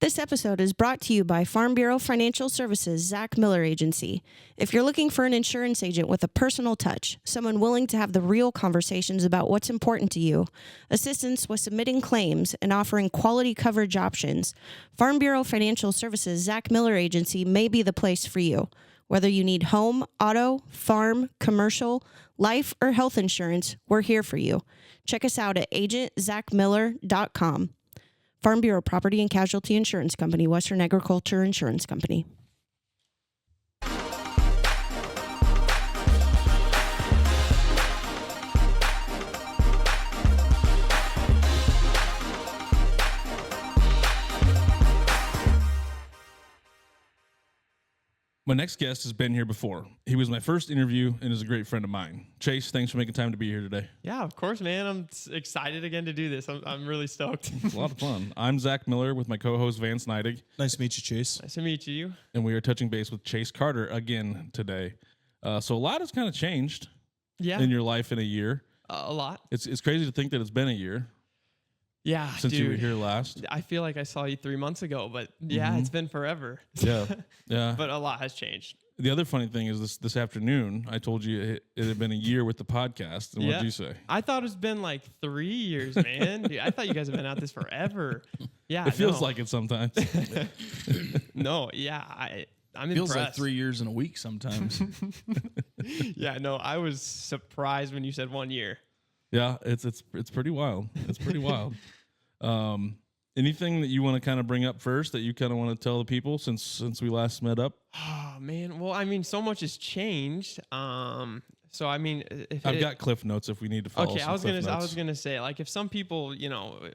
This episode is brought to you by Farm Bureau Financial Services, Zach Miller Agency. If you're looking for an insurance agent with a personal touch, someone willing to have the real conversations about what's important to you, assistance with submitting claims, and offering quality coverage options, Farm Bureau Financial Services, Zach Miller Agency may be the place for you. Whether you need home, auto, farm, commercial, life, or health insurance, we're here for you. Check us out at agentzachmiller.com. Farm Bureau Property and Casualty Insurance Company, Western Agriculture Insurance Company. My next guest has been here before. He was my first interview and is a great friend of mine. Chase, thanks for making time to be here today. Yeah, of course, man. I'm excited again to do this. I'm really stoked. It's a lot of fun. I'm Zach Miller with my co-host Vance Neidig. Nice to meet you, Chase. Nice to meet you. And we are touching base with Chase Carter again today. So a lot has kind of changed in your life in a year. A lot. It's crazy to think that it's been a year. Yeah, since you were here last. I feel like I saw you 3 months ago, but yeah, it's been forever. Yeah. But a lot has changed. The other funny thing is this afternoon, I told you it had been a year with the podcast. And what did you say? I thought it's been like 3 years, man. Dude, I thought you guys have been at this forever. Yeah, it feels like it sometimes. No, yeah, I'm impressed. Feels like 3 years in a week sometimes. Yeah, no, I was surprised when you said 1 year. Yeah, it's pretty wild. It's pretty wild. Anything that you want to kind of bring up first that you kind of want to tell the people since we last met up? Oh man, well, I mean, so much has changed. So I mean, I've got cliff notes if we need to follow. Okay, I was gonna say, like, if some people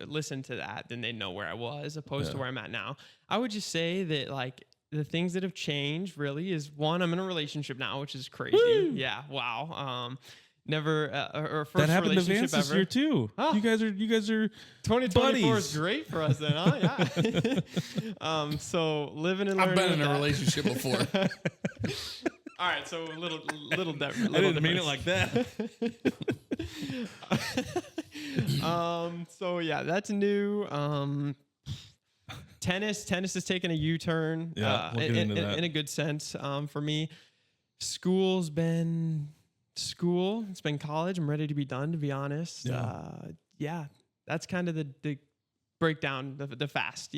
listen to that, then they know where I was opposed to where I'm at now. I would just say that, like, the things that have changed really is, one, I'm in a relationship now, which is crazy. Woo! Yeah, wow. Never or first that happened relationship to Vance this year too. Oh. You guys are 2024 buddies. is great for us then, huh? Yeah. So living and learning. I've been in a relationship before. All right, so a little different. I didn't mean it like that. So yeah, that's new. Tennis has taken a U-turn. Yeah, we'll get into that. In a good sense. For me, school's been. It's been college. I'm ready to be done, to be honest. Yeah, that's kind of the breakdown, the fast,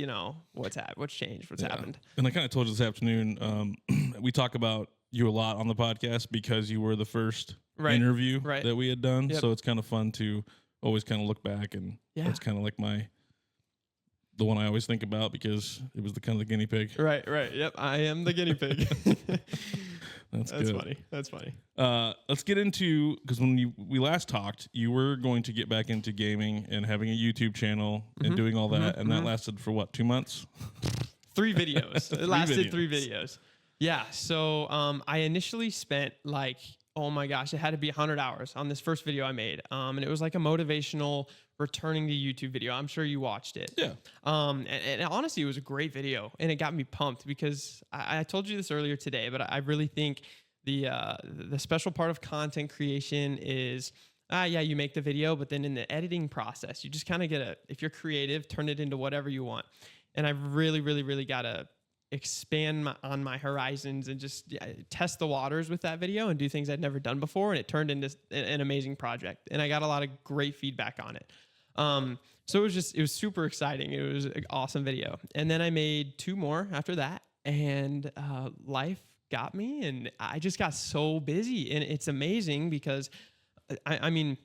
what's changed, what's happened. And I kind of told you this afternoon, we talk about you a lot on the podcast because you were the first interview that we had done. Yep. So it's kind of fun to always kind of look back, and it's kind of like the one I always think about because it was the kind of the guinea pig. Right. Yep, I am the guinea pig. That's funny. That's funny. Let's get into, because when we last talked, you were going to get back into gaming and having a YouTube channel and doing all that, and that lasted for what, 2 months? 3 videos. It lasted 3 videos. Yeah. So I initially spent like, oh my gosh, it had to be 100 hours on this first video I made, and it was like a motivational returning to YouTube video. I'm sure you watched it. Yeah. And honestly, it was a great video, and it got me pumped because I told you this earlier today, but I really think the special part of content creation is, you make the video, but then in the editing process, you just kind of if you're creative, turn it into whatever you want. And I've really, really, really got to expand on my horizons and just test the waters with that video and do things I'd never done before. And it turned into an amazing project, and I got a lot of great feedback on it. So it was super exciting. It was an awesome video. And then I made 2 more after that, and life got me, and I just got so busy. And it's amazing because I mean,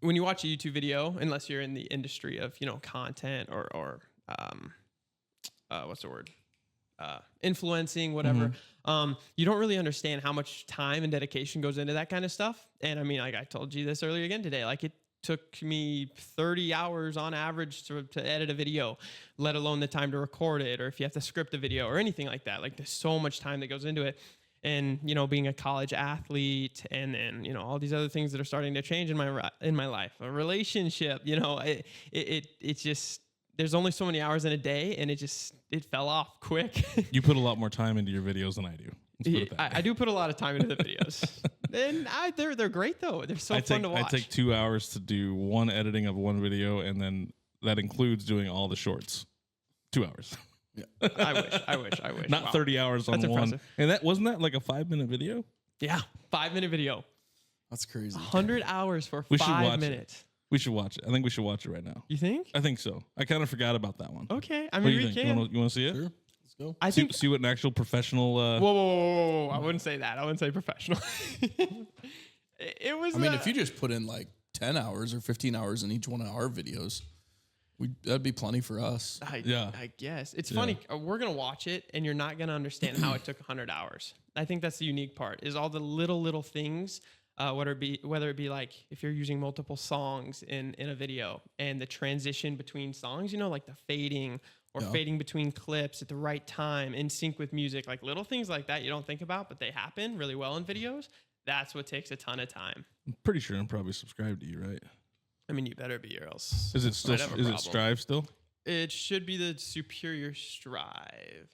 when you watch a YouTube video, unless you're in the industry of, content or what's the word? Influencing, whatever. You don't really understand how much time and dedication goes into that kind of stuff. And I mean, like I told you this earlier again today, like it took me 30 hours on average to edit a video, let alone the time to record it, or if you have to script a video or anything like that. Like, there's so much time that goes into it. And, being a college athlete and then, all these other things that are starting to change in my life, a relationship, it's just, there's only so many hours in a day, and it fell off quick. You put a lot more time into your videos than I do. I do put a lot of time into the videos. And they're great, though. They're so fun to watch. I take 2 hours to do one editing of one video, and then that includes doing all the shorts. 2 hours. Yeah. I wish. Not Wow. 30 hours on That's one. impressive. And that wasn't that like a 5-minute video? Yeah, 5-minute video. That's crazy. 100 hours for We should 5 watch minutes. it. We should watch it. I think we should watch it right now. You think? I think so. I kind of forgot about that one. Okay. I What do mean, you we think? can. You want to see it? Sure. Let's go. I think. See what an actual professional. Whoa. I wouldn't say that. I wouldn't say professional. It was. I mean, if you just put in like 10 hours or 15 hours in each one of our videos, that'd be plenty for us. I guess. It's Yeah. funny. We're going to watch it and you're not going to understand how it took 100 hours. I think that's the unique part is all the little things, whether it be like if you're using multiple songs in a video and the transition between songs, like the fading or fading between clips at the right time in sync with music, like little things like that you don't think about, but they happen really well in videos. That's what takes a ton of time. I'm pretty sure I'm probably subscribed to you, right? I mean, you better be or else. Is it still? I'd have a Is it problem. Strive still? It should be the Superior Strive.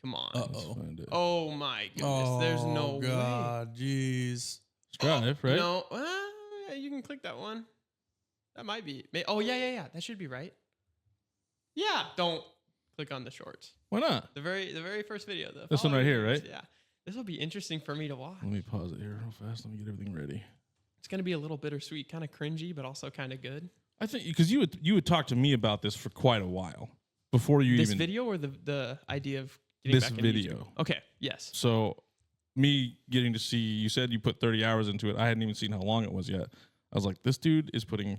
Come on. Uh-oh. Find it. Oh my goodness. There's no way. God, jeez. Strive, right? No. Yeah, you can click that one. That might be. Oh, yeah. That should be right. Yeah. Don't click on the shorts. Why not? The very first video. This one right here, right? Yeah. This will be interesting for me to watch. Let me pause it here real fast. Let me get everything ready. It's going to be a little bittersweet, kind of cringy, but also kind of good. I think because you would talk to me about this for quite a while before you This even video or the idea of getting this back into video. YouTube? Okay. Yes. So me getting to see, you said you put 30 hours into it. I hadn't even seen how long it was yet. I was like, this dude is putting.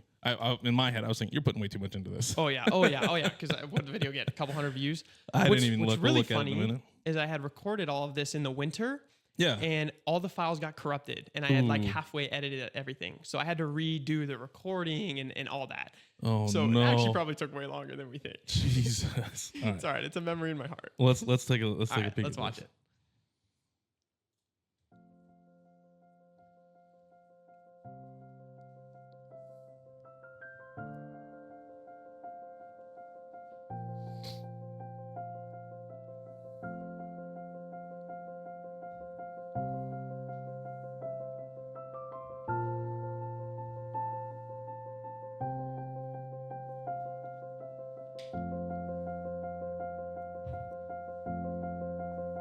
In my head, I was thinking, you're putting way too much into this. Oh yeah. Because what did the video get? A couple hundred views. I didn't even What's look. really We'll look at it in a funny minute. is I had recorded all of this in the winter. Yeah. And all the files got corrupted, and I had like halfway edited everything, so I had to redo the recording and all that. Oh so no! it actually probably took way longer than we think. Jesus. All right. It's all right. It's a memory in my heart. Let's take a All right, peek. let's at watch this. it.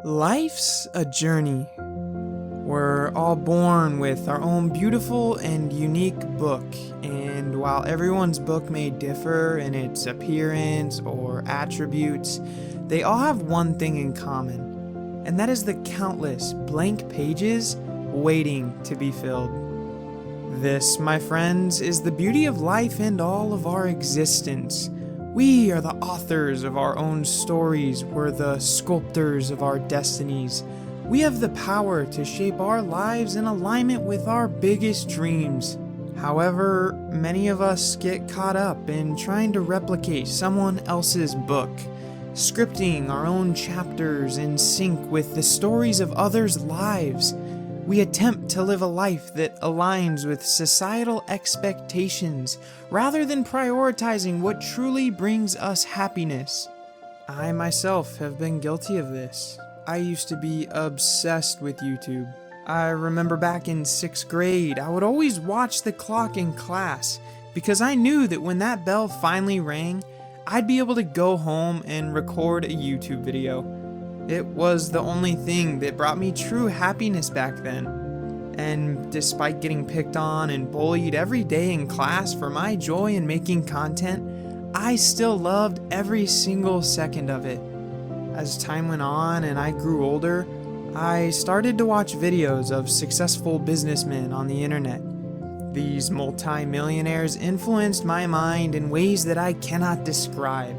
Life's a journey. We're all born with our own beautiful and unique book, and while everyone's book may differ in its appearance or attributes, they all have one thing in common, and that is the countless blank pages waiting to be filled. This, my friends, is the beauty of life and all of our existence. We are the authors of our own stories. We're the sculptors of our destinies. We have the power to shape our lives in alignment with our biggest dreams. However, many of us get caught up in trying to replicate someone else's book, scripting our own chapters in sync with the stories of others' lives. We attempt to live a life that aligns with societal expectations rather than prioritizing what truly brings us happiness. I myself have been guilty of this. I used to be obsessed with YouTube. I remember back in 6th grade, I would always watch the clock in class because I knew that when that bell finally rang, I'd be able to go home and record a YouTube video. It was the only thing that brought me true happiness back then. And despite getting picked on and bullied every day in class for my joy in making content, I still loved every single second of it. As time went on and I grew older, I started to watch videos of successful businessmen on the internet. These multi-millionaires influenced my mind in ways that I cannot describe.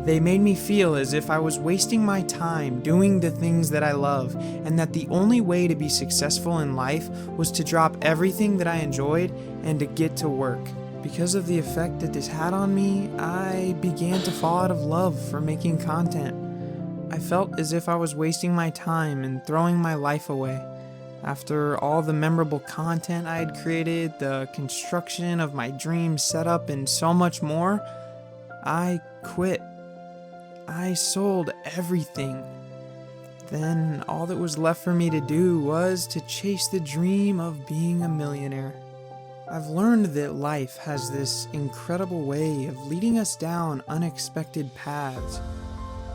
They made me feel as if I was wasting my time doing the things that I love, and that the only way to be successful in life was to drop everything that I enjoyed and to get to work. Because of the effect that this had on me, I began to fall out of love for making content. I felt as if I was wasting my time and throwing my life away. After all the memorable content I had created, the construction of my dream setup, and so much more, I quit. I sold everything. Then all that was left for me to do was to chase the dream of being a millionaire. I've learned that life has this incredible way of leading us down unexpected paths.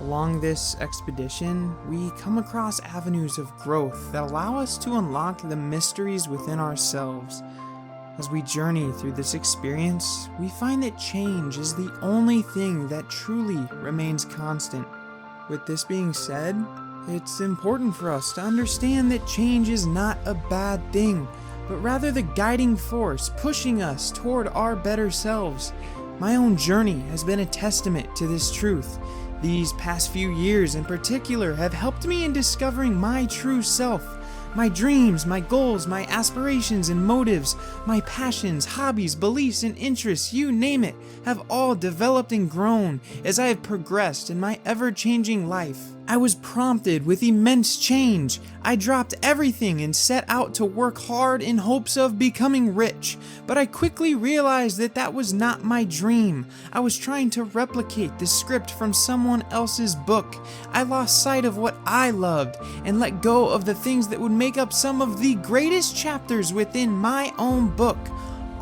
Along this expedition, we come across avenues of growth that allow us to unlock the mysteries within ourselves. As we journey through this experience, we find that change is the only thing that truly remains constant. With this being said, it's important for us to understand that change is not a bad thing, but rather the guiding force pushing us toward our better selves. My own journey has been a testament to this truth. These past few years in particular have helped me in discovering my true self. My dreams, my goals, my aspirations and motives, my passions, hobbies, beliefs, and interests, you name it, have all developed and grown as I have progressed in my ever-changing life. I was prompted with immense change. I dropped everything and set out to work hard in hopes of becoming rich, but I quickly realized that that was not my dream. I was trying to replicate the script from someone else's book. I lost sight of what I loved and let go of the things that would make up some of the greatest chapters within my own book,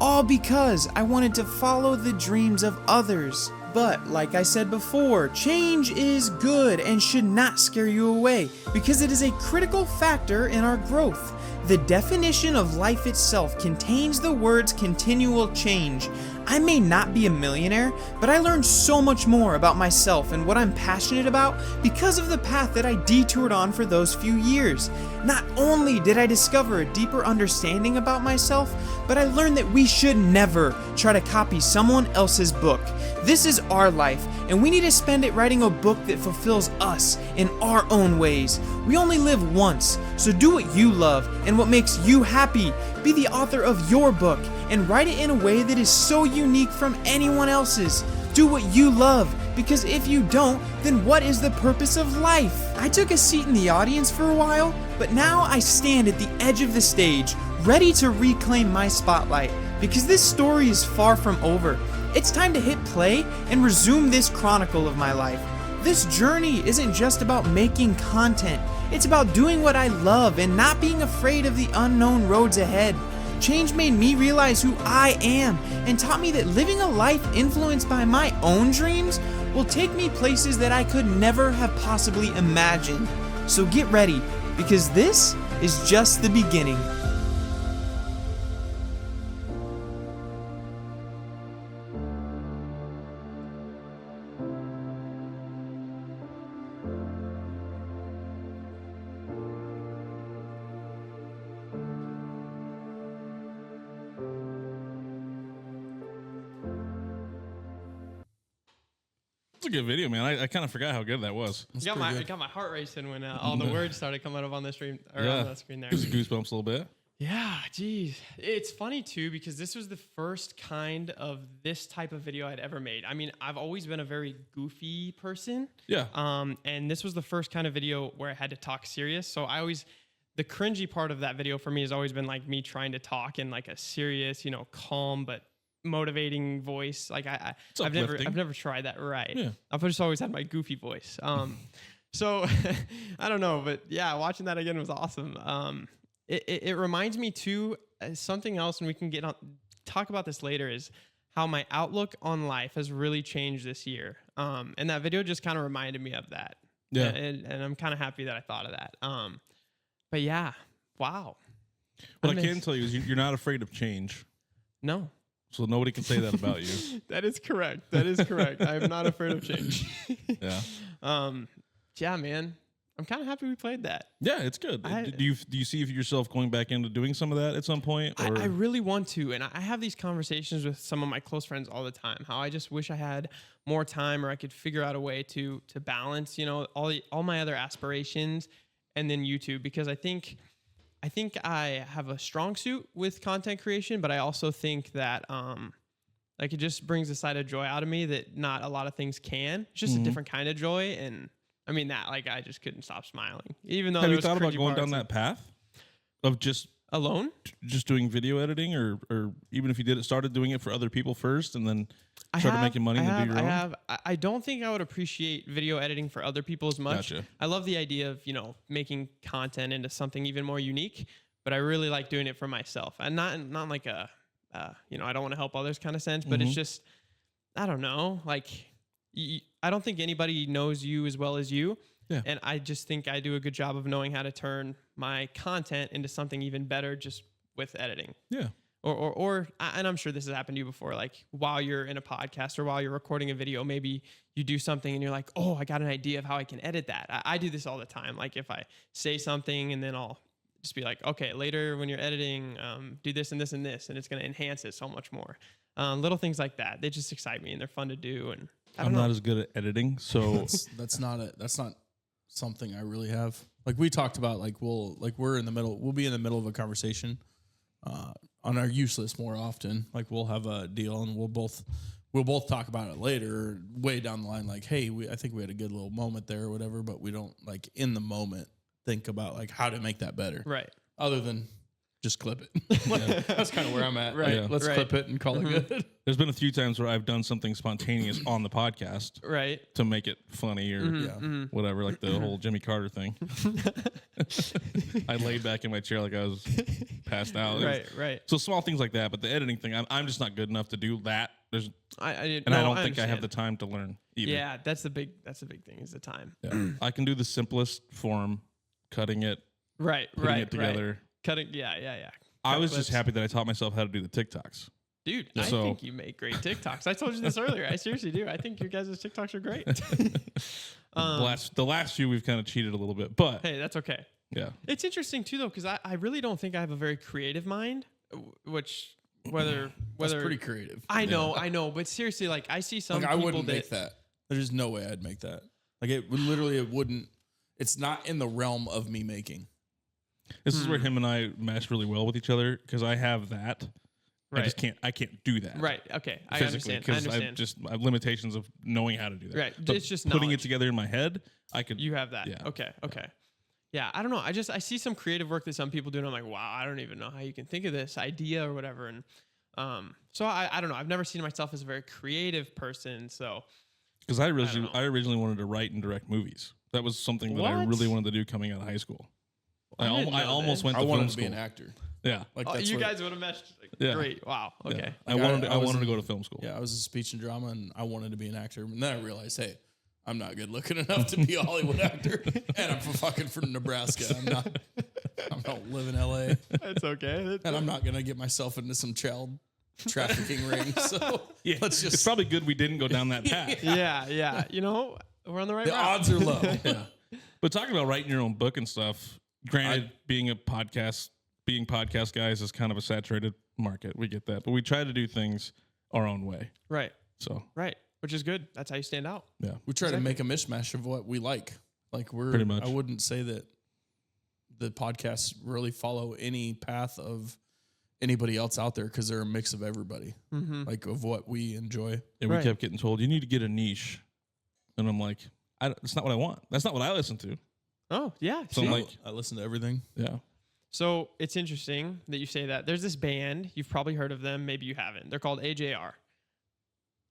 all because I wanted to follow the dreams of others. But, like I said before, change is good and should not scare you away because it is a critical factor in our growth. The definition of life itself contains the words continual change. I may not be a millionaire, but I learned so much more about myself and what I'm passionate about because of the path that I detoured on for those few years. Not only did I discover a deeper understanding about myself, but I learned that we should never try to copy someone else's book. This is our life, and we need to spend it writing a book that fulfills us in our own ways. We only live once, so do what you love and what makes you happy. Be the author of your book and write it in a way that is so unique from anyone else's. Do what you love, because if you don't, then what is the purpose of life? I took a seat in the audience for a while, but now I stand at the edge of the stage, ready to reclaim my spotlight, because this story is far from over. It's time to hit play and resume this chronicle of my life. This journey isn't just about making content. It's about doing what I love and not being afraid of the unknown roads ahead. Change made me realize who I am and taught me that living a life influenced by my own dreams will take me places that I could never have possibly imagined. So get ready, because this is just the beginning. A good video, man. I kind of forgot how good that was. It got my heart racing when all the words started coming up on the stream or on the screen there. Gives you goosebumps a little bit. Yeah, geez. It's funny too because this was the first kind of this type of video I'd ever made. I mean, I've always been a very goofy person. Yeah. And this was the first kind of video where I had to talk serious. So the cringy part of that video for me has always been like me trying to talk in like a serious, calm but motivating voice. Like I've never tried that right. Yeah. I've just always had my goofy voice. So I don't know, but yeah, watching that again was awesome. It reminds me too, something else, and we can talk about this later, is how my outlook on life has really changed this year. And that video just kind of reminded me of that. Yeah. And I'm kind of happy that I thought of that. But yeah, wow. What I can tell you is you're not afraid of change. No. So nobody can say that about you. That is correct. I am not afraid of change. Yeah. Yeah, man. I'm kind of happy we played that. Yeah, it's good. Do you see yourself going back into doing some of that at some point? Or? I really want to, and I have these conversations with some of my close friends all the time. How I just wish I had more time, or I could figure out a way to balance, all my other aspirations, and then YouTube, because I think I have a strong suit with content creation, but I also think that like it just brings a side of joy out of me that not a lot of things can. It's just a different kind of joy, and I mean that like I just couldn't stop smiling. Even though have you thought about going down that path of just alone, just doing video editing, or even if you started doing it for other people first, and then started making money to do your own? I don't think I would appreciate video editing for other people as much. Gotcha. I love the idea of making content into something even more unique, but I really like doing it for myself, and not like a I don't want to help others kind of sense, but it's just, I don't know. Like, I don't think anybody knows you as well as you. Yeah. And I just think I do a good job of knowing how to turn my content into something even better just with editing. Yeah. Or, and I'm sure this has happened to you before, like while you're in a podcast or while you're recording a video, maybe you do something and you're like, oh, I got an idea of how I can edit that. I do this all the time. Like if I say something and then I'll just be like, okay, later when you're editing, do this and this and this, and it's going to enhance it so much more. Little things like that. They just excite me and they're fun to do. And I'm not as good at editing. So that's not something I really have. Like we talked about, we'll be in the middle of a conversation, on our use list more often. Like we'll have a deal and we'll both talk about it later, way down the line. Like, hey, I think we had a good little moment there or whatever, but we don't like in the moment think about like how to make that better. Right. Other than just clip it. That's kind of where I'm at. Right. Like, let's clip it and call it good. There's been a few times where I've done something spontaneous on the podcast, right, to make it funny or whatever, like the whole Jimmy Carter thing. I laid back in my chair like I was passed out. Right. So small things like that, but the editing thing, I'm just not good enough to do that. I don't think I have the time to learn either. Yeah, that's the big thing is the time. Yeah. I can do the simplest form, cutting it, putting it together. Cutting, yeah. I was just happy that I taught myself how to do the TikToks. Dude, I think you make great TikToks. I told you this earlier. I seriously do. I think your guys' TikToks are great. The last few we've kind of cheated a little bit, but hey, that's okay. Yeah, it's interesting too though, because I really don't think I have a very creative mind. Which whether that's pretty creative. I know, but seriously, like I see some. Like, people I wouldn't make that. There's no way I'd make that. Like it wouldn't. It's not in the realm of me making. This is where him and I mesh really well with each other because I have that. Right. I can't do that. Right. Okay. I physically, understand. I have limitations of knowing how to do that. Right. But it's just putting knowledge. it together in my head. I could. You have that. Yeah. Okay. Yeah. I don't know. I see some creative work that some people do, and I'm like, wow, I don't even know how you can think of this idea or whatever. And so I don't know. I've never seen myself as a very creative person. So. Because I originally wanted to write and direct movies. That was something that I really wanted to do coming out of high school. I almost went to film wanted school. to be an actor. Yeah. Like you guys would have meshed. Yeah. Great. Wow. Okay. Yeah. I wanted to go to film school. Yeah, I was in speech and drama, and I wanted to be an actor. And then I realized, hey, I'm not good looking enough to be a Hollywood actor, and I'm from Nebraska. I'm not live in LA. That's okay. And I'm not gonna get myself into some child trafficking ring. So yeah, it's probably good we didn't go down that path. Yeah. We're on the right route. The odds are low. Yeah. But talking about writing your own book and stuff, granted, being podcast guys is kind of a saturated market. We get that. But we try to do things our own way. Right. So. Right. Which is good. That's how you stand out. Yeah. We try to make a mishmash of what we like. Like pretty much. I wouldn't say that the podcasts really follow any path of anybody else out there because they're a mix of everybody. Like of what we enjoy. And we kept getting told, you need to get a niche. And I'm like, it's not what I want. That's not what I listen to. Oh, yeah. So I'm like, I listen to everything. Yeah. So it's interesting that you say that. There's this band. You've probably heard of them. Maybe you haven't. They're called AJR.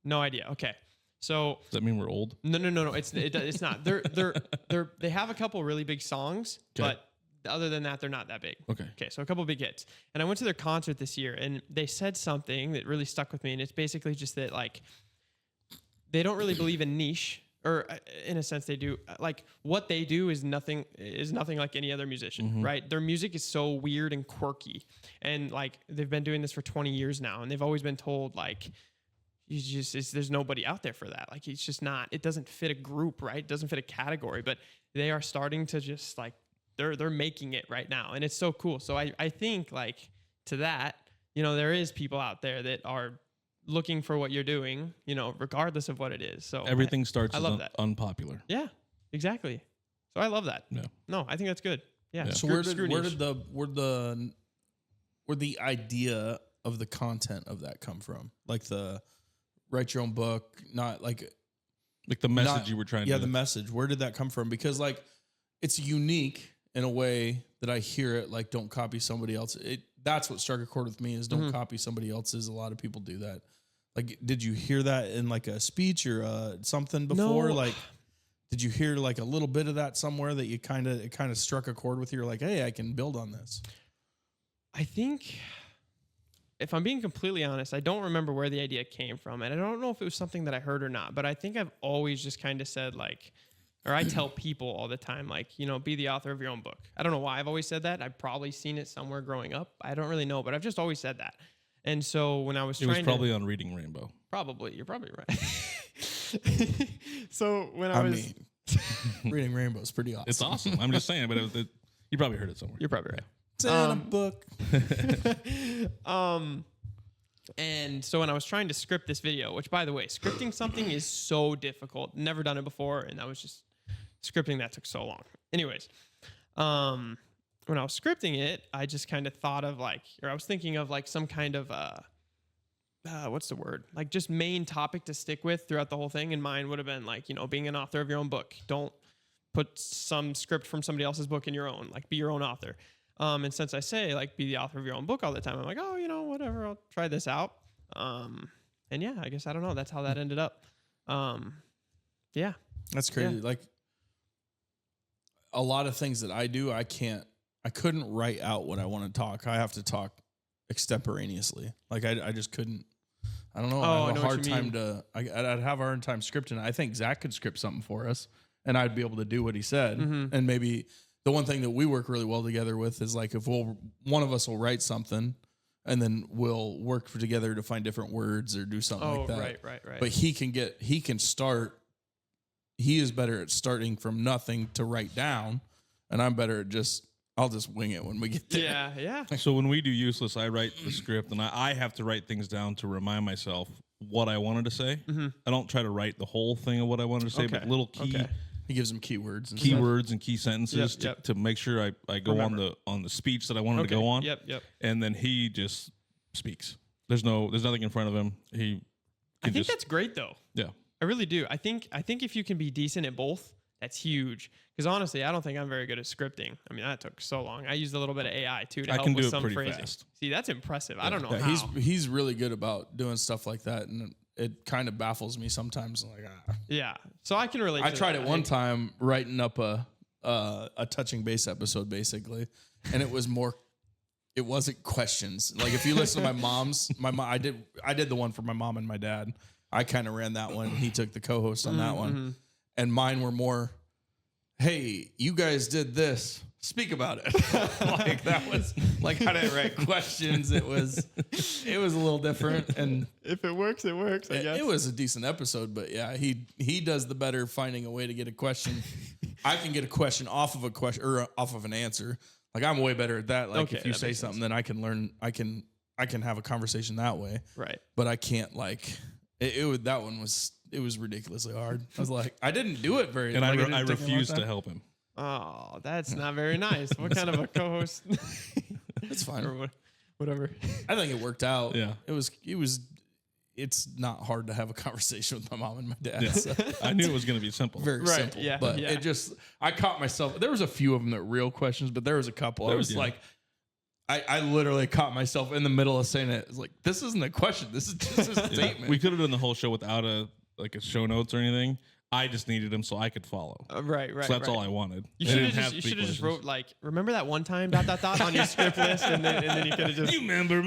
No idea. Okay. So does that mean we're old? No. It's not. They have a couple really big songs, but other than that, they're not that big. Okay. So a couple big hits. And I went to their concert this year, and they said something that really stuck with me. And it's basically just that, like, they don't really believe in niche, or in a sense they do. Like, what they do is nothing like any other musician, right? Their music is so weird and quirky, and like they've been doing this for 20 years now, and they've always been told like, there's nobody out there for that. Like, it's just not. It doesn't fit a group, right? It doesn't fit a category. But they are starting to just like they're making it right now, and it's so cool. So I think like to that, there is people out there that are looking for what you're doing, regardless of what it is. So everything starts I love that. Unpopular. Yeah, exactly. So I love that. Yeah. No, I think that's good. Yeah. So where the idea of the content of that come from? Like the write your own book, not like the message you were trying to. Yeah, the message. Where did that come from? Because like it's unique in a way that I hear it. Like, don't copy somebody else. That's what struck a chord with me is don't copy somebody else's. A lot of people do that. Like, did you hear that in like a speech or something before? No. Like, did you hear like a little bit of that somewhere that it kind of struck a chord with you? You're like, hey, I can build on this. I think if I'm being completely honest, I don't remember where the idea came from. And I don't know if it was something that I heard or not, but I think I've always just kind of said like, or I tell people all the time, like, be the author of your own book. I don't know why I've always said that. I've probably seen it somewhere growing up. I don't really know, but I've just always said that. And so when I was it was probably on Reading Rainbow. Probably. You're probably right. So when I mean, Reading Rainbow is pretty awesome. It's awesome. I'm just saying, but you probably heard it somewhere. You're probably right. It's in a book. And so when I was trying to script this video, which by the way, scripting something is so difficult. Never done it before, and that was just scripting that took so long. Anyways, when I was scripting it, I just kind of thought of I was thinking of like some kind of what's the word? Like just main topic to stick with throughout the whole thing. And mine would have been like, being an author of your own book. Don't put some script from somebody else's book in your own. Like, be your own author. And since I say like be the author of your own book all the time, I'm like, oh, whatever, I'll try this out. And yeah, I guess I don't know. That's how that ended up. Yeah, that's crazy. Yeah. Like a lot of things that I do, I couldn't write out what I want to talk. I have to talk extemporaneously. Like I just couldn't. I don't know. I have a hard time I'd have a hard time scripting. I think Zach could script something for us, and I'd be able to do what he said, and maybe. The one thing that we work really well together with is like if one of us will write something and then we'll work together to find different words or do something like that. Right. But he can start. He is better at starting from nothing to write down, and I'm better at I'll just wing it when we get there. Yeah. So when we do Useless, I write the script and I have to write things down to remind myself what I wanted to say. I don't try to write the whole thing of what I wanted to say, but little key. Okay. He gives them keywords and key sentences to make sure I go on the speech that I wanted to go on. Yep. And then he just speaks. There's nothing in front of him. I think that's great though. Yeah. I really do. I think if you can be decent at both, that's huge. Because honestly, I don't think I'm very good at scripting. I mean, that took so long. I used a little bit of AI too to help with some phrasing. Fast. See, that's impressive. I don't know how. He's really good about doing stuff like that, and it kind of baffles me sometimes. I'm like, yeah. So I can relate. I tried it one time writing up a touching base episode basically, and it was more. It wasn't questions. Like if you listen to my mom, I did the one for my mom and my dad. I kind of ran that one. He took the co-host on that one, and mine were more. Hey, you guys did this. Speak about it. Like that was like I didn't write questions. It was a little different, and if it works, it works. I guess it was a decent episode, but yeah, he does the better finding a way to get a question. I can get a question off of a question or off of an answer. Like I'm way better at that. Like if you say something, then I can learn. I can have a conversation that way. Right. But I can't like it. That one was. It was ridiculously hard. I was like, I didn't do it very. And I refused to help him. Oh, that's not very nice. What kind of a co-host? It's fine. Or whatever. I think it worked out. Yeah. It's not hard to have a conversation with my mom and my dad. Yeah. So I knew it was going to be simple. Very simple. Yeah. But it just, I caught myself. There was a few of them that were real questions, but there was a couple. I was like, I literally caught myself in the middle of saying it. It's like, this isn't a question. This is just a statement. We could have done the whole show without a show notes or anything. I just needed them so I could follow. Right. So that's all I wanted. You should have just wrote like, remember that one time ... on your script list, and then you could have just. You remember?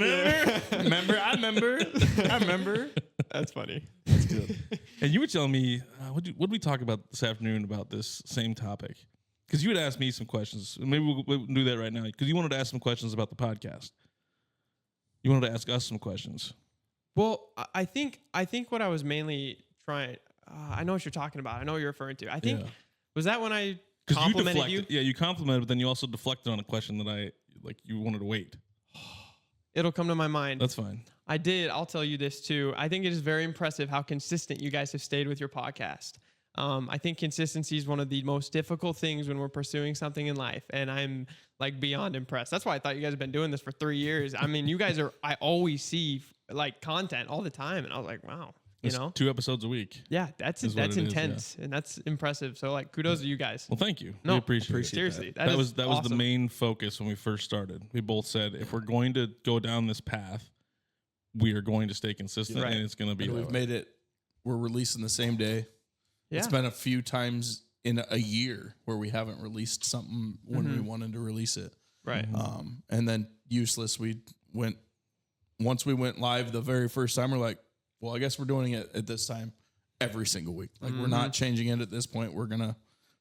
I remember. That's funny. That's good. And you were telling me, what did we talk about this afternoon about this same topic? Because you had asked me some questions. Maybe we'll do that right now. Because you wanted to ask some questions about the podcast. You wanted to ask us some questions. Well, I think what I was mainly trying. I know what you're talking about. I know what you're referring to. I think was that when I complimented you? Yeah, you complimented, but then you also deflected on a question that you wanted to wait. It'll come to my mind. That's fine. I did. I'll tell you this too. I think it is very impressive how consistent you guys have stayed with your podcast. I think consistency is one of the most difficult things when we're pursuing something in life, and I'm like beyond impressed. That's why I thought you guys have been doing this for 3 years. I mean, you guys I always see like content all the time, and I was like, wow. It's 2 episodes a week. Yeah, that's intense, and that's impressive. So like, kudos to you guys. Well, thank you. No, we appreciate it. Seriously, that was awesome. the main focus when we first started. We both said if we're going to go down this path, we are going to stay consistent, and it's going to be. And we've made it. We're releasing the same day. Yeah. It's been a few times in a year where we haven't released something when we wanted to release it. Right. And then Useless, we went once we went live the very first time, we're like, well, I guess we're doing it at this time every single week. Like we're not changing it at this point. We're going to,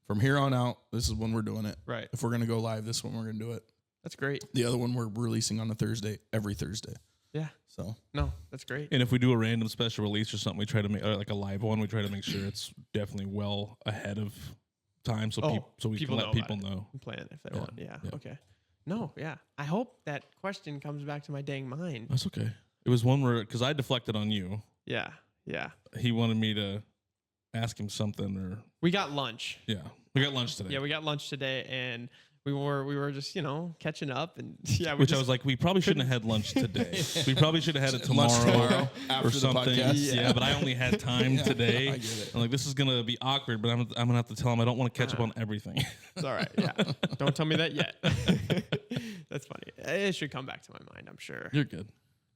from here on out, this is when we're doing it. Right. If we're going to go live, this is when we're going to do it. That's great. The other one we're releasing on a Thursday, every Thursday. Yeah. So no, that's great. And if we do a random special release or something, we try to make like a live one. We try to make sure it's definitely well ahead of time, so we can let people know. Plan if they want. Yeah. Okay. No. Yeah. I hope that question comes back to my dang mind. That's okay. It was one where because I deflected on you. Yeah. Yeah. He wanted me to ask him something, or we got lunch. Yeah, we got lunch today. Yeah, we got lunch today, and we were just catching up, and which I was like, we probably shouldn't have had lunch today. We probably should have had it tomorrow after or something. Yeah, but I only had time today. I get it. I'm like, this is gonna be awkward, but I'm gonna have to tell him I don't want to catch up on everything. It's all right. Yeah, don't tell me that yet. That's funny. It should come back to my mind, I'm sure. You're good.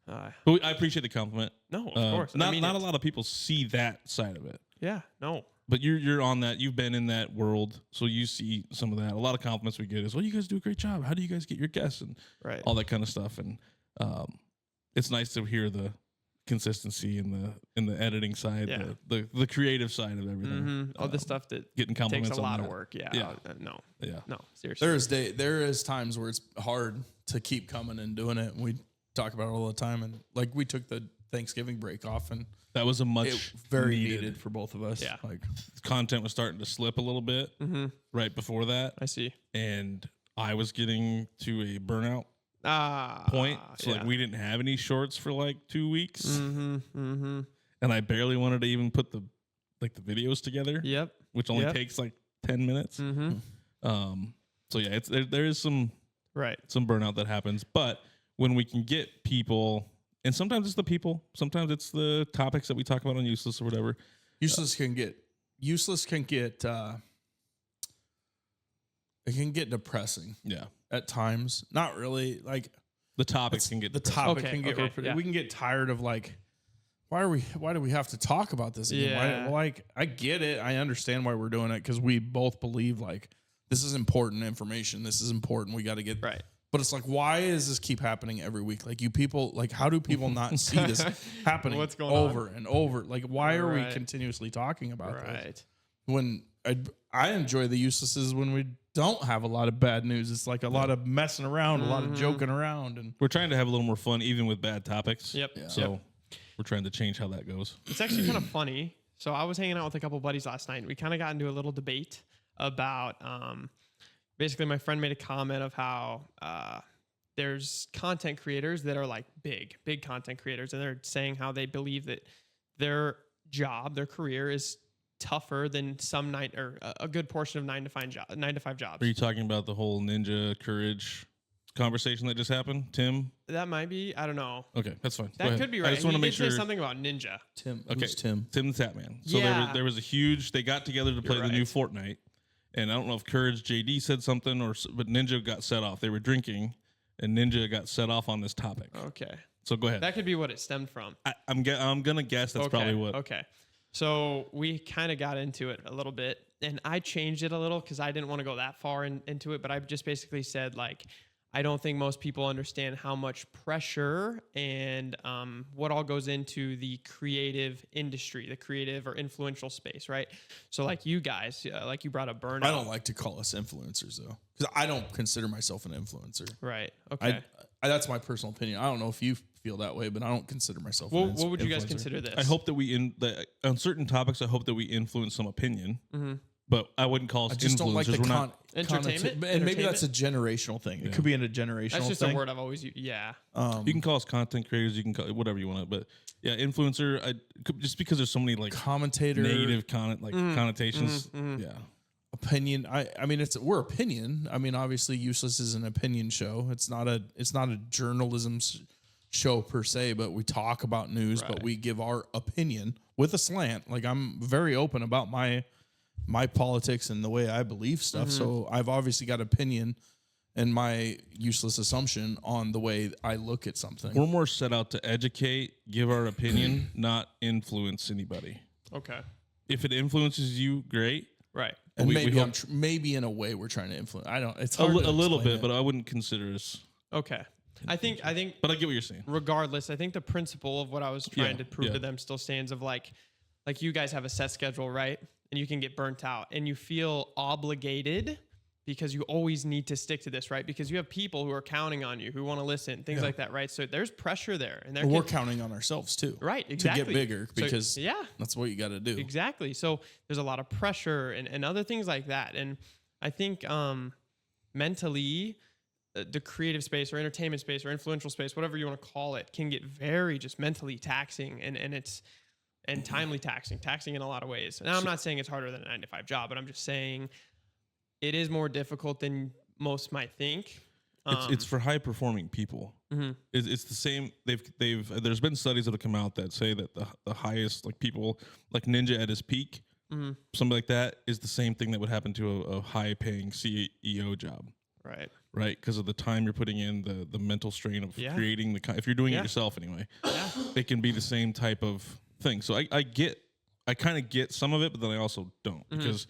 But I appreciate the compliment. No, of course. Not a lot of people see that side of it. Yeah, no. But you're on that. You've been in that world, so you see some of that. A lot of compliments we get is, "Well, you guys do a great job. How do you guys get your guests?" and all that kind of stuff. And it's nice to hear the consistency in the editing side, the creative side of everything. All the stuff that getting compliments takes a lot on of that. work. No, seriously. There is times where it's hard to keep coming and doing it. We talk about it all the time, and like we took the Thanksgiving break off, and that was very needed for both of us. Yeah, like content was starting to slip a little bit right before that. I see, and I was getting to a burnout point, so like we didn't have any shorts for like 2 weeks, and I barely wanted to even put the videos together. Yep, which only takes like 10 minutes. So yeah, there is some burnout that happens, but when we can get people, and sometimes it's the people, sometimes it's the topics that we talk about on Useless or whatever. Useless can get it can get depressing. Yeah, at times. Not really. Like the topics can get we can get tired of like, why do we have to talk about this again? Why, I get it. I understand why we're doing it, because we both believe like this is important information. This is important. We got to get right. But it's like, why does this keep happening every week? Like, you people, like, how do people not see this happening What's going over on? And over? Like, why are we continuously talking about this? When I enjoy the Uselesses when we don't have a lot of bad news. It's like a lot of messing around, a lot of joking around, and we're trying to have a little more fun, even with bad topics. Yep. Yeah. So we're trying to change how that goes. It's actually kind of funny. So I was hanging out with a couple of buddies last night, and we kind of got into a little debate about. Basically, my friend made a comment of how there's content creators that are like big content creators, and they're saying how they believe that their job, their career is tougher than some a good portion of 9 to 5 jobs. Are you talking about the whole Ninja Courage conversation that just happened, Tim? That might be. I don't know. Okay, that's fine. That could be right. I just want to make sure. Something about Ninja. Tim. Okay, Who's Tim. Tim the Tatman. So there was a huge. They got together to play the new Fortnite. And I don't know if Courage JD said something but Ninja got set off. They were drinking, and Ninja got set off on this topic. Okay. So go ahead. That could be what it stemmed from. I'm gonna guess that's probably what. Okay. So we kind of got into it a little bit, and I changed it a little because I didn't want to go that far into it. But I just basically said, like, I don't think most people understand how much pressure and what all goes into the creative industry, the creative or influential space, right? So like you guys, like you brought up burnout. I don't like to call us influencers, though, because I don't consider myself an influencer. Right. Okay. That's my personal opinion. I don't know if you feel that way, but I don't consider myself an influencer. What would you guys consider this? I hope that on certain topics, I hope that we influence some opinion. Mm-hmm. But I wouldn't call us influencers. Don't like the entertainment. And maybe that's a generational thing. It could be a generational thing. That's just a word I've always used. Yeah. You can call us content creators. You can call it whatever you want. But yeah, influencer. Just because there's so many like commentator, negative connotations. Yeah. Opinion. I mean, we're opinion. I mean, obviously, Useless is an opinion show. It's not a journalism show per se. But we talk about news. But we give our opinion with a slant. Like, I'm very open about my politics and the way I believe stuff. So I've obviously got opinion and my useless assumption on the way I look at something. We're more set out to educate, give our opinion, not influence anybody. Okay. If it influences you, great. Right. And maybe in a way we're trying to influence. I don't. It's hard a little bit, but I wouldn't consider us. Okay. I think, but I get what you're saying. Regardless, I think the principle of what I was trying to prove to them still stands of like you guys have a set schedule, right? And you can get burnt out and you feel obligated because you always need to stick to this, right? Because you have people who are counting on you, who want to listen, things like that, right? So there's pressure there. And we're counting on ourselves too. Right, exactly. To get bigger because that's what you got to do. Exactly. So there's a lot of pressure and other things like that. And I think mentally, the creative space or entertainment space or influential space, whatever you want to call it, can get very just mentally taxing and timely taxing in a lot of ways. Now, I'm not saying it's harder than a 9-to-5 job, but I'm just saying it is more difficult than most might think. It's for high performing people. Mm-hmm. It's the same. There's been studies that have come out that say that the highest, like people like Ninja at his peak, something like that, is the same thing that would happen to a high paying CEO job. Right. Because of the time you're putting in, the mental strain of creating if you're doing it yourself anyway, it can be the same type of thing. So I kind of get some of it, but then I also don't because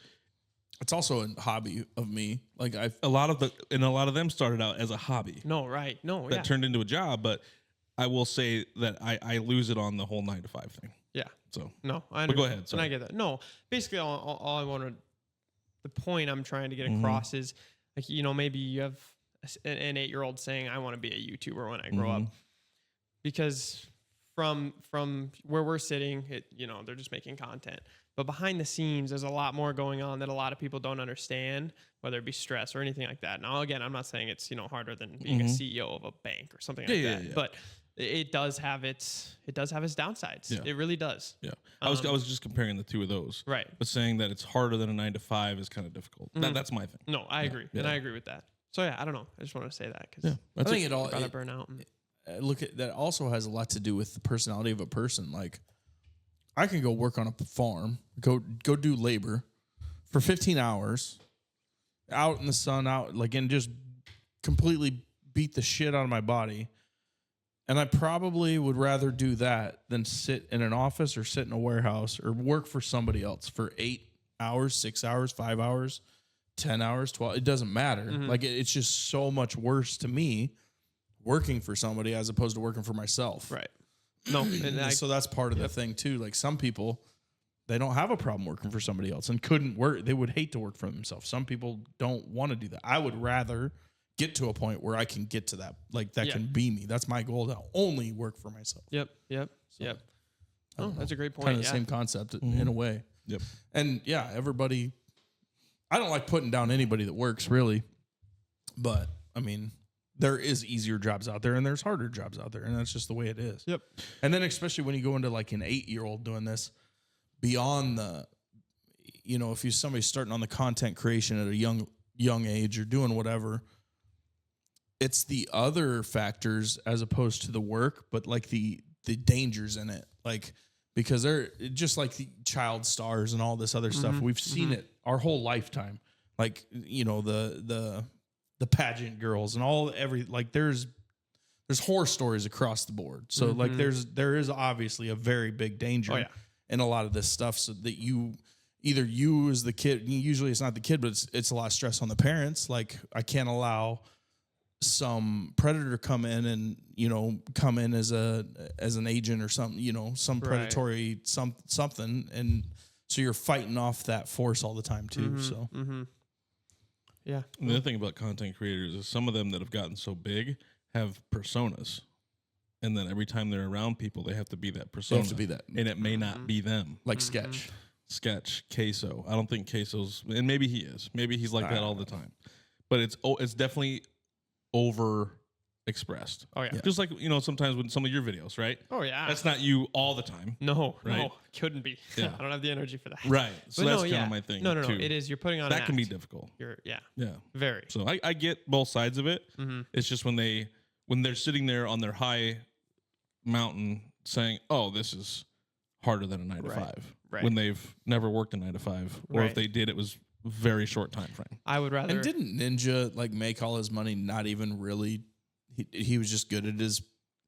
it's also a hobby of me. Like a lot of them started out as a hobby. That turned into a job. But I will say that I lose it on the whole 9-to-5 thing. Yeah. So I go ahead. And I get that. No, basically all I wanted, the point I'm trying to get across is like, maybe you have an 8-year-old saying, I want to be a YouTuber when I grow up, because from where we're sitting, they're just making content. But behind the scenes, there's a lot more going on that a lot of people don't understand, whether it be stress or anything like that. Now, again, I'm not saying it's, harder than being a CEO of a bank or something like that. Yeah. But it does have its downsides. Yeah. It really does. Yeah. I was just comparing the two of those. Right. But saying that it's harder than a 9-to-5 is kind of difficult. That's my thing. No, I agree. Yeah. And I agree with that. So I don't know. I just want to say that because I think it all burnout. Look at that also has a lot to do with the personality of a person. Like I can go work on a farm, go do labor for 15 hours out in the sun, and just completely beat the shit out of my body. And I probably would rather do that than sit in an office or sit in a warehouse or work for somebody else for 8 hours, 6 hours, 5 hours, 10 hours, 12. It doesn't matter. Like it's just so much worse to me working for somebody as opposed to working for myself. Right. No. And so that's part of the thing too. Like some people, they don't have a problem working for somebody else and couldn't work. They would hate to work for themselves. Some people don't want to do that. I would rather get to a point where I can get to that. Like that can be me. That's my goal, to only work for myself. Yep. Oh, that's a great point. Kind of the same concept in a way. Yep. And everybody, I don't like putting down anybody that works really, but I mean, there is easier jobs out there and there's harder jobs out there, and that's just the way it is. Yep. And then especially when you go into like an 8-year-old doing this, beyond the, if somebody's starting on the content creation at a young age or doing whatever, it's the other factors as opposed to the work, but like the dangers in it, like because they're just like the child stars and all this other stuff. We've seen it our whole lifetime, like the pageant girls and there's horror stories across the board. So like there is obviously a very big danger in a lot of this stuff, so that you as the kid, usually it's not the kid, but it's a lot of stress on the parents. Like I can't allow some predator come in as an agent or something, some predatory something. And so you're fighting off that force all the time too. So. Yeah. And the other thing about content creators is some of them that have gotten so big have personas. And then every time they're around people, they have to be that persona. They have to be that. And it may not be them. Like Sketch, Queso. I don't think Queso's, and maybe he is. Maybe he's like that all the time. But it's definitely over expressed. Oh yeah. Just like, sometimes with some of your videos, right? Oh yeah. That's not you all the time. No, right? No, couldn't be. Yeah. I don't have the energy for that. Right. So that's kind of my thing. No. Too. It is. You're putting on that can be difficult. Yeah. Very. Very. So I get both sides of it. It's just when they're sitting there on their high mountain saying, "Oh, this is harder than a 9-to-5," when they've never worked a 9-to-5, or if they did, it was very short time frame. I would rather. And didn't Ninja like make all his money not even really? He was just good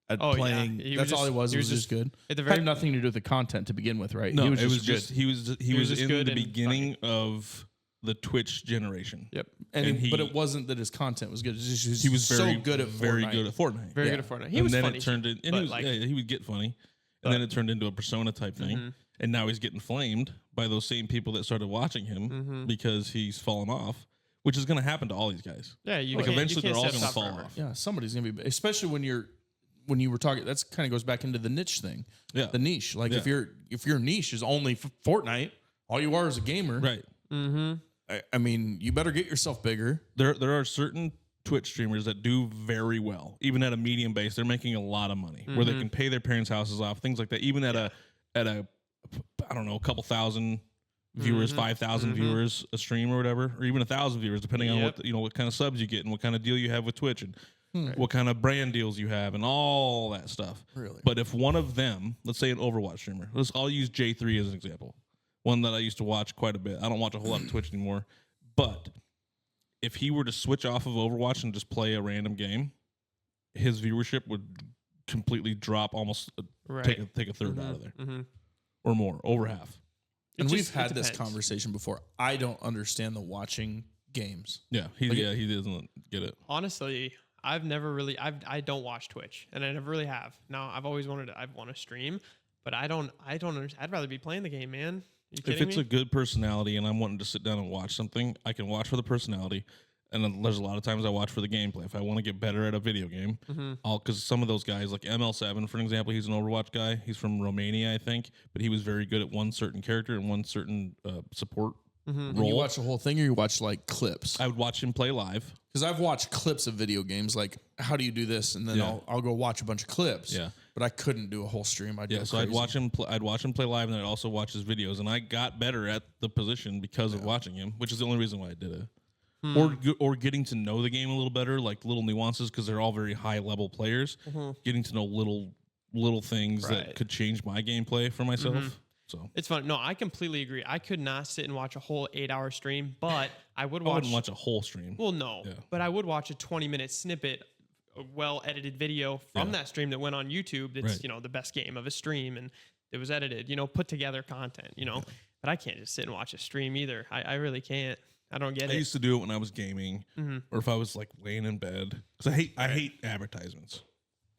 at playing. Yeah. That's all he was. He was just good. It had nothing to do with the content to begin with, right? No, he was just he was in the beginning of the Twitch generation. Yep. But it wasn't that his content was good. He was so good at very good at Fortnite. Very good at Fortnite. He was funny. He would get funny, and then it turned into a persona type thing. And now he's getting flamed by those same people that started watching him because he's fallen off, which is going to happen to all these guys. Yeah, eventually they're all going to fall off. Yeah, somebody's going to be, especially when you were talking. That's kind of goes back into the niche thing. Yeah, the niche. Like if your niche is only Fortnite, all you are is a gamer, right? I mean, you better get yourself bigger. There are certain Twitch streamers that do very well, even at a medium base. They're making a lot of money where they can pay their parents' houses off, things like that. Even at a I don't know, a couple thousand viewers, 5,000 viewers a stream or whatever, or even 1,000 viewers, depending on what kind of subs you get and what kind of deal you have with Twitch and what kind of brand deals you have and all that stuff. Really? But if one of them, let's say an Overwatch streamer, I'll use J3 as an example. One that I used to watch quite a bit. I don't watch a whole lot of Twitch anymore. But if he were to switch off of Overwatch and just play a random game, his viewership would completely drop, almost take a third out of there. Or more, over half. And we've had this conversation before. I don't understand the watching games. Yeah, he doesn't get it. Honestly, I've never really, I don't watch Twitch, and I never really have. Now, I've always wanted to, I want to stream, but I don't understand. I'd rather be playing the game, man. If it's a good personality and I'm wanting to sit down and watch something, I can watch for the personality. And then there's a lot of times I watch for the gameplay. If I want to get better at a video game, because some of those guys, like ML7, for example, he's an Overwatch guy. He's from Romania, I think, but he was very good at one certain character and one certain support role. You watch the whole thing, or you watch like clips? I would watch him play live. Because I've watched clips of video games, like how do you do this, and then I'll go watch a bunch of clips. Yeah, but I couldn't do a whole stream. So I'd watch him. I'd watch him play live, and I'd also watch his videos. And I got better at the position because of watching him, which is the only reason why I did it. Or getting to know the game a little better, like little nuances, because they're all very high level players. Getting to know little things that could change my gameplay for myself. So it's fun. No, I completely agree. I could not sit and watch a whole 8-hour stream, but I would watch. I wouldn't watch a whole stream. Well, no, but I would watch a 20-minute snippet, a well-edited video from that stream that went on YouTube. That's the best game of a stream, and it was edited. Put together content. But I can't just sit and watch a stream either. I really can't. I don't get it. I used to do it when I was gaming, or if I was like laying in bed, because I hate advertisements.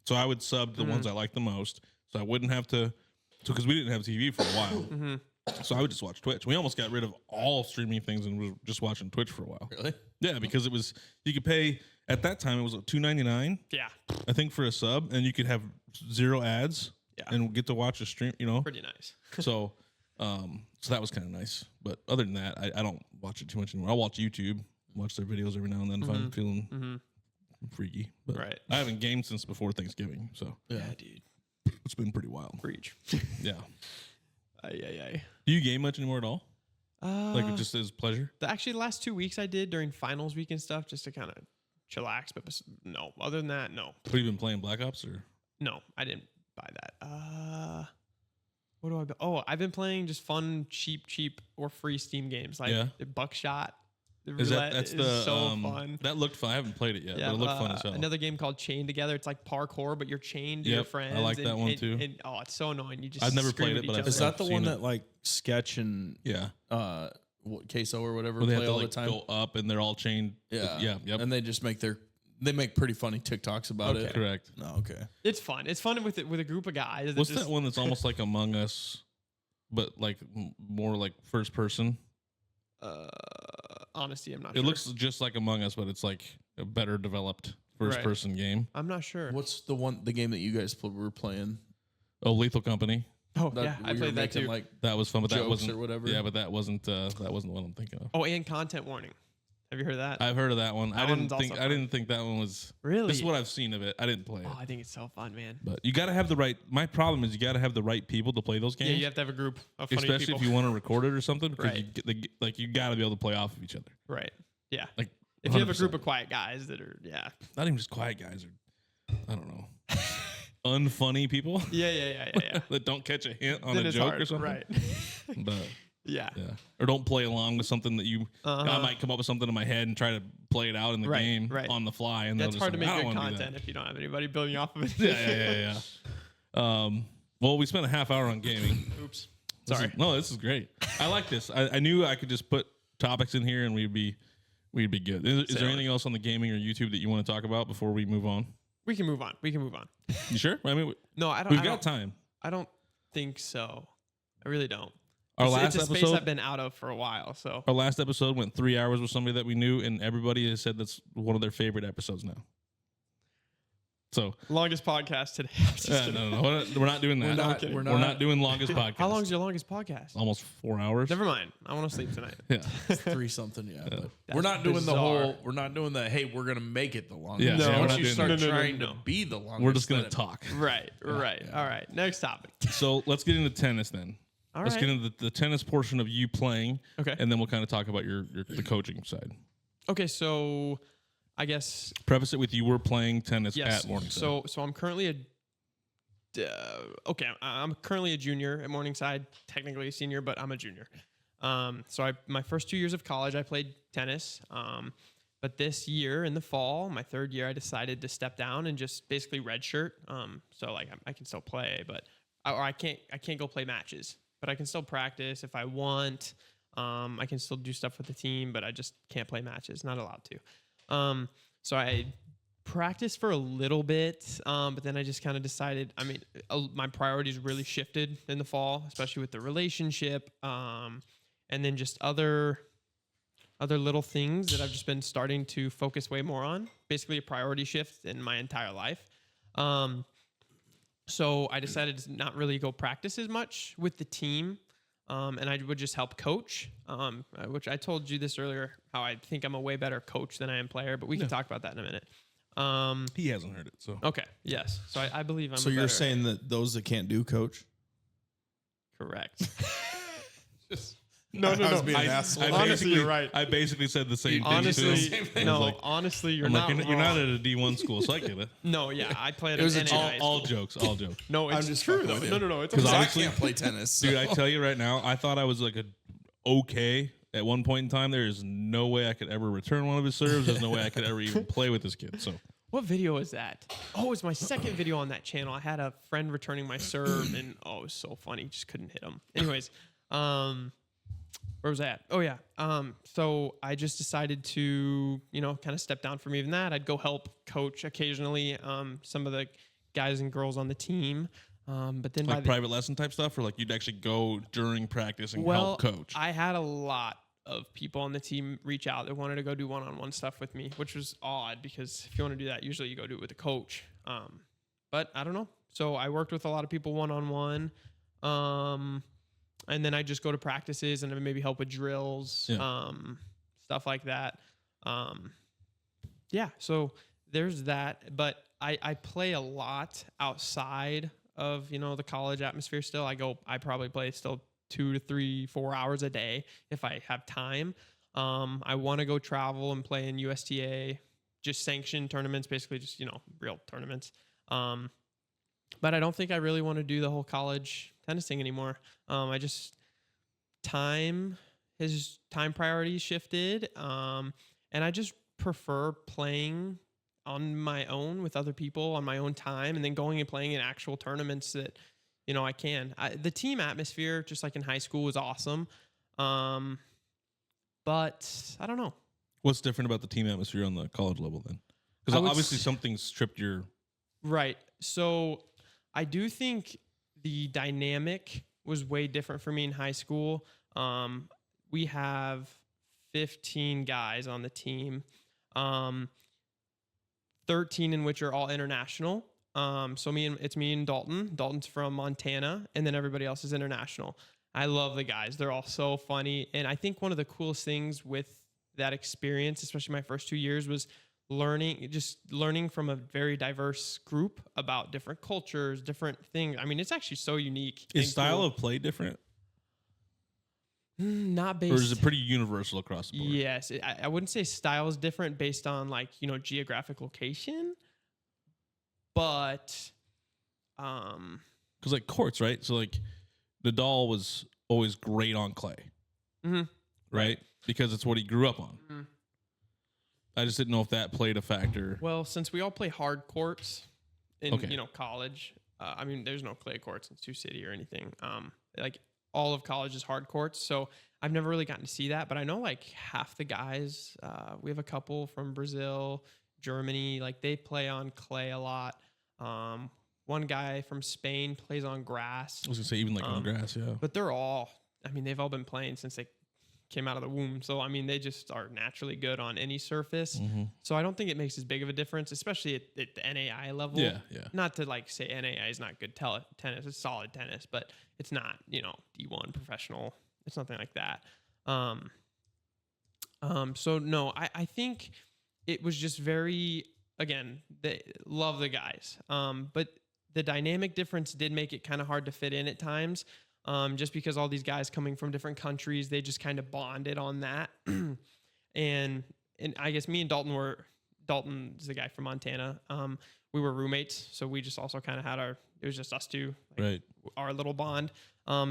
So I would sub the ones I like the most, so I wouldn't have to. So because we didn't have TV for a while, so I would just watch Twitch. We almost got rid of all streaming things and were just watching Twitch for a while. Really? Yeah, because you could pay at that time it was $2.99. Yeah, I think for a sub, and you could have 0 ads. Yeah. And get to watch a stream. Pretty nice. So that was kind of nice. But other than that, I don't watch it too much anymore. I'll watch YouTube, watch their videos every now and then if I'm feeling freaky. But I haven't gamed since before Thanksgiving. So yeah, dude. It's been pretty wild. Preach. Yeah. Aye. Do you game much anymore at all? Like it just is pleasure? Actually, the last 2 weeks I did during finals week and stuff just to kind of chillax. But no, other than that, no. Have you been playing Black Ops or? No, I didn't buy that. What do I buy? Oh, I've been playing just fun, cheap or free Steam games like the Buckshot. The roulette is so fun. That looked fun. I haven't played it yet, but it looked fun as hell. Another game called Chained Together. It's like parkour, but you're chained to your friends. I like that one too. And, it's so annoying. I've never played it, but is that the one that like Sketch and Queso or whatever play all the time? Go up and they're all chained. Yeah. And they just make pretty funny TikToks about it. Correct. No, okay. It's fun. It's fun with a group of guys. What's that one that's almost like Among Us, but like more like first person? Honesty, I'm not sure. It looks just like Among Us, but it's like a better developed first person game. I'm not sure. What's the game that you guys were playing? Oh, Lethal Company. Oh, I played that too. Like that was fun, but that wasn't or whatever. Yeah, but that wasn't what I'm thinking of. Oh, and content warning. Have you heard of that? I've heard of that one. I didn't think that one was really. This is what I've seen of it. I didn't play it. Oh, I think it's so fun, man. But you got to have the right. My problem is you got to have the right people to play those games. Yeah, you have to have a group of funny especially people. if you want to record it or something, because you got to be able to play off of each other. Right. Yeah. Like if 100%. You have a group of quiet guys that are not even just quiet guys, or I don't know, unfunny people. Yeah. That don't catch a hint on a joke or something. Right. But. Yeah. Or don't play along with something that I might come up with something in my head and try to play it out in the game on the fly. And that's hard to make good content if you don't have anybody building off of it. Yeah. Well, we spent a half hour on gaming. Oops. Sorry. This is great. I like this. I knew I could just topics in here, and we'd be good. Is there anything else on the gaming or YouTube that you want to talk about before we move on? We can move on. You sure? I mean, no, I don't. We've got time. I don't think so. I really don't. It's a space episode I've been out of for a while. So our last episode went 3 hours with somebody that we knew, and everybody has said that's one of their favorite episodes now. So longest podcast today. No, we're not doing that. We're not doing longest podcast. How long is your longest podcast? Almost 4 hours. Never mind. I want to sleep tonight. Yeah, 3 something. Yeah, but we're not doing bizarre. the whole. We're not doing the. Hey, we're gonna make it the longest. Yeah, Once you start no, trying to be the longest, we're just gonna talk. Right. Yeah. All right. Next topic. So let's get into tennis then. Let's get into the tennis portion of you playing. Okay. And then we'll kind of talk about the coaching side. Okay, so I guess preface it with you were playing tennis at Morningside. So I'm currently I'm currently a junior at Morningside, technically a senior, but I'm a junior. So my first 2 years of college I played tennis. But this year in the fall, my 3rd year, I decided to step down and just basically redshirt. So like I can still play, but I can't go play matches, but I can still practice if I want. I can still do stuff with the team, but I just can't play matches. Not allowed to. So I practiced for a little bit, but then I just kind of decided, my priorities really shifted in the fall, especially with the relationship, and then just other little things that I've just been starting to focus way more on. Basically a priority shift in my entire life. So I decided to not really go practice as much with the team. And I would just help coach, which I told you this earlier, how I think I'm a way better coach than I am player, but we can talk about that in a minute. He hasn't heard it, so. Okay, yes. So I believe I'm So you're saying that those that can't do coach? Correct. No. I was being an asshole. Honestly, you're right. I basically said the same thing. Honestly, you're not wrong. You're not at a D1 school, so I get it. No, yeah, I played at all jokes. No, it's just true though. No, it's because I can't play tennis. Dude, I tell you right now, I thought I was like okay at one point in time. There is no way I could ever return one of his serves. There's no way I could ever even play with this kid. So. What video is that? Oh, it's my second video on that channel. I had a friend returning my serve, and it was so funny. Just couldn't hit him. Anyways, where was I at? Oh, yeah. So I just decided to, kind of step down from even that. I'd go help coach occasionally some of the guys and girls on the team. But then like private lesson type stuff, or like you'd actually go during practice and help coach? I had a lot of people on the team reach out that wanted to go do one-on-one stuff with me, which was odd because if you want to do that, usually you go do it with a coach. But I don't know. So I worked with a lot of people one-on-one. And then I just go to practices and maybe help with drills, stuff like that. So there's that. But I play a lot outside of, the college atmosphere still. I probably play still 2 to 3, 4 hours a day if I have time. I want to go travel and play in USTA, just sanctioned tournaments, basically just, real tournaments. But I don't think I really want to do the whole college tennis thing anymore. Time priorities shifted. And I just prefer playing on my own with other people on my own time and then going and playing in actual tournaments that, I can. The team atmosphere, just like in high school, was awesome. But I don't know. What's different about the team atmosphere on the college level then? Because obviously something's tripped your... Right. So I do think the dynamic was way different for me in high school. We have 15 guys on the team, 13 in which are all international. So it's me and Dalton. Dalton's from Montana, and then everybody else is international. I love the guys. They're all so funny. And I think one of the coolest things with that experience, especially my first 2 years, was learning from a very diverse group about different cultures, different things. It's actually so unique. Is style of play different? Not based. Or is it pretty universal across the board? Yes. I wouldn't say style is different based on geographic location, but because like courts, right? So like Nadal was always great on clay, right? Because it's what he grew up on. Mm-hmm. I just didn't know if that played a factor. Well, since we all play hard courts in college, there's no clay courts in Sioux City or anything. all of college's hard courts. So I've never really gotten to see that, but I know like half the guys, we have a couple from Brazil, Germany, like they play on clay a lot. One guy from Spain plays on grass. I was gonna say even like on grass, yeah. But they've all been playing since they came out of the womb. So, I mean, they just are naturally good on any surface. So I don't think it makes as big of a difference, especially at the NAI level. Yeah. Not to like say NAI is not good tennis. It's solid tennis, but it's not, D1 professional. It's nothing like that. So no, I think it was just very, again, they love the guys. But the dynamic difference did make it kind of hard to fit in at times. Just because all these guys coming from different countries, they just kind of bonded on that. and I guess me and Dalton's the guy from Montana. We were roommates. So we just also kind of had it was just us two, right. Our little bond.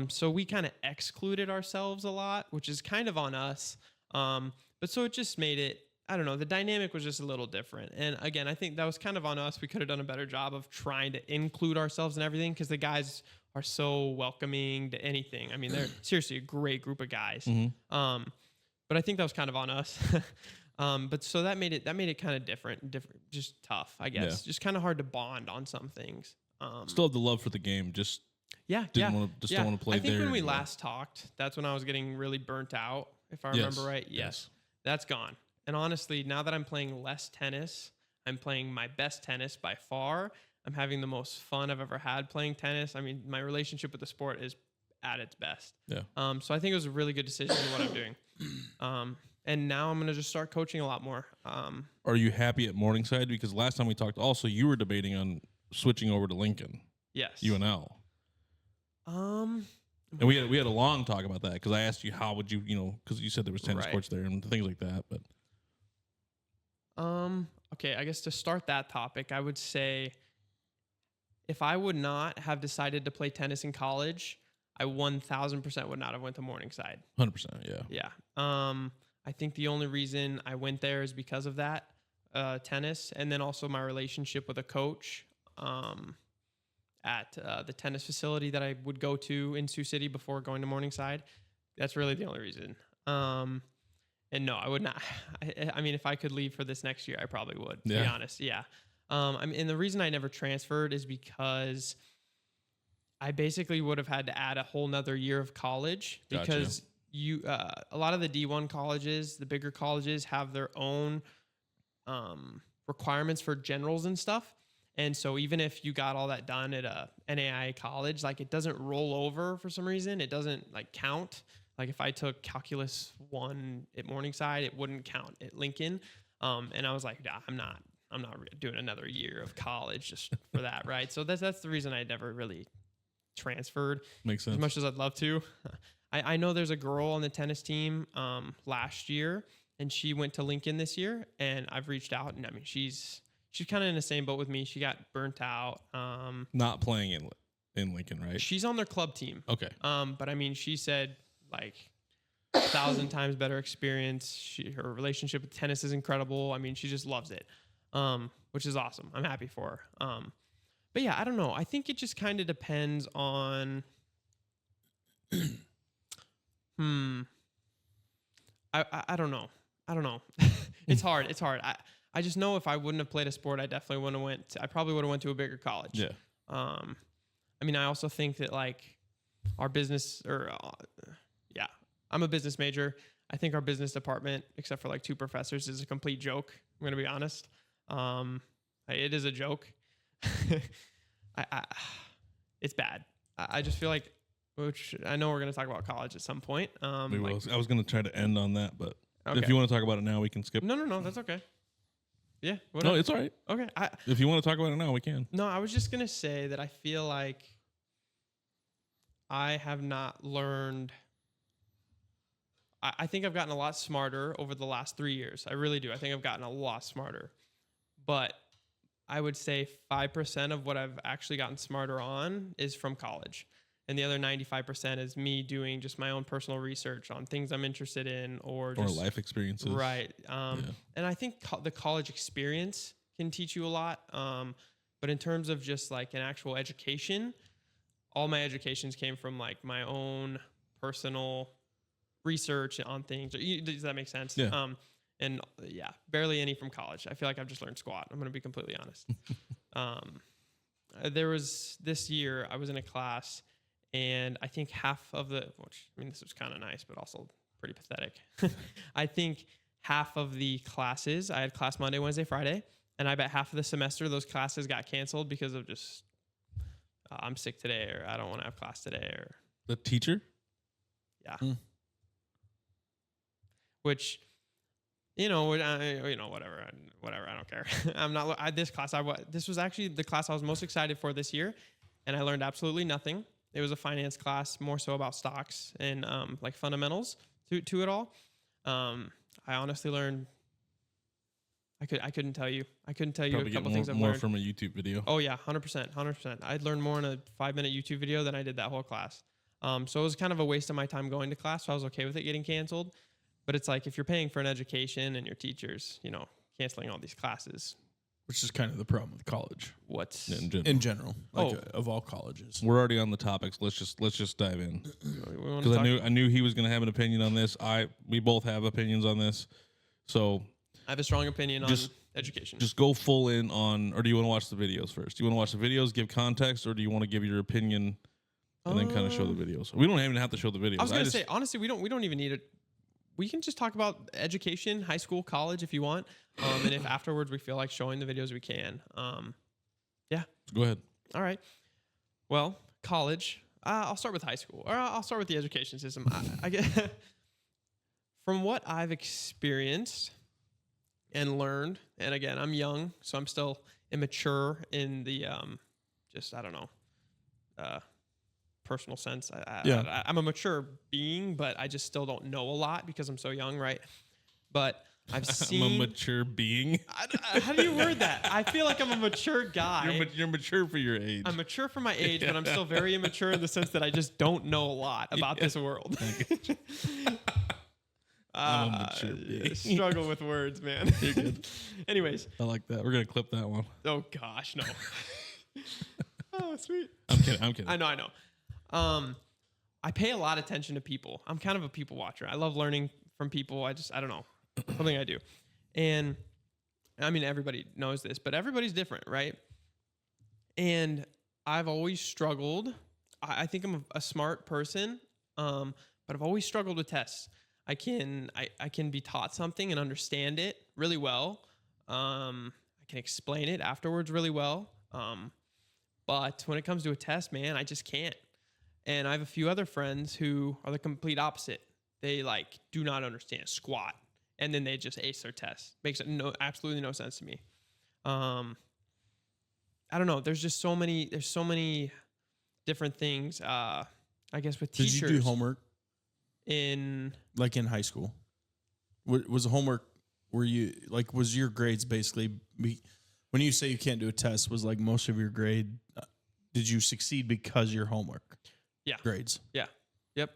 So we kind of excluded ourselves a lot, which is kind of on us. But so it just made it, I don't know, the dynamic was just a little different. And again, I think that was kind of on us. We could have done a better job of trying to include ourselves in everything because the guys are so welcoming to anything. I mean, they're seriously a great group of guys. But I think that was kind of on us. But so that made it kind of different, just tough, I guess. Yeah. Just kind of hard to bond on some things. Still have the love for the game, just don't want to play there. I think when we last talked, that's when I was getting really burnt out, if I remember right. Yes. That's gone. And honestly, now that I'm playing less tennis, I'm playing my best tennis by far. I'm having the most fun I've ever had playing tennis. I mean, my relationship with the sport is at its best. Yeah. So I think it was a really good decision in what I'm doing. And now I'm going to just start coaching a lot more. Are you happy at Morningside? Because last time we talked, also you were debating on switching over to Lincoln. Yes. UNL. And we had a long talk about that because I asked you how would you, because you said there was tennis courts there and things like that, but. Okay, I guess to start that topic, I would say if I would not have decided to play tennis in college, I 1,000% would not have went to Morningside. 100%, yeah. Yeah. I think the only reason I went there is because of that tennis, and then also my relationship with a coach at the tennis facility that I would go to in Sioux City before going to Morningside. That's really the only reason. And no, I would not. I mean, if I could leave for this next year, I probably would, to be honest. Yeah. And the reason I never transferred is because I basically would have had to add a whole nother year of college because a lot of the D1 colleges, the bigger colleges, have their own requirements for generals and stuff. And so even if you got all that done at a NAI college, like it doesn't roll over for some reason. It doesn't like count. Like if I took calculus 1 at Morningside, it wouldn't count at Lincoln. And I was like, nah, I'm not doing another year of college just for that. Right. So that's the reason I never really transferred. Makes sense. As much as I'd love to. I know there's a girl on the tennis team last year and she went to Lincoln this year and I've reached out and I mean, she's kind of in the same boat with me. She got burnt out. Not playing in Lincoln, right? She's on their club team. Okay. But I mean, she said like 1,000 times better experience. Her relationship with tennis is incredible. I mean, she just loves it, which is awesome. I'm happy for her. But yeah, I don't know. I think it just kind of depends on. I don't know. It's hard. I just know if I wouldn't have played a sport, I definitely wouldn't have I probably would have went to a bigger college. Yeah. I mean, I also think that like our business I'm a business major. I think our business department, except for like 2 professors, is a complete joke. I'm going to be honest. It is a joke. It's bad. I just feel like, which I know we're going to talk about college at some point. I was going to try to end on that, but if you want to talk about it now, we can skip. No, that's okay. Yeah. No, it's all right. Okay. If you want to talk about it now, we can. No, I was just going to say that I feel like I have not learned. I think I've gotten a lot smarter over the last 3 years. I really do. I think I've gotten a lot smarter. But I would say 5% of what I've actually gotten smarter on is from college. And the other 95% is me doing just my own personal research on things I'm interested in or life experiences. Right. And I think the college experience can teach you a lot. But in terms of just like an actual education, all my educations came from like my own personal research on things. Does that make sense? Yeah. And barely any from college. I feel like I've just learned squat. I'm going to be completely honest. There was this year I was in a class, and I think half of this was kind of nice, but also pretty pathetic. I think half of the classes, I had class Monday, Wednesday, Friday, and I bet half of the semester those classes got canceled because of just I'm sick today, or I don't want to have class today, or the teacher. Yeah. Which, whatever. I don't care. I'm not. This class. This was actually the class I was most excited for this year, and I learned absolutely nothing. It was a finance class, more so about stocks and like fundamentals to it all. I honestly learned. I couldn't tell you. Probably a couple things I've more learned from a YouTube video. Oh yeah, 100%. I'd learned more in a 5-minute YouTube video than I did that whole class. So it was kind of a waste of my time going to class. So I was okay with it getting canceled. But it's like if you're paying for an education and your teachers, canceling all these classes, which is kind of the problem with college. What's in general, of all colleges. We're already on the topics. Let's just dive in because I knew he was going to have an opinion on this. We both have opinions on this, so I have a strong opinion on education. Just go full in on, or do you want to watch the videos first? Do you want to watch the videos, give context, or do you want to give your opinion and then kind of show the videos? We don't even have to show the videos. I was going to say honestly, we don't even need it. We can just talk about education, high school, college, if you want. And if afterwards we feel like showing the videos, we can. Yeah. Go ahead. All right. Well, college. I'll start with high school, or I'll start with the education system. I get from what I've experienced and learned, and again, I'm young, so I'm still immature in the personal sense. I'm a mature being, but I just still don't know a lot because I'm so young, right? But I've seen... I'm a mature being? How do you word that? I feel like I'm a mature guy. You're mature for your age. I'm mature for my age, but I'm still very immature in the sense that I just don't know a lot about this world. I'm a mature being. Struggle with words, man. You're good. Anyways. I like that. We're going to clip that one. Oh, gosh, no. Oh, sweet. I'm kidding. I know. I pay a lot of attention to people. I'm kind of a people watcher. I love learning from people. I don't know. Something I do. And I mean, everybody knows this, but everybody's different, right? And I've always struggled. I think I'm a smart person, but I've always struggled with tests. I can be taught something and understand it really well. I can explain it afterwards really well. But when it comes to a test, man, I just can't. And I have a few other friends who are the complete opposite. They do not understand squat, and then they just ace their test. Makes absolutely no sense to me. I don't know. There's just so many. There's so many different things. I guess with teachers. Did you do homework in high school? Was the homework? Were you was your grades basically? When you say you can't do a test, was most of your grade? Did you succeed because of your homework? Yeah. Grades. Yeah. Yep.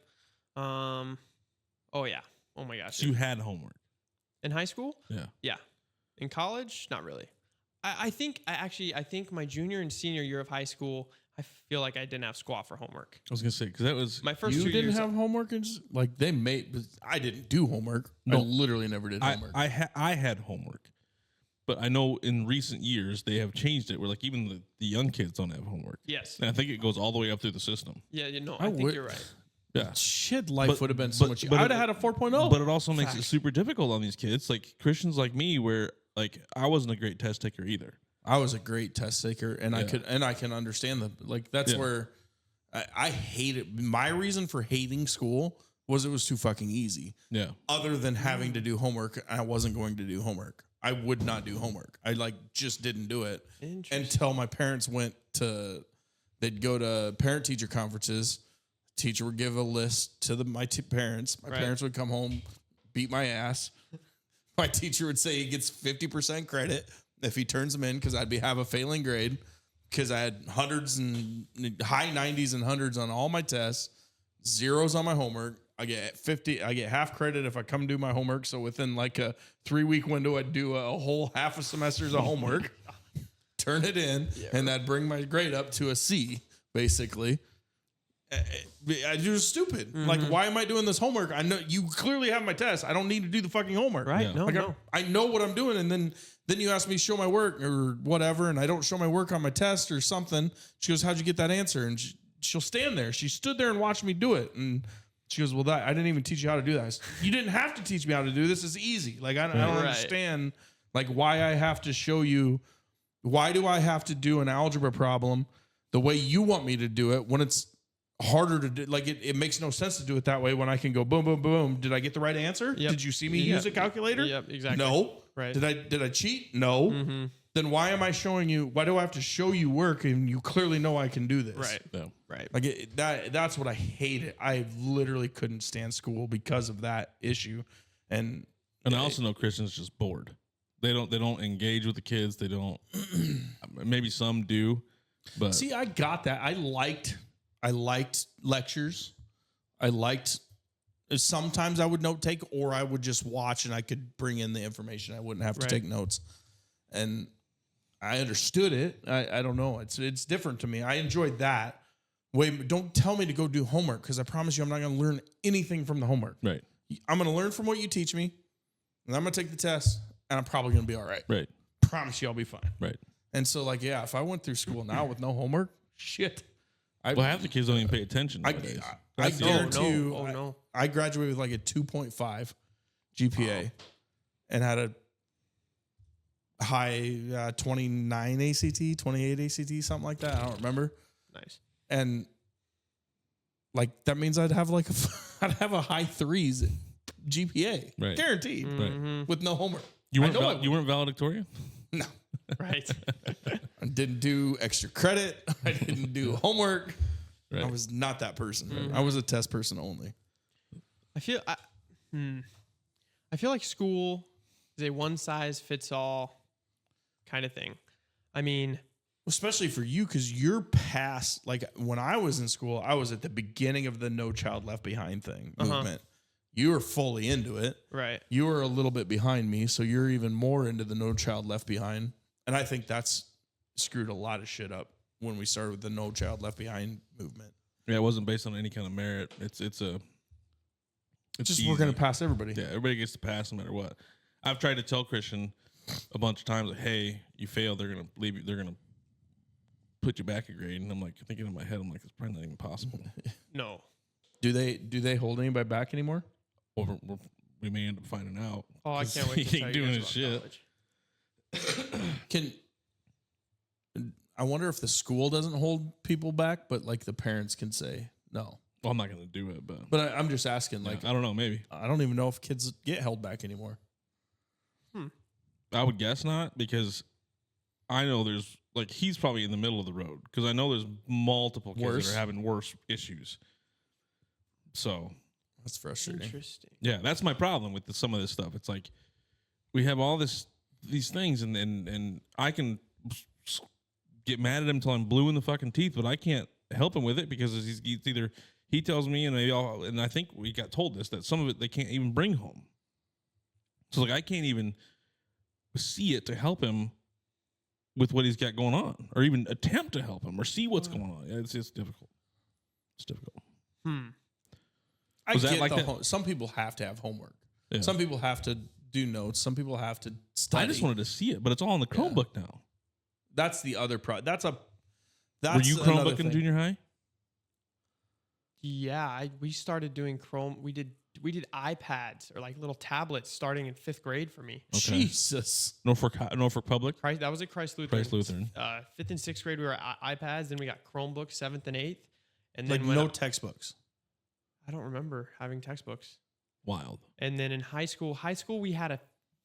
Oh yeah. Oh my gosh. So you had homework in high school? Yeah. Yeah. In college, not really. I think my junior and senior year of high school, I feel like I didn't have squat for homework. I was gonna say because that was my first. You 2 didn't years have homework, and they made. I didn't do homework. No, I literally never did homework. I had homework. But I know in recent years they have changed it where even the young kids don't have homework. Yes. And I think it goes all the way up through the system. Yeah, I think you're right. Yeah. Shit, life would have been so much easier. I would have had a 4.0. But it also makes it super difficult on these kids. Christians like me where I wasn't a great test taker either. I was a great test taker and I can understand that's where I hated. My reason for hating school was it was too fucking easy. Yeah. Other than having to do homework, I wasn't going to do homework. I would not do homework. I just didn't do it until my parents they'd go to parent teacher conferences. Teacher would give a list to my parents. My parents would come home, beat my ass. My teacher would say he gets 50% credit if he turns them in because have a failing grade because I had hundreds and high 90s and hundreds on all my tests, zeros on my homework. I get 50. I get half credit if I come do my homework. So within a 3-week window, I'd do a whole half a semester's of homework, turn it in, and that'd bring my grade up to a C, basically. You're stupid. Like, why am I doing this homework? I know you clearly have my test. I don't need to do the fucking homework. Right? Yeah. No, I know what I'm doing, and then you ask me to show my work or whatever, and I don't show my work on my test or something. She goes, "How'd you get that answer?" And she'll stand there. She stood there and watched me do it, and she goes, "Well, I didn't even teach you how to do that." You didn't have to teach me how to do this. It's easy. Like, I don't understand like why I have to show you. Why do I have to do an algebra problem the way you want me to do it when it's harder to do? Like, it makes no sense to do it that way when I can go boom, boom, boom. Did I get the right answer? Yep. Did you see me use a calculator? Yep, exactly. No. Right. Did I cheat? No. Then why am I showing you? Why do I have to show you work and you clearly know I can do this? Right. No. Right. Like that's what I hated. I literally couldn't stand school because of that issue. And I also know Christians just bored. They don't engage with the kids. They don't. Maybe some do, but see, I got that. I liked lectures. I liked. Sometimes I would note take, or I would just watch and I could bring in the information. I wouldn't have to take notes, and I understood it. I don't know. It's different to me. I enjoyed that. Wait, don't tell me to go do homework because I promise you I'm not going to learn anything from the homework. Right. I'm going to learn from what you teach me, and I'm going to take the test, and I'm probably going to be all right. Right. Promise you I'll be fine. Right. And so, like, yeah, if I went through school now with no homework, shit. Well, half the kids don't even pay attention. I That's the guarantee you, Oh, no. I graduated with like a 2.5 GPA and had a high 29 ACT, 28 ACT, something like that. I don't remember. Nice. And like that means I'd have like I'd have a high 3s GPA, Right. guaranteed, Right. with no homework. You I weren't know you weren't valedictorian? No, Right. I didn't do extra credit. I didn't do homework. Right. I was not that person. I was a test person only. I feel like school is a one size fits all kind of thing. I mean, Especially for you, because you're past, like when I was in school, I was at the beginning of the No Child Left Behind thing movement. You were fully into it. right. You were a little bit behind me, so you're even more into the No Child Left Behind. And I think that's screwed a lot of shit up when we started with the No Child Left Behind movement. Yeah, it wasn't based on any kind of merit. It's just easy. we're going to pass everybody. Yeah, everybody gets to pass no matter what. I've tried to tell Christian a bunch of times, like, hey, you failed, they're gonna leave you, they're gonna put you back a grade. And I'm like thinking in my head, I'm like, it's probably not even possible. No. Do they hold anybody back anymore? Or we may end up finding out. Oh, I can't wait to He tell ain't you doing guys his about shit. college. I wonder if the school doesn't hold people back, but like the parents can say no. Well, I'm not gonna do it, but I'm just asking. Like, I don't know, maybe. I don't even know if kids get held back anymore. I would guess not, because I know there's like he's probably in the middle of the road, because I know there's multiple kids that are having worse issues. So That's frustrating. Interesting. yeah, that's my problem with some of this stuff. It's like we have all these things, and I can get mad at him until I'm blue in the fucking teeth, but I can't help him with it because he's either he tells me, and I think we got told this, that some of it they can't even bring home. So like I can't even see it to help him with what he's got going on, or even attempt to help him or see what's going on. It's difficult. It's difficult. I Was that get like the that? some people have to have homework. Yeah. Some people have to do notes. Some people have to study. I just wanted to see it, but it's all on the Chromebook now. That's the other That's Were you another Chromebook in thing. junior high? Yeah, we started doing Chrome. We did iPads or like little tablets starting in 5th grade for me. Okay. Jesus. Norfolk Public. That was at Christ Lutheran. Christ Lutheran. 5th and 6th grade we were iPads. Then we got Chromebooks 7th and 8th, and Like then no textbooks. I don't remember having textbooks. Wild. And then in high school we had a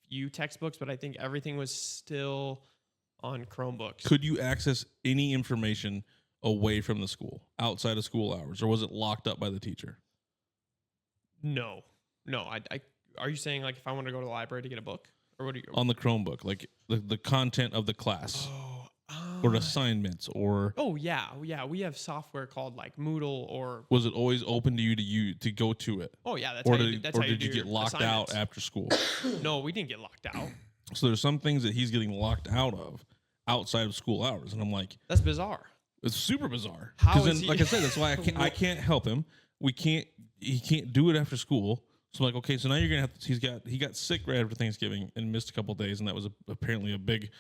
few textbooks, but I think everything was still on Chromebooks. Could you access any information away from the school, outside of school hours, or was it locked up by the teacher? No. I are you saying like if I want to go to the library to get a book, or what are you On the Chromebook, like the content of the class, or assignments, or Oh yeah. We have software called like Moodle, or was it always open to you to go to it? oh yeah, that's Or how did you you do get your locked assignments. out after school? No, we didn't get locked out. So there's some things that he's getting locked out of outside of school hours, and I'm like, That's bizarre. It's super bizarre. How is he? Like I said, that's why I can't help him. He can't do it after school. So I'm like, okay, so now you're gonna have to. He got sick right after Thanksgiving and missed a couple of days, and that was apparently a big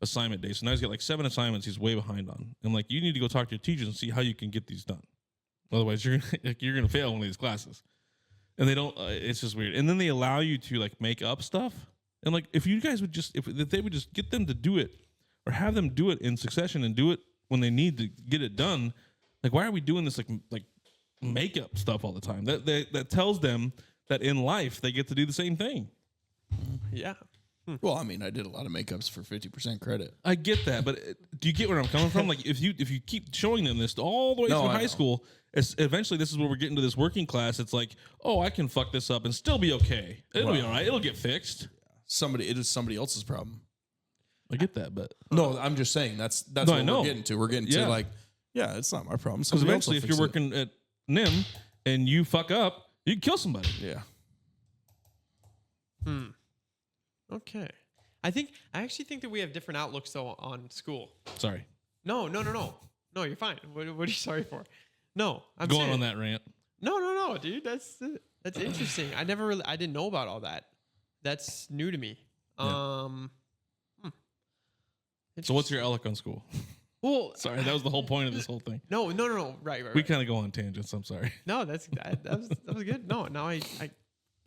assignment day. So now he's got like 7 assignments he's way behind on. And like, you need to go talk to your teachers and see how you can get these done. Otherwise, you're gonna fail one of these classes. And they don't. It's just weird. And then they allow you to like make up stuff. And like, if you guys would just, if they would just get them to do it, or have them do it in succession and do it when they need to get it done. Like, why are we doing this like makeup stuff all the time? That tells them that in life they get to do the same thing. Yeah. Well, I mean, I did a lot of makeups for 50% credit. I get that, but do you get where I'm coming from? Like, if you keep showing them this all the way through high school, eventually this is where we're getting to this working class. It's like, oh, I can fuck this up and still be okay. It'll be all right. It'll get fixed. It is somebody else's problem. I get that, but no, I'm just saying that's what we're getting to. We're getting to like, yeah, it's not my problem. Because eventually, if you're working at NIM and you fuck up, you can kill somebody. Yeah. Okay. I actually think that we have different outlooks though on school. Sorry. No, you're fine. What are you sorry for? No, I'm going on that rant. No, dude. That's interesting. I didn't know about all that. That's new to me. Yeah. So what's your outlook on school? Well, sorry, that was the whole point of this whole thing. No. Right. We kind of go on tangents. I'm sorry. No, that was good. No, now I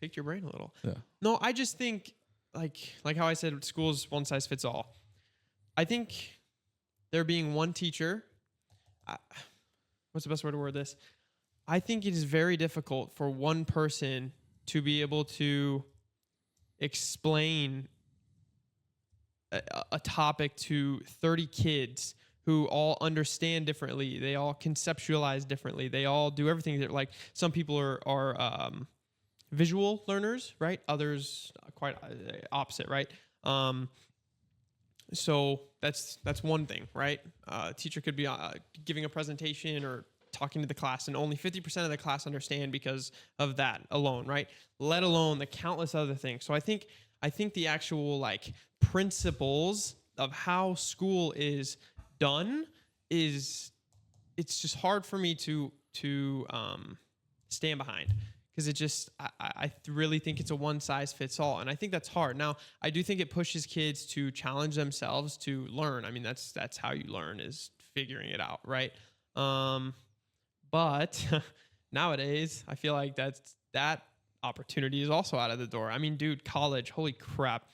picked your brain a little. Yeah. No, I just think like how I said, school's one size fits all. I think there being one teacher. What's the best way to word this? I think it is very difficult for one person to be able to explain a topic to 30 kids who all understand differently. They all conceptualize differently. They all do everything. Like some people are visual learners, right? Others quite opposite, right? So that's one thing, right? A teacher could be giving a presentation or talking to the class, and only 50% of the class understand because of that alone, right? Let alone the countless other things. So I think the actual like principles of how school is done it's just hard for me to stand behind, because it just I really think it's a one size fits all, and I think that's hard. Now I do think it pushes kids to challenge themselves to learn. I mean that's how you learn, is figuring it out, right? But nowadays I feel like that opportunity is also out of the door. I mean, dude, college, holy crap.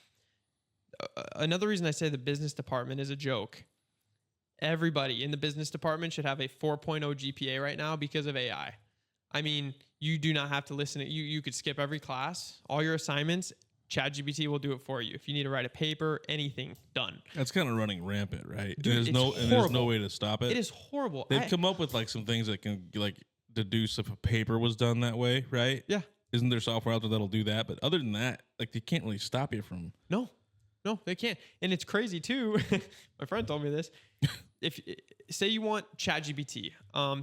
Another reason I say the business department is a joke. Everybody in the business department should have a 4.0 GPA right now because of AI. I mean, you do not have to listen to you could skip every class, all your assignments, ChatGPT will do it for you. If you need to write a paper, anything, done. That's kind of running rampant, right? Dude, there's no way to stop it. It is horrible. They've come up with like some things that can like deduce if a paper was done that way, right? Yeah. Isn't there software out there that'll do that? But other than that, like they can't really stop you from. No, they can't. And it's crazy too. My friend told me this. If say you want ChatGPT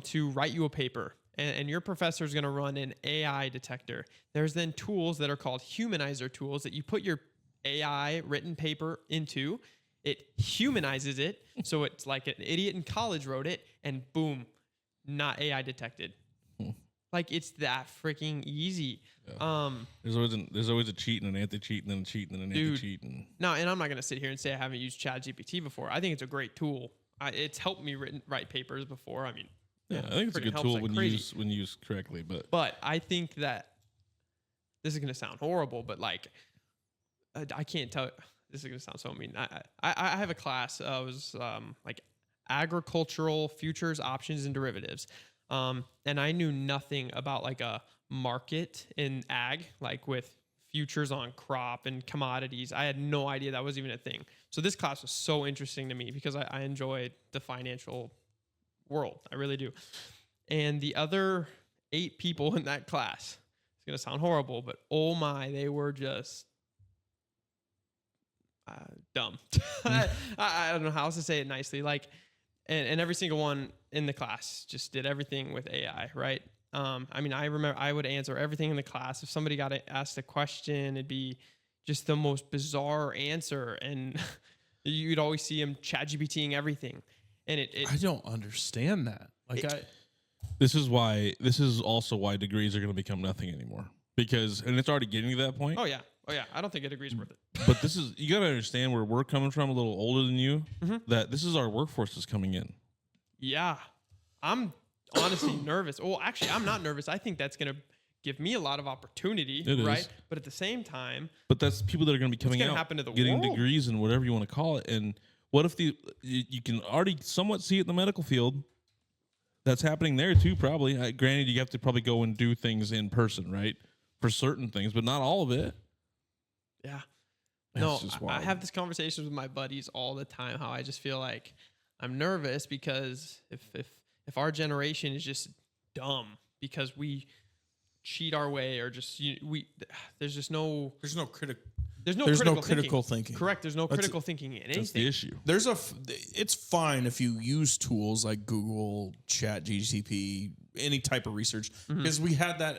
to write you a paper, and your professor is going to run an AI detector, there's then tools that are called humanizer tools that you put your AI written paper into. It humanizes it, so it's like an idiot in college wrote it, and boom, not AI detected. Like it's that freaking easy. Yeah. There's always a cheat and an anti-cheat and then a cheat and then an anti-cheat. No, and I'm not gonna sit here and say I haven't used ChatGPT before. I think it's a great tool. It's helped me write papers before. I mean, yeah, I think it's a good tool when used correctly. But I think that this is gonna sound horrible, but like I can't tell. This is gonna sound so mean. I have a class. It was like agricultural futures, options, and derivatives. And I knew nothing about like a market in ag, like with futures on crop and commodities. I had no idea that was even a thing. So this class was so interesting to me because I enjoyed the financial world. I really do. And the other 8 people in that class, it's going to sound horrible, but oh my, they were just dumb. I don't know how else to say it nicely. Like, and every single one in the class just did everything with AI, right? I mean, I remember I would answer everything in the class. If somebody got asked a question, it'd be just the most bizarre answer. And you'd always see him ChatGPTing everything. And I don't understand that. This is also why degrees are going to become nothing anymore. And it's already getting to that point. Oh yeah. I don't think a degree is worth it. But you got to understand where we're coming from, a little older than you, that this is our workforce is coming in. Yeah. I'm honestly nervous. Well, actually, I'm not nervous. I think that's going to give me a lot of opportunity, right? But at the same time, but that's people that are going to be coming out, getting degrees and whatever you want to call it. And what if you can already somewhat see it in the medical field? That's happening there too, probably. Granted, you have to probably go and do things in person, right? For certain things, but not all of it. Yeah. No, I have this conversation with my buddies all the time, how I just feel like I'm nervous because if our generation is just dumb because we cheat our way or just there's no critical thinking. Correct. There's no critical thinking in anything. That's the issue. It's fine if you use tools like Google, Chat, GTP, any type of research, because we had that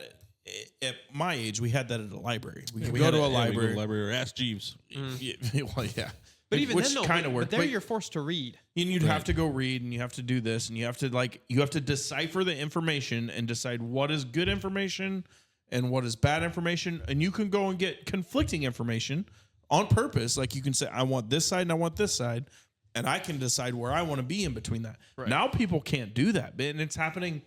at my age. We had that at a library. We go to a library or ask Jeeves. Well, yeah. But even which then, kind of worked. But there you're forced to read, and you'd have to go read, and you have to do this, and you have to decipher the information and decide what is good information and what is bad information. And you can go and get conflicting information on purpose. Like you can say, I want this side and I want this side, and I can decide where I want to be in between that. Right. Now people can't do that, and it's happening.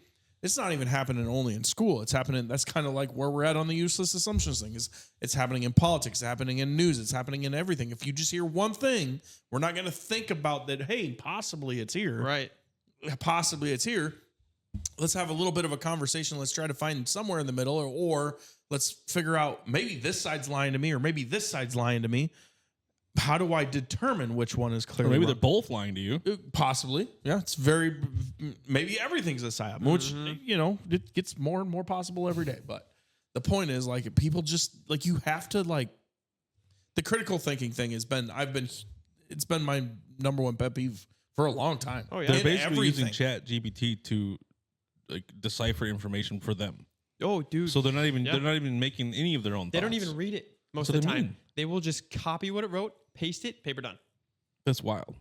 It's not even happening only in school. It's happening. That's kind of like where we're at on the useless assumptions thing. It's happening in politics. It's happening in news. It's happening in everything. If you just hear one thing, we're not going to think about that. Hey, possibly it's here. Right. Possibly it's here. Let's have a little bit of a conversation. Let's try to find somewhere in the middle, or let's figure out maybe this side's lying to me, or maybe this side's lying to me. How do I determine which one is clearly maybe wrong? They're both lying to you. Possibly. Yeah. It's maybe everything's a psyop, which, it gets more and more possible every day. But the point is, like, people just, like, you have to, like, the critical thinking thing it's been my number one pet peeve for a long time. Oh, yeah. They're basically using Chat GPT to, like, decipher information for them. Oh, dude. So they're not even making any of their own thoughts. They don't even read it most of the time. They will just copy what it wrote, paste it, paper done. That's wild.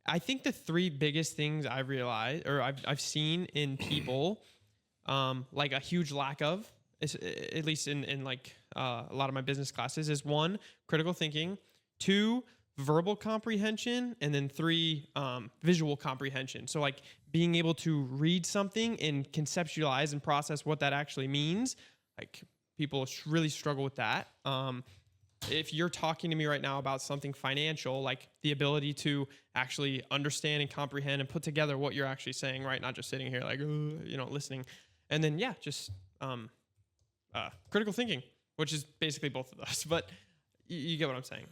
I think the three biggest things I've realized, or I've seen in people, like a huge lack of, at least in like a lot of my business classes, is 1, critical thinking, 2, verbal comprehension, and then 3, visual comprehension. So like being able to read something and conceptualize and process what that actually means. Like people really struggle with that. If you're talking to me right now about something financial, like the ability to actually understand and comprehend and put together what you're actually saying, right? Not just sitting here like, listening. And then, just critical thinking, which is basically both of us, but you get what I'm saying.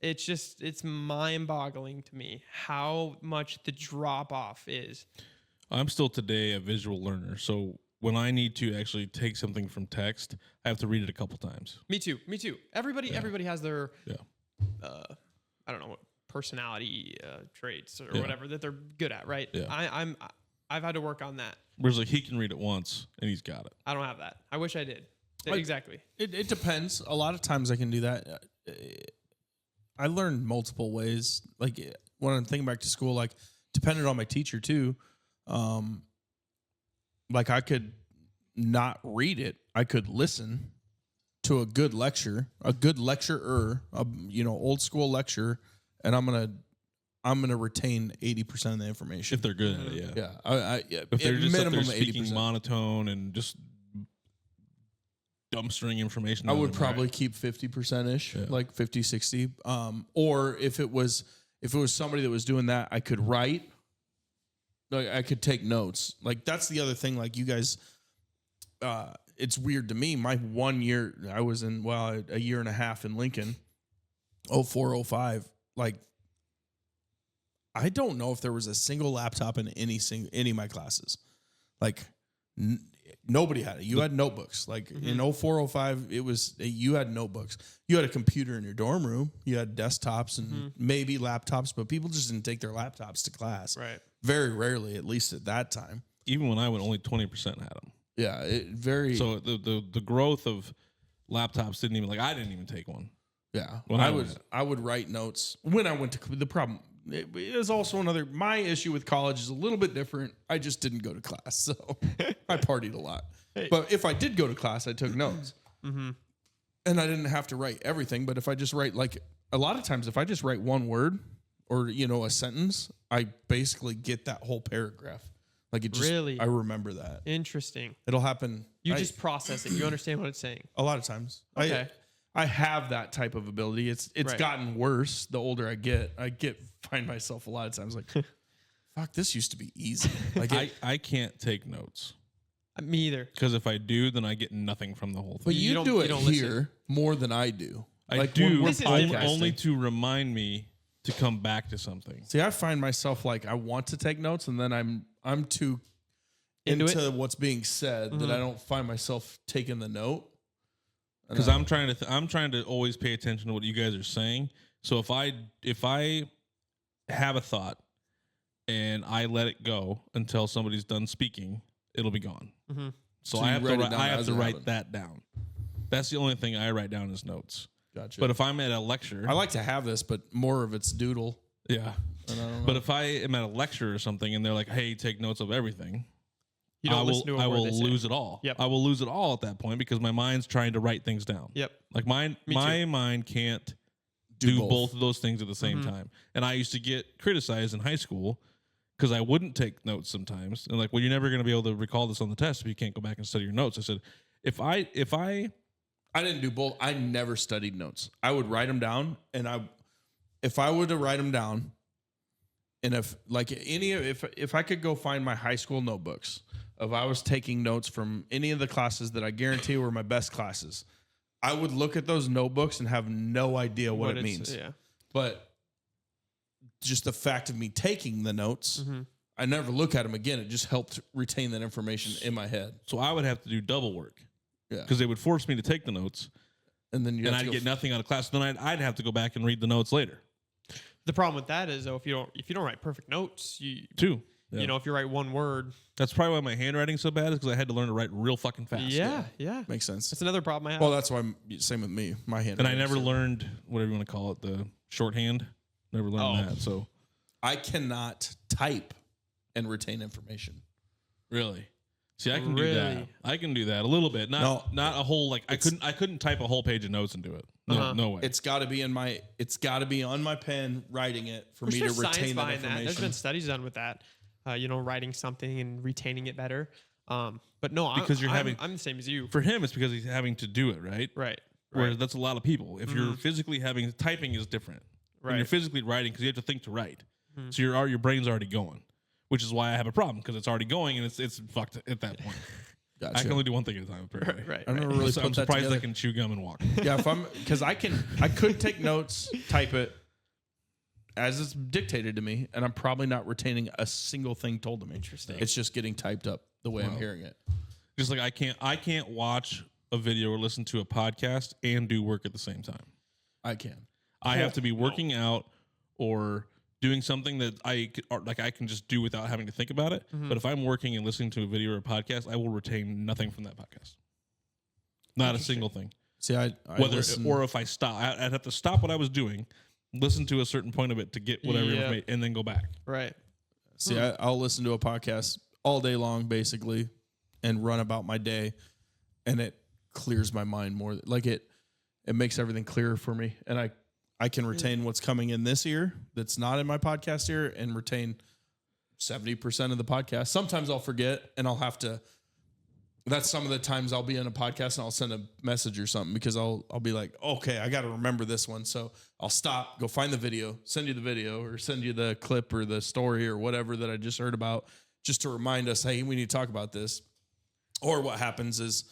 It's mind-boggling to me how much the drop-off is. I'm still today a visual learner, so when I need to actually take something from text, I have to read it a couple times. Me too. Everybody has their, I don't know what personality traits or whatever that they're good at, right? Yeah. I've had to work on that. Whereas like he can read it once and he's got it. I don't have that. I wish I did. Like, exactly. It depends. A lot of times I can do that. I learned multiple ways. Like when I'm thinking back to school, like depended on my teacher too. Like I could not read it. I could listen to a good lecture, a good lecturer, old school lecture, and I'm gonna retain 80% of the information if they're good at it. Yeah. If they're just minimum speaking 80%. Monotone and just dumpstering information, I would probably keep 50% ish, like 50, 60. Or if it was somebody that was doing that, I could write. Like I could take notes. Like that's the other thing. Like you guys, it's weird to me. My 1 year, I was in a year and a half in Lincoln, 04, 05. Like I don't know if there was a single laptop in any of my classes. Like nobody had it. You had notebooks. Like in 04, 05, you had notebooks. You had a computer in your dorm room. You had desktops and maybe laptops, but people just didn't take their laptops to class. Right. Very rarely, at least at that time. Even when I went, only 20% had them. Yeah, So the growth of laptops I didn't even take one. Yeah, I would write notes when I went to the problem. it is also another. My issue with college is a little bit different. I just didn't go to class, so I partied a lot. Hey. But if I did go to class, I took notes, and I didn't have to write everything. But if I just write, like a lot of times, if I just write one word or a sentence, I basically get that whole paragraph. Like it just, really? I remember that. Interesting. It'll happen. You just process it. You understand what it's saying. A lot of times. Okay. I have that type of ability. It's right. gotten worse the older I get. Find myself a lot of times like, fuck, this used to be easy. Like I can't take notes. Me either. Because if I do, then I get nothing from the whole thing. But you do it here more than I do. I do only to remind me to come back to something. See, I find myself like I want to take notes, and then I'm too into what's being said that I don't find myself taking the note. Because I'm trying to always pay attention to what you guys are saying. So if I have a thought and I let it go until somebody's done speaking, it'll be gone. Mm-hmm. So I have to write that down. That's the only thing I write down is notes. Gotcha. But if I'm at a lecture, I like to have this, but more of it's doodle. Yeah. But if I am at a lecture or something and they're like, "Hey, take notes of everything," I will lose it all. Yep. I will lose it all at that point because my mind's trying to write things down. Yep. Like my mind can't do both of those things at the same time. And I used to get criticized in high school because I wouldn't take notes sometimes. And like, well, you're never going to be able to recall this on the test if you can't go back and study your notes. I said, if I didn't do both. I never studied notes. I would write them down, and if I were to write them down, and if I could go find my high school notebooks, if I was taking notes from any of the classes that I guarantee were my best classes, I would look at those notebooks and have no idea what it means. Yeah. But just the fact of me taking the notes, I never look at them again. It just helped retain that information in my head. So I would have to do double work. Yeah. Because they would force me to take the notes. And then I'd get nothing out of class. Then I'd have to go back and read the notes later. The problem with that is, though, if you don't write perfect notes, if you write one word. That's probably why my handwriting's so bad, is because I had to learn to write real fucking fast. Yeah. Makes sense. That's another problem I have. Well, that's why same with me. My handwriting. And I never learned, whatever you want to call it, the shorthand. Never learned that. So I cannot type and retain information. Really? See, I can do that. I can do that a little bit. Not a whole, like I couldn't type a whole page of notes and do it. No way. It's got to be on my pen, writing it for me to retain that information. There's been studies done with that. Writing something and retaining it better. But no, I'm the same as you. For him, it's because he's having to do it, right? Right. Whereas that's a lot of people. If you're physically typing is different. Right. When you're physically writing, because you have to think to write. So your brain's already going, which is why I have a problem, because it's already going and it's fucked at that point. Gotcha. I can only do one thing at a time. Apparently. Right. I never really I'm surprised I can chew gum and walk. Yeah, because I could take notes, type it as it's dictated to me, and I'm probably not retaining a single thing told to me. Interesting. It's just getting typed up the way I'm hearing it. Just like I can't watch a video or listen to a podcast and do work at the same time. I can. I have to be working out or doing something that I can just do without having to think about it. But if I'm working and listening to a video or a podcast, I will retain nothing from that podcast. Not a single thing. See, or if I stop, I'd have to stop what I was doing, listen to a certain point of it to get whatever information, and then go back. Right. See, I'll listen to a podcast all day long, basically, and run about my day, and it clears my mind more. Like it makes everything clearer for me, and I can retain what's coming in this ear that's not in my podcast ear, and retain 70% of the podcast. Sometimes I'll forget, and I'll have to. That's some of the times I'll be in a podcast and I'll send a message or something, because I'll be like, okay, I got to remember this one. So I'll stop, go find the video, send you the video, or send you the clip or the story or whatever that I just heard about, just to remind us, hey, we need to talk about this. Or what happens is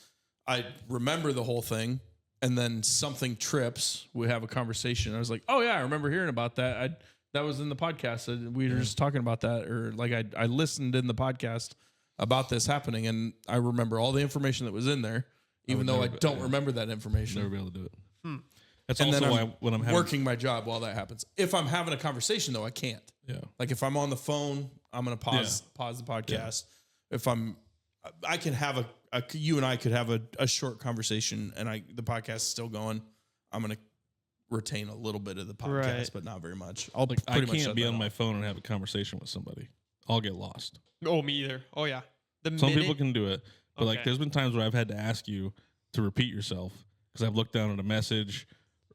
I remember the whole thing, and then something trips. We have a conversation. I was like, oh yeah, I remember hearing about that. That was in the podcast. We were just talking about that. Or like I listened in the podcast about this happening, and I remember all the information that was in there, even though I don't remember that information. Never be able to do it. That's and also then why when I'm working my job while that happens. If I'm having a conversation, though, I can't. Yeah. Like if I'm on the phone, I'm going to pause the podcast. Yeah. If I can have you and I could have a short conversation, and the podcast is still going. I'm going to retain a little bit of the podcast, but not very much. I can't be on my phone and have a conversation with somebody. I'll get lost. Oh, me either. Oh yeah. Some people can do it, but like there's been times where I've had to ask you to repeat yourself because I've looked down at a message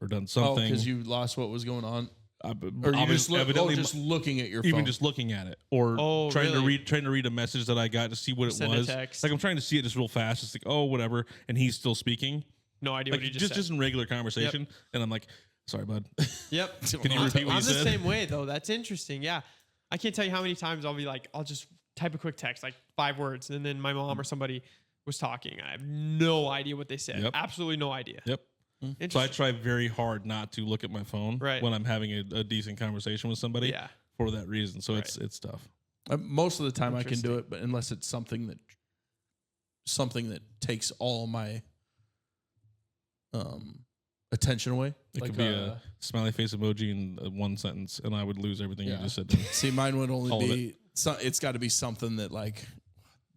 or done something. Oh, because you lost what was going on. Or you just looking at your phone. Even just looking at it, or trying to read a message that I got to see what it was. Like I'm trying to see it just real fast. It's like, oh, whatever, and he's still speaking. No idea like what you just said. Just in regular conversation, and I'm like, sorry, bud. Yep. Can you repeat what you said? I'm the same way though. That's interesting. Yeah, I can't tell you how many times I'll be like, I'll just type a quick text, like 5 words, and then my mom or somebody was talking. I have no idea what they said. Yep. Absolutely no idea. Yep. So I try very hard not to look at my phone when I'm having a decent conversation with somebody for that reason. So it's tough. Most of the time I can do it, but unless it's something that takes all my attention away. It could be a smiley face emoji in one sentence, and I would lose everything you just said. See, mine would only be it's got to be something that like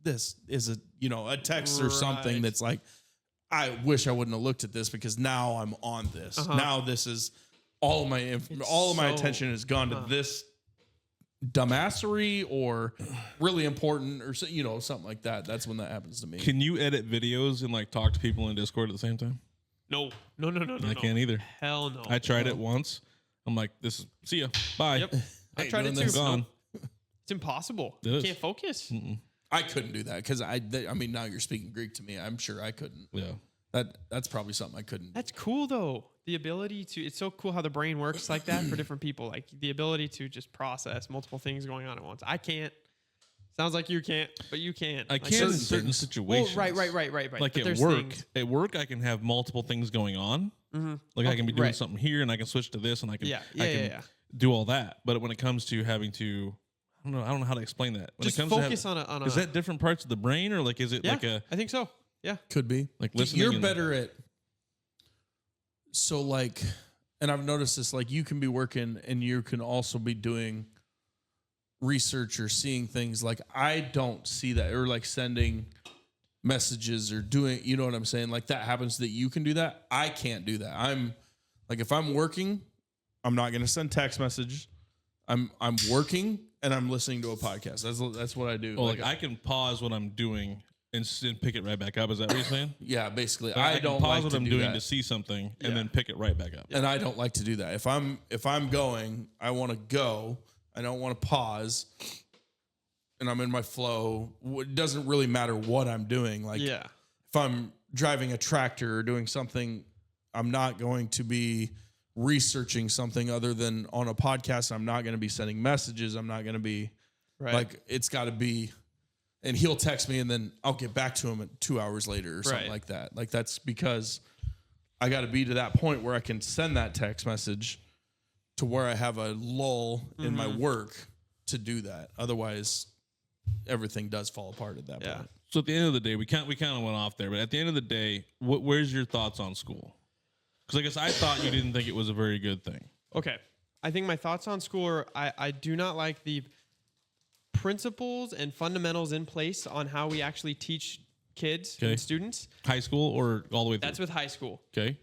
this is a text or something that's like, I wish I wouldn't have looked at this because now I'm on this. Now this is all of my attention has gone to this dumbassery or really important or something like that. That's when that happens to me. Can you edit videos and like talk to people in Discord at the same time? No. I can't either. Hell no. I tried it once. I'm like, see ya. Bye. Yep. I tried it too. Gone. It's impossible. You can't focus. I couldn't do that because I mean, now you're speaking Greek to me. I'm sure I couldn't. Yeah. That's probably something I couldn't. That's cool though. The ability to, it's so cool how the brain works like that for different people. Like the ability to just process multiple things going on at once. I can't. Sounds like you can't, but you can. I can in certain situations. Well, right. Like but at work, I can have multiple things going on. Like I can be doing something here, and I can switch to this, and I can do all that. But when it comes to having to, I don't know how to explain that. When just it comes focus to on a. Is that different parts of the brain, or like is it like I think so. Yeah, could be like listening. You're better at. So like, and I've noticed this. Like you can be working, and you can also be doing research or seeing things. Like I don't see that, or like sending messages or doing, you know what I'm saying? Like that happens that you can do that. I can't do that. I'm like, if I'm working, I'm not going to send text messages. I'm working and I'm listening to a podcast. That's what I do. Oh, like I can pause what I'm doing and pick it right back up. Is that what you're saying? Yeah, basically. Like I don't pause what I'm doing to see something and then pick it right back up. And I don't like to do that. If I'm going, I want to go. I don't want to pause. And I'm in my flow. It doesn't really matter what I'm doing. Like if I'm driving a tractor or doing something, I'm not going to be researching something other than on a podcast. I'm not going to be sending messages. I'm not going to be like, it's got to be, and he'll text me and then I'll get back to him 2 hours later or something like that. Like that's because I got to be to that point where I can send that text message to where I have a lull in my work to do that. Otherwise everything does fall apart at that point. So at the end of the day, we kind of went off there, but at the end of the day, where's your thoughts on school? Because I guess I thought you didn't think it was a very good thing. Okay. I think my thoughts on school are I do not like the principles and fundamentals in place on how we actually teach kids and students. High school or all the way through? That's with high school. Okay.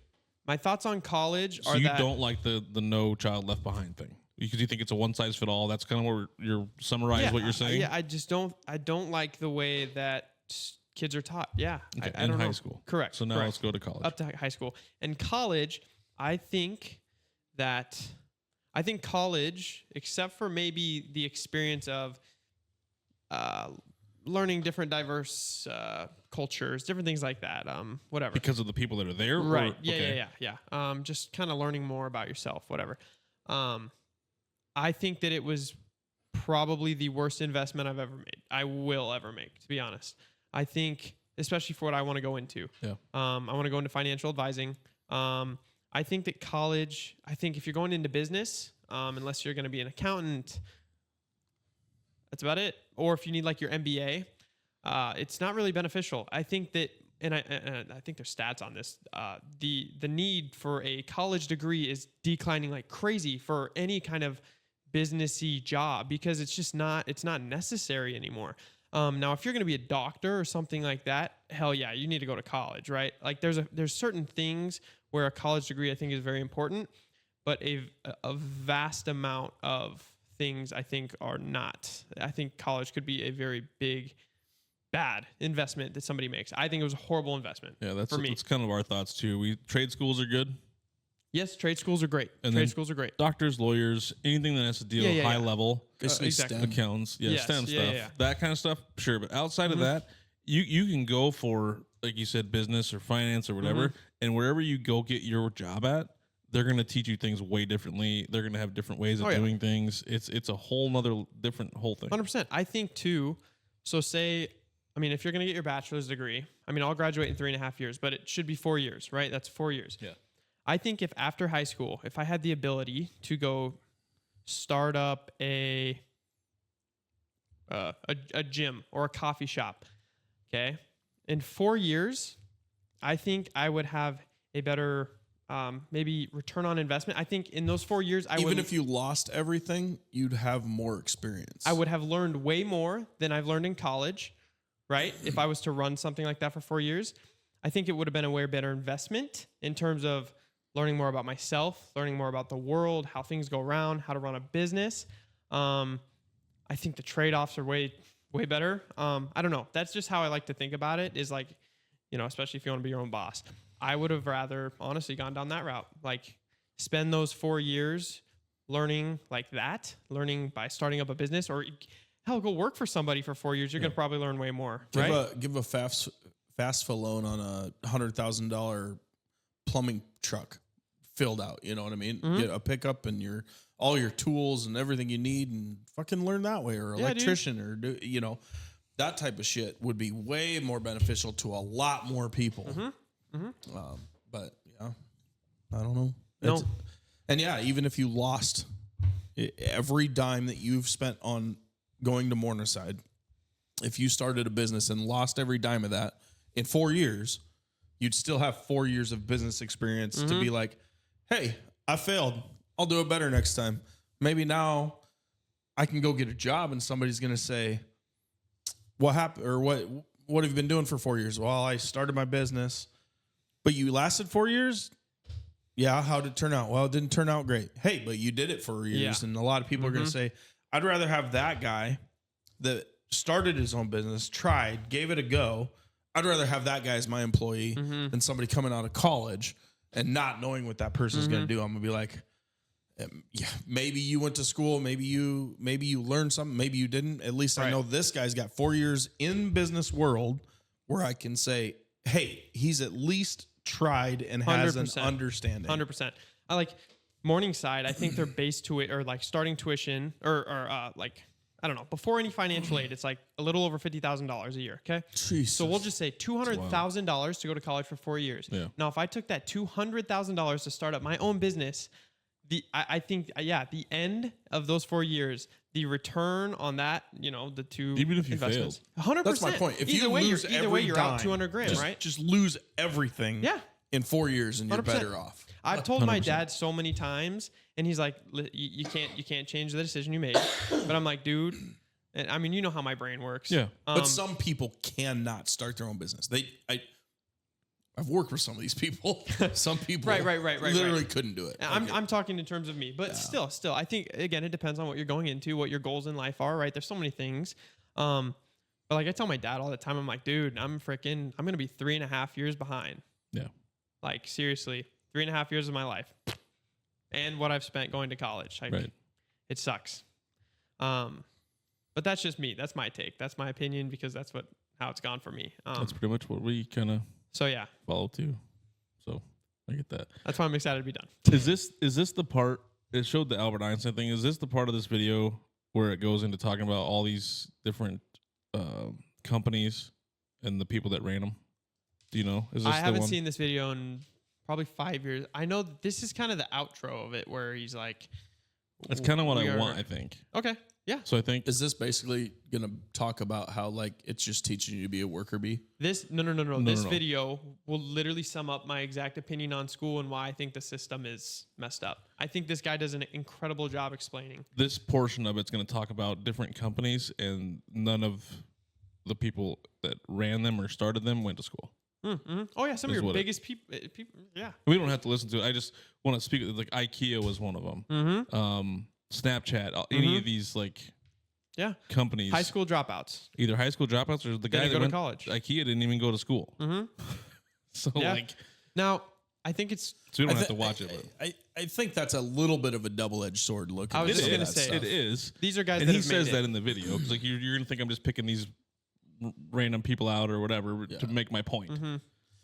My thoughts on college are that... So you don't like the no child left behind thing? Because you think it's a one-size-fit-all? That's kind of where you're summarize what you're saying? Yeah, I don't like the way that kids are taught. Yeah. Okay. I don't high know. school. Correct. So now let's go to college. Up to high school. And college, I think college, except for maybe the experience of learning different diverse cultures, different things like that, whatever. Because of the people that are there? Right. Yeah. Just kind of learning more about yourself, whatever. I think that it was probably the worst investment I will ever make, to be honest. I think, especially for what I want to go into. Yeah. I want to go into financial advising. I think that college, if you're going into business, unless you're going to be an accountant, that's about it. Or if you need like your MBA, it's not really beneficial. I think that, and I think there's stats on this. The need for a college degree is declining like crazy for any kind of businessy job because it's not necessary anymore. Now, if you're going to be a doctor or something like that, hell yeah, you need to go to college, right? Like there's certain things where a college degree I think is very important, but a vast amount of things I think are not. I think college could be a very bad investment that somebody makes. I think it was a horrible investment. Yeah, for me. That's kind of our thoughts too. Trade schools are good. Yes, trade schools are great. Trade schools are great. Doctors, lawyers, anything that has to deal with high level, exactly. accountants, STEM stuff, that kind of stuff, sure. But outside of that, you can go for, like you said, business or finance or whatever, and wherever you go get your job at, they're going to teach you things way differently. They're going to have different ways of doing things. It's a whole nother different whole thing. 100%. I think too. So say, I mean, if you're going to get your bachelor's degree, I mean, I'll graduate in 3.5 years, but it should be 4 years, right? That's 4 years. Yeah. I think if after high school, if I had the ability to go start up a gym or a coffee shop, okay, in 4 years, I think I would have a better maybe return on investment. I think in those 4 years, even if you lost everything, you'd have more experience. I would have learned way more than I've learned in college, right? If I was to run something like that for 4 years, I think it would have been a way better investment in terms of learning more about myself, learning more about the world, how things go around, how to run a business. I think the trade-offs are way better. I don't know. That's just how I like to think about it, is like, you know, especially if you want to be your own boss. I would have rather honestly gone down that route. Like, spend those 4 years learning like that, learning by starting up a business, or hell, go work for somebody for 4 years. You're going to probably learn way more, right? Give a FAFSA loan on a $100,000 plumbing truck filled out. You know what I mean? Get a pickup and all your tools and everything you need, and fucking learn that way, or electrician, or that type of shit would be way more beneficial to a lot more people. But yeah, I don't know. No. And yeah, even if you lost every dime that you've spent on going to Morningside, if you started a business and lost every dime of that in 4 years, you'd still have 4 years of business experience to be like, hey, I failed. I'll do it better next time. Maybe now I can go get a job and somebody's going to say, what happened, or what have you been doing for 4 years? Well, I started my business, but you lasted 4 years. Yeah. How did it turn out? Well, it didn't turn out great. Hey, but you did it for years. Yeah. And a lot of people are going to say, I'd rather have that guy that started his own business, tried, gave it a go. I'd rather have that guy as my employee than somebody coming out of college and not knowing what that person's going to do. I'm going to be like, yeah, maybe you went to school, maybe you learned something, maybe you didn't. At least I know this guy's got 4 years in business world where I can say, hey, he's at least tried and has 100%. An understanding. 100%. I like Morningside. I think they're base to it, or like starting tuition, or like, I don't know, before any financial aid, it's like a little over $50,000 a year. Okay. Jesus. So we'll just say $200,000 to go to college for 4 years. Yeah. Now, if I took that $200,000 to start up my own business, I think the end of those 4 years, the return on that, the two even if you investments, failed, 100%. That's my point. If either you way, lose either way, you're out $200,000, right? Just lose everything. Yeah. In 4 years, and you're 100%. better off. I've told my dad so many times, and he's like, you can't change the decision you made. But I'm like, dude. And I mean, you know how my brain works. Yeah. But some people cannot start their own business. I've worked with some of these people. Some people literally couldn't do it. I'm talking in terms of me. But still, I think, again, it depends on what you're going into, what your goals in life are, right? There's so many things. But like I tell my dad all the time, I'm like, dude, I'm going to be 3.5 years behind. Yeah. Like, seriously, 3.5 years of my life. And what I've spent going to college. It sucks. But that's just me. That's my take. That's my opinion, because that's how it's gone for me. That's pretty much what we kind of follow too. So I get that. That's why I'm excited to be done. Is this the part? It showed the Albert Einstein thing. Is this the part of this video where it goes into talking about all these different companies and the people that ran them? Do you know? I haven't seen this video in probably 5 years. I know this is kind of the outro of it, where he's like, that's kind of what I want, I think. Okay. Yeah. So I think, is this basically going to talk about how like it's just teaching you to be a worker bee? No. This video will literally sum up my exact opinion on school and why I think the system is messed up. I think this guy does an incredible job explaining. This portion of it's going to talk about different companies, and none of the people that ran them or started them went to school. Mm-hmm. Oh yeah, some of your biggest people. Yeah, we don't have to listen to it. I just want to speak. Like IKEA was one of them. Mm-hmm. Snapchat, any of these companies, high school dropouts, either high school dropouts or the guy that go went to college. IKEA didn't even go to school. Mm-hmm. So now I think it's. So we don't have to watch it. I think that's a little bit of a double-edged sword. I was just gonna say it is. These are guys, and that he have says made that it. in the video because you're gonna think I'm just picking these random people out or whatever to make my point. Mm-hmm.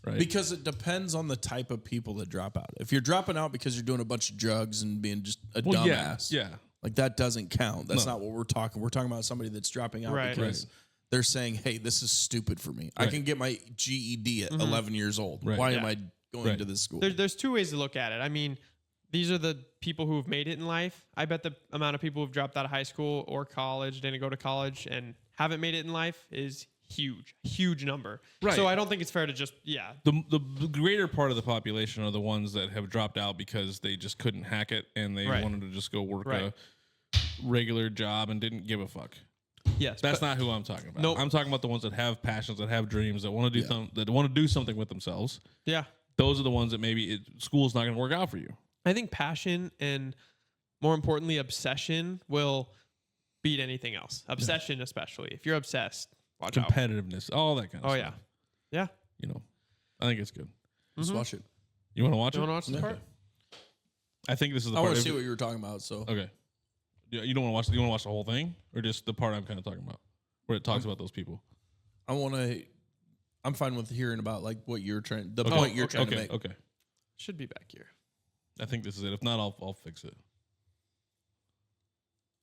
Right. Because it depends on the type of people that drop out. If you're dropping out because you're doing a bunch of drugs and being just a dumbass, like that doesn't count. That's not what we're talking. We're talking about somebody that's dropping out because they're saying, "Hey, this is stupid for me. I can get my GED at 11 years old. Why am I going to this school?" There's two ways to look at it. I mean, these are the people who've made it in life. I bet the amount of people who've dropped out of high school or college, didn't go to college, and haven't made it in life is huge number. Right. So I don't think it's fair to just The greater part of the population are the ones that have dropped out because they just couldn't hack it and they wanted to just go work a regular job and didn't give a fuck. Yes, that's not who I'm talking about. Nope. I'm talking about the ones that have passions, that have dreams, that want to do that want to do something with themselves. Yeah, those are the ones that maybe school's not going to work out for you. I think passion and, more importantly, obsession will beat anything else. Obsession, especially if you're obsessed. Watch competitiveness, all that kind of stuff. Yeah. You know, I think it's good. Let's watch it. You want to watch it? You want to watch this part? I think this is the part. I want to see what you were talking about. So okay, yeah, you don't want to watch. You want to watch the whole thing, or just the part I'm kind of talking about, where it talks about those people? I'm fine with hearing about like what you're trying. The point you're trying to make. Okay. Should be back here. I think this is it. If not, I'll fix it.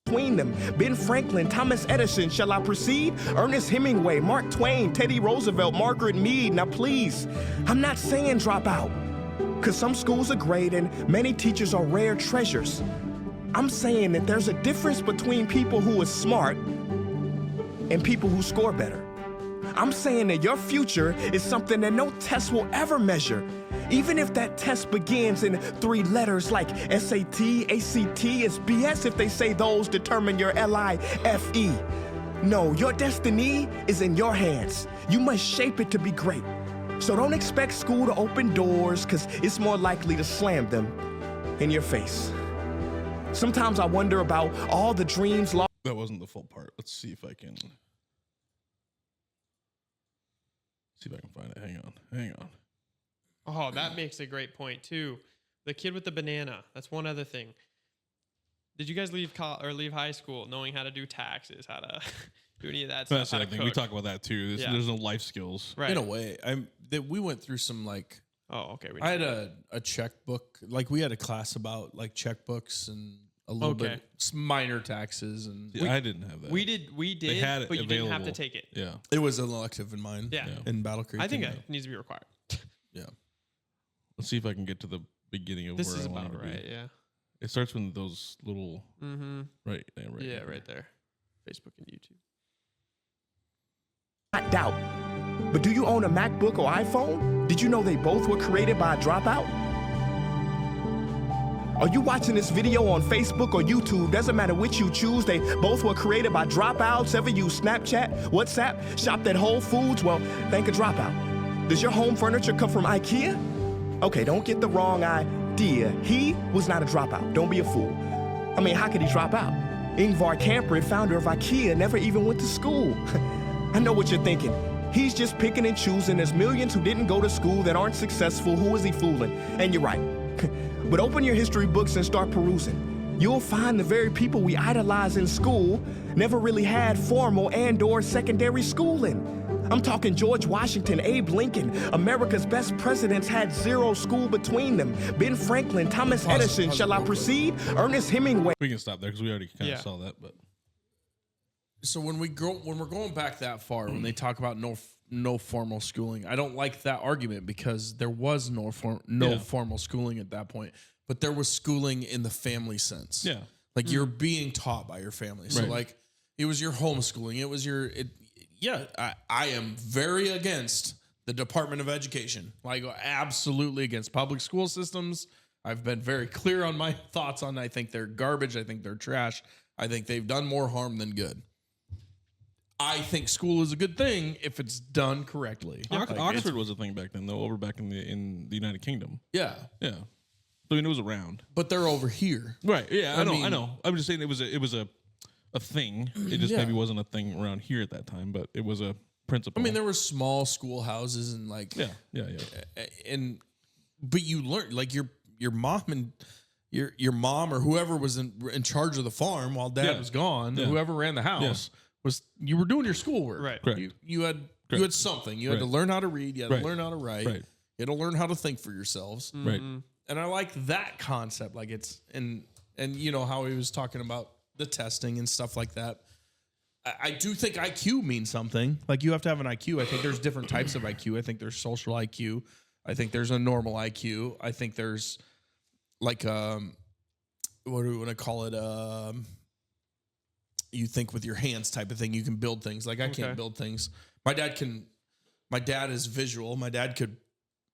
Between them, Ben Franklin, Thomas Edison, shall I proceed? Ernest Hemingway, Mark Twain, Teddy Roosevelt, Margaret Mead. Now please, I'm not saying drop out, because some schools are great and many teachers are rare treasures. I'm saying that there's a difference between people who are smart and people who score better. I'm saying that your future is something that no test will ever measure. Even if that test begins in 3 letters like SAT, ACT, it's BS if they say those determine your LIFE. No, your destiny is in your hands. You must shape it to be great. So don't expect school to open doors, because it's more likely to slam them in your face. Sometimes I wonder about all the dreams lost. That wasn't the full part. Let's see if I can find it. Hang on. Oh, that makes a great point too. The kid with the banana. That's one other thing. Did you guys leave high school knowing how to do taxes, how to do any of that stuff? That's the thing. We talk about that too. There's no life skills. Right. In a way, we went through some like. Oh, okay. I had a checkbook. Like we had a class about like checkbooks and a little bit minor taxes, and I didn't have that. We did, they had it but you available. didn't have to take it. Yeah, it was an elective in mine. Yeah, in Battle Creek. I think it needs to be required. Yeah. Let's see if I can get to the beginning of this where is I want about to right. be. Yeah. It starts with those little right there. Facebook and YouTube. Not doubt. But do you own a MacBook or iPhone? Did you know they both were created by a dropout? Are you watching this video on Facebook or YouTube? Doesn't matter which you choose, they both were created by dropouts. Ever use Snapchat, WhatsApp, shopped at Whole Foods? Well, thank a dropout. Does your home furniture come from IKEA? Okay, don't get the wrong idea. He was not a dropout. Don't be a fool. I mean, how could he drop out? Ingvar Kamprad, founder of IKEA, never even went to school. I know what you're thinking. He's just picking and choosing. There's millions who didn't go to school that aren't successful. Who is he fooling? And you're right. But open your history books and start perusing. You'll find the very people we idolize in school never really had formal and/or secondary schooling. I'm talking George Washington, Abe Lincoln. America's best presidents had 0 school between them. Ben Franklin, Thomas Edison, shall I proceed? Ernest Hemingway. We can stop there because we already kind of saw that. But so when we're going back that far, when they talk about no formal schooling, I don't like that argument because there was no formal schooling at that point, but there was schooling in the family sense. Yeah, like you're being taught by your family. So like it was your homeschooling. It was your. I am very against the Department of Education. Like absolutely against public school systems. I've been very clear on my thoughts on. I think they're garbage. I think they're trash. I think they've done more harm than good. I think school is a good thing if it's done correctly. Oxford was a thing back then, though, over back in the United Kingdom. Yeah. Yeah. I mean, it was around. But they're over here. Right. Yeah, I know. I'm just saying it was a thing. It just maybe wasn't a thing around here at that time, but it was a principle. I mean, there were small schoolhouses and like but you learn like your mom and your mom or whoever was in charge of the farm while dad was gone, whoever ran the house was you were doing your schoolwork. Right. Correct. You had something. You had to learn how to read, you had to learn how to write. Right. You had to learn how to think for yourselves. Mm-hmm. Right. And I like that concept. Like it's and you know how he was talking about the testing and stuff like that. I do think IQ means something. Like you have to have an IQ. I think there's different types of IQ. I think there's social IQ. I think there's a normal IQ. I think there's like what do we want to call it? You think with your hands type of thing. You can build things. Like I can't build things. My dad is visual. My dad could.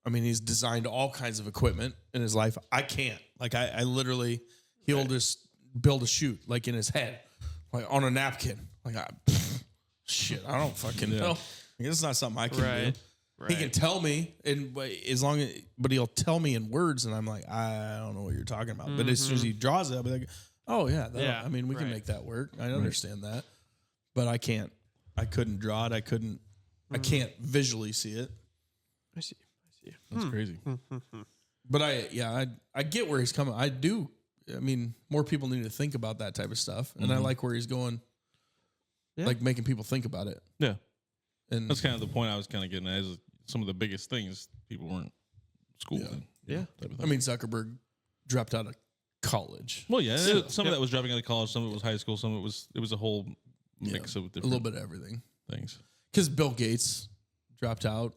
I mean, he's designed all kinds of equipment in his life. I can't. Like I literally, he'll just build a chute like in his head, like on a napkin. Like shit, I don't fucking know. Like, it's not something I can do. Right. He can tell me, but he'll tell me in words, and I'm like, I don't know what you're talking about. But as soon as he draws it, I'll be like, oh yeah, I mean, we can make that work. I understand that, but I can't. I couldn't draw it. I can't visually see it. I see. That's crazy. But I get where he's coming. I do. I mean, more people need to think about that type of stuff, and I like where he's going. Yeah. Like making people think about it. Yeah, and that's kind of the point I was kind of getting at. Is some of the biggest things people weren't schooled in. Yeah, I mean, Zuckerberg dropped out of college. Well, yeah, some of that was dropping out of college. Some of it was high school. Some of it was a whole mix of different a little bit of everything things. Because Bill Gates dropped out,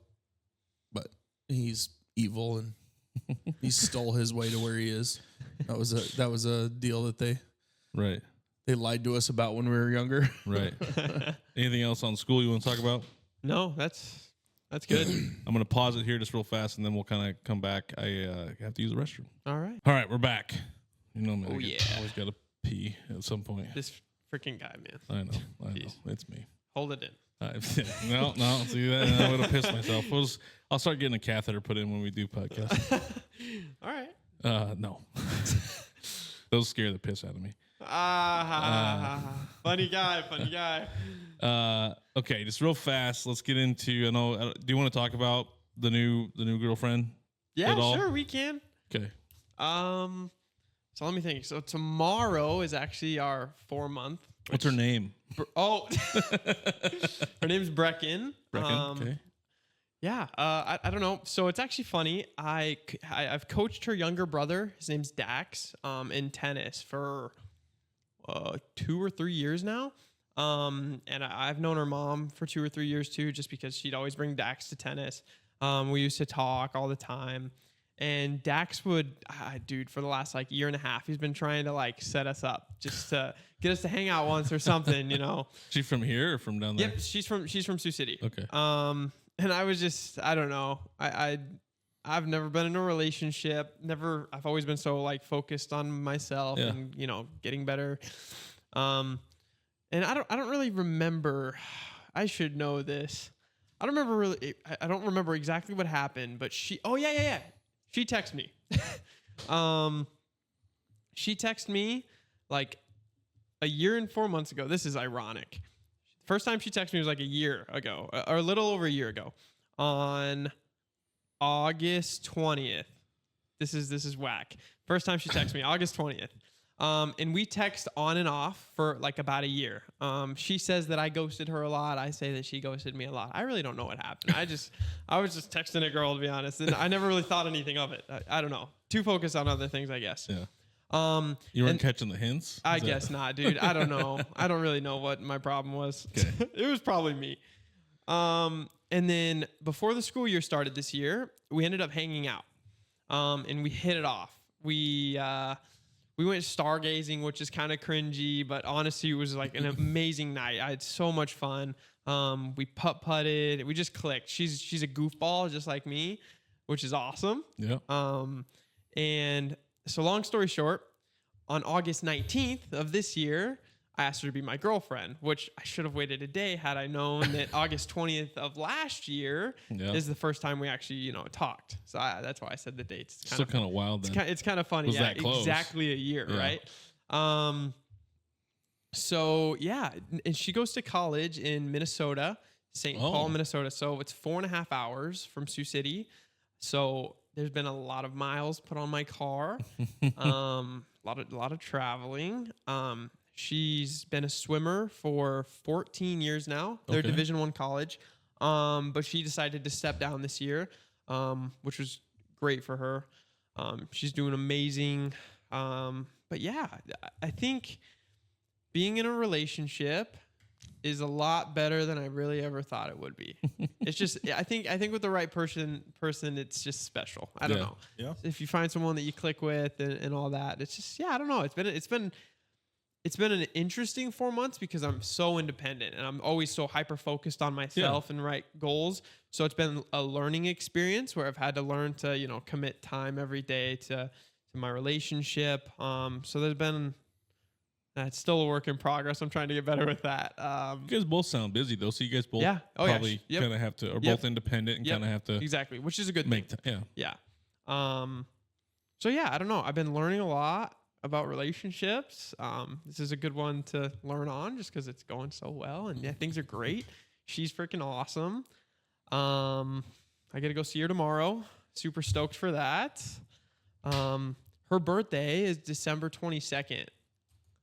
but he's evil and he stole his way to where he is. That was a deal that they lied to us about when we were younger. Right. Anything else on school you want to talk about? No, that's good. I'm going to pause it here just real fast, and then we'll kind of come back. I have to use the restroom. All right. All right, we're back. You know me. Oh, yeah. Always got to pee at some point. This freaking guy, man. I know. It's me. Hold it in. No, see that? I'm going to piss myself. I'll start getting a catheter put in when we do podcasts. All right. No. Those scare the piss out of me. Funny guy. Okay, just real fast. Let's get into. Do you want to talk about the new girlfriend? Yeah, sure, we can. Okay. So let me think. So tomorrow is actually our 4-month. What's her name? Her name's Brecken. Okay. Yeah. I don't know. So it's actually funny. I've coached her younger brother. His name's Dax. In tennis for 2 or 3 years now. And I've known her mom for 2 or 3 years too, just because she'd always bring Dax to tennis. We used to talk all the time. And Dax would, dude, for the last year and a half, he's been trying to set us up just to get us to hang out once or something, you know. She from here or from down there? Yep, she's from Sioux City. Okay. And I was just, I don't know. I've never been in a relationship. I've always been so focused on myself and, getting better. And I don't really remember. I should know this. I don't remember exactly what happened, but yeah. She texted me. She texted me a year and 4 months ago. This is ironic. First time she texted me was a year ago, or a little over a year ago, on August 20th. This is whack. First time she texted me, August 20th. And we text on and off for about a year. She says that I ghosted her a lot. I say that she ghosted me a lot. I really don't know what happened. I was just texting a girl, to be honest, and I never really thought anything of it. I don't know. Too focused on other things, I guess. Yeah. You weren't catching the hints? I guess not, dude. I don't know. I don't really know what my problem was. Okay. It was probably me. And then before the school year started this year, we ended up hanging out. And we hit it off. We went stargazing, which is kind of cringy, but honestly, it was an amazing night. I had so much fun. We putt-putted. We just clicked. She's a goofball just like me, which is awesome. Yeah. And so long story short, on August 19th of this year, I asked her to be my girlfriend, which I should have waited a day had I known that August 20th of last year is the first time we actually, talked. So that's why I said the dates. It's still kind of wild. It's kind of funny. Yeah, exactly a year, right? So yeah, and she goes to college in Minnesota, St. Paul, Minnesota. So it's 4.5 hours from Sioux City. So there's been a lot of miles put on my car, a lot of traveling. She's been a swimmer for 14 years now. They're Division I college, but she decided to step down this year, which was great for her. She's doing amazing. But yeah, I think being in a relationship is a lot better than I really ever thought it would be. It's just, I think with the right person, it's just special. I don't know. Yeah. If you find someone that you click with and all that, it's just, I don't know. It's been an interesting 4 months because I'm so independent and I'm always so hyper focused on myself and right goals. So it's been a learning experience where I've had to learn to, commit time every day to my relationship. So there's been, it's still a work in progress. I'm trying to get better with that. You guys both sound busy though. So you guys both probably kind of have to, or both independent and kind of have to. Exactly. Which is a good thing. Yeah. So yeah, I don't know. I've been learning a lot about relationships. This is a good one to learn on just because it's going so well and things are great. She's freaking awesome. I get to go see her tomorrow. Super stoked for that. Her birthday is December 22nd.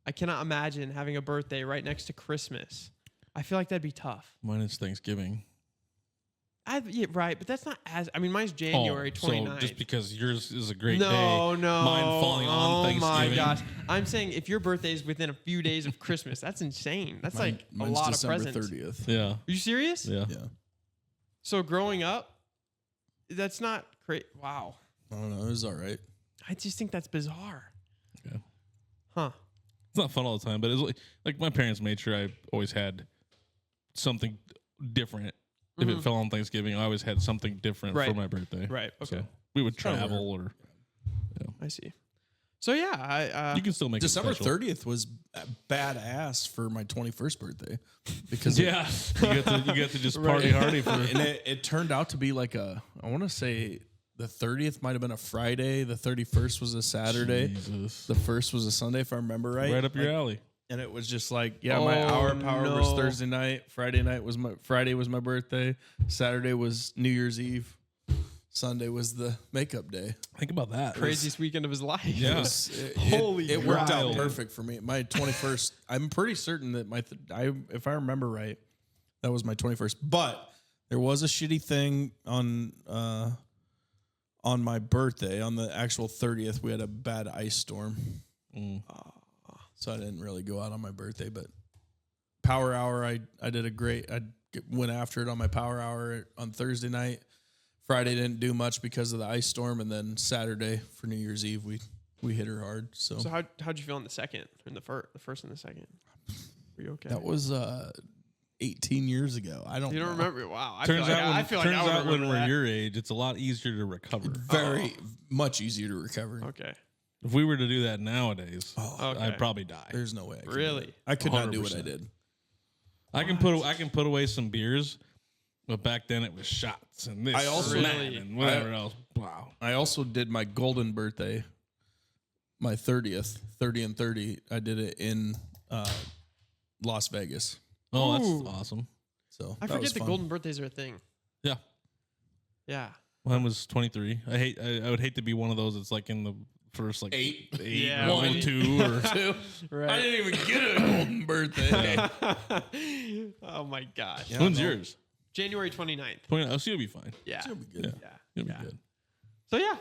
I cannot imagine having a birthday right next to Christmas. I feel like that'd be tough. Mine is Thanksgiving. Right, but that's not as... I mean, mine's January 29th. So just because yours is a great day, mine falling on Thanksgiving. Oh my gosh. I'm saying if your birthday is within a few days of Christmas, that's insane. That's a lot December of presents. 30th. Yeah. Are you serious? Yeah. So growing up, that's not great. Wow. I don't know. It was all right. I just think that's bizarre. Yeah. Huh. It's not fun all the time, but it's like my parents made sure I always had something different. If it fell on Thanksgiving, I always had something different for my birthday. Right. Okay. So we would travel or. Yeah. I see. So yeah, you can still make December it special. 30th was badass for my 21st birthday because you got to just party hardy for and it turned out to be like I want to say the 30th might have been a Friday, the 31st was a Saturday, the 1st was a Sunday if I remember right. Right up your alley. And it was just like, my hour power was Thursday night. Friday was my birthday. Saturday was New Year's Eve. Sunday was the makeup day. Think about that. Craziest weekend of his life. Yeah. It worked out perfect for me. My 21st, I'm pretty certain that if I remember right, that was my 21st. But there was a shitty thing on my birthday. On the actual 30th, we had a bad ice storm. So I didn't really go out on my birthday, but power hour, I did I went after it on my power hour on Thursday night. Friday didn't do much because of the ice storm, and then Saturday for New Year's Eve we hit her hard. So how'd you feel in the second, in the first and the second? Were you okay? That was 18 years ago. I don't. You don't remember? Wow. Turns out when we're your age, it's a lot easier to recover. Very much easier to recover. Okay. If we were to do that nowadays, I'd probably die. There's no way. I could not do what I did. I can put away some beers, but back then it was shots and this and whatever else. Wow. I also did my golden birthday, my 30th, 30 and 30. I did it in Las Vegas. Oh, that's awesome. So I forget the golden birthdays are a thing. Yeah. Yeah. Mine was 23. I would hate to be one of those that's like in the first eight, yeah, 1, 2, or 2. Right. I didn't even get a golden birthday. Oh my gosh. Yeah, when's yours? January 29th. Oh, so you'll be fine. Yeah. It'll be good. Yeah. You'll be good. So yeah,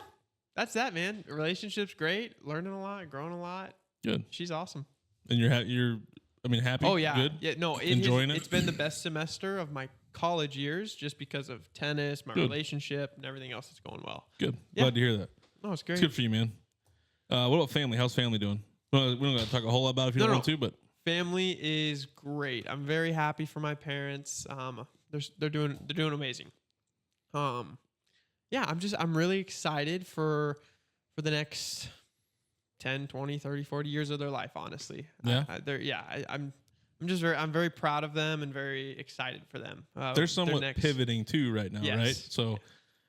that's that, man. Relationship's great. Learning a lot, growing a lot. Good. She's awesome. And you're happy? Oh yeah. Good? Yeah. No, enjoying it. It's been the best semester of my college years just because of tennis, my relationship, and everything else that's going well. Good. Yeah. Glad to hear that. No, it's great. It's good for you, man. What about family? How's family doing? Well, we don't got to talk a whole lot about it if you don't want to, but family is great. I'm very happy for my parents. They're doing amazing. I'm really excited for the next 10, 20, 30, 40 years of their life, honestly. Yeah. I'm very proud of them and very excited for them. They're somewhat pivoting too right now, Yes. right? So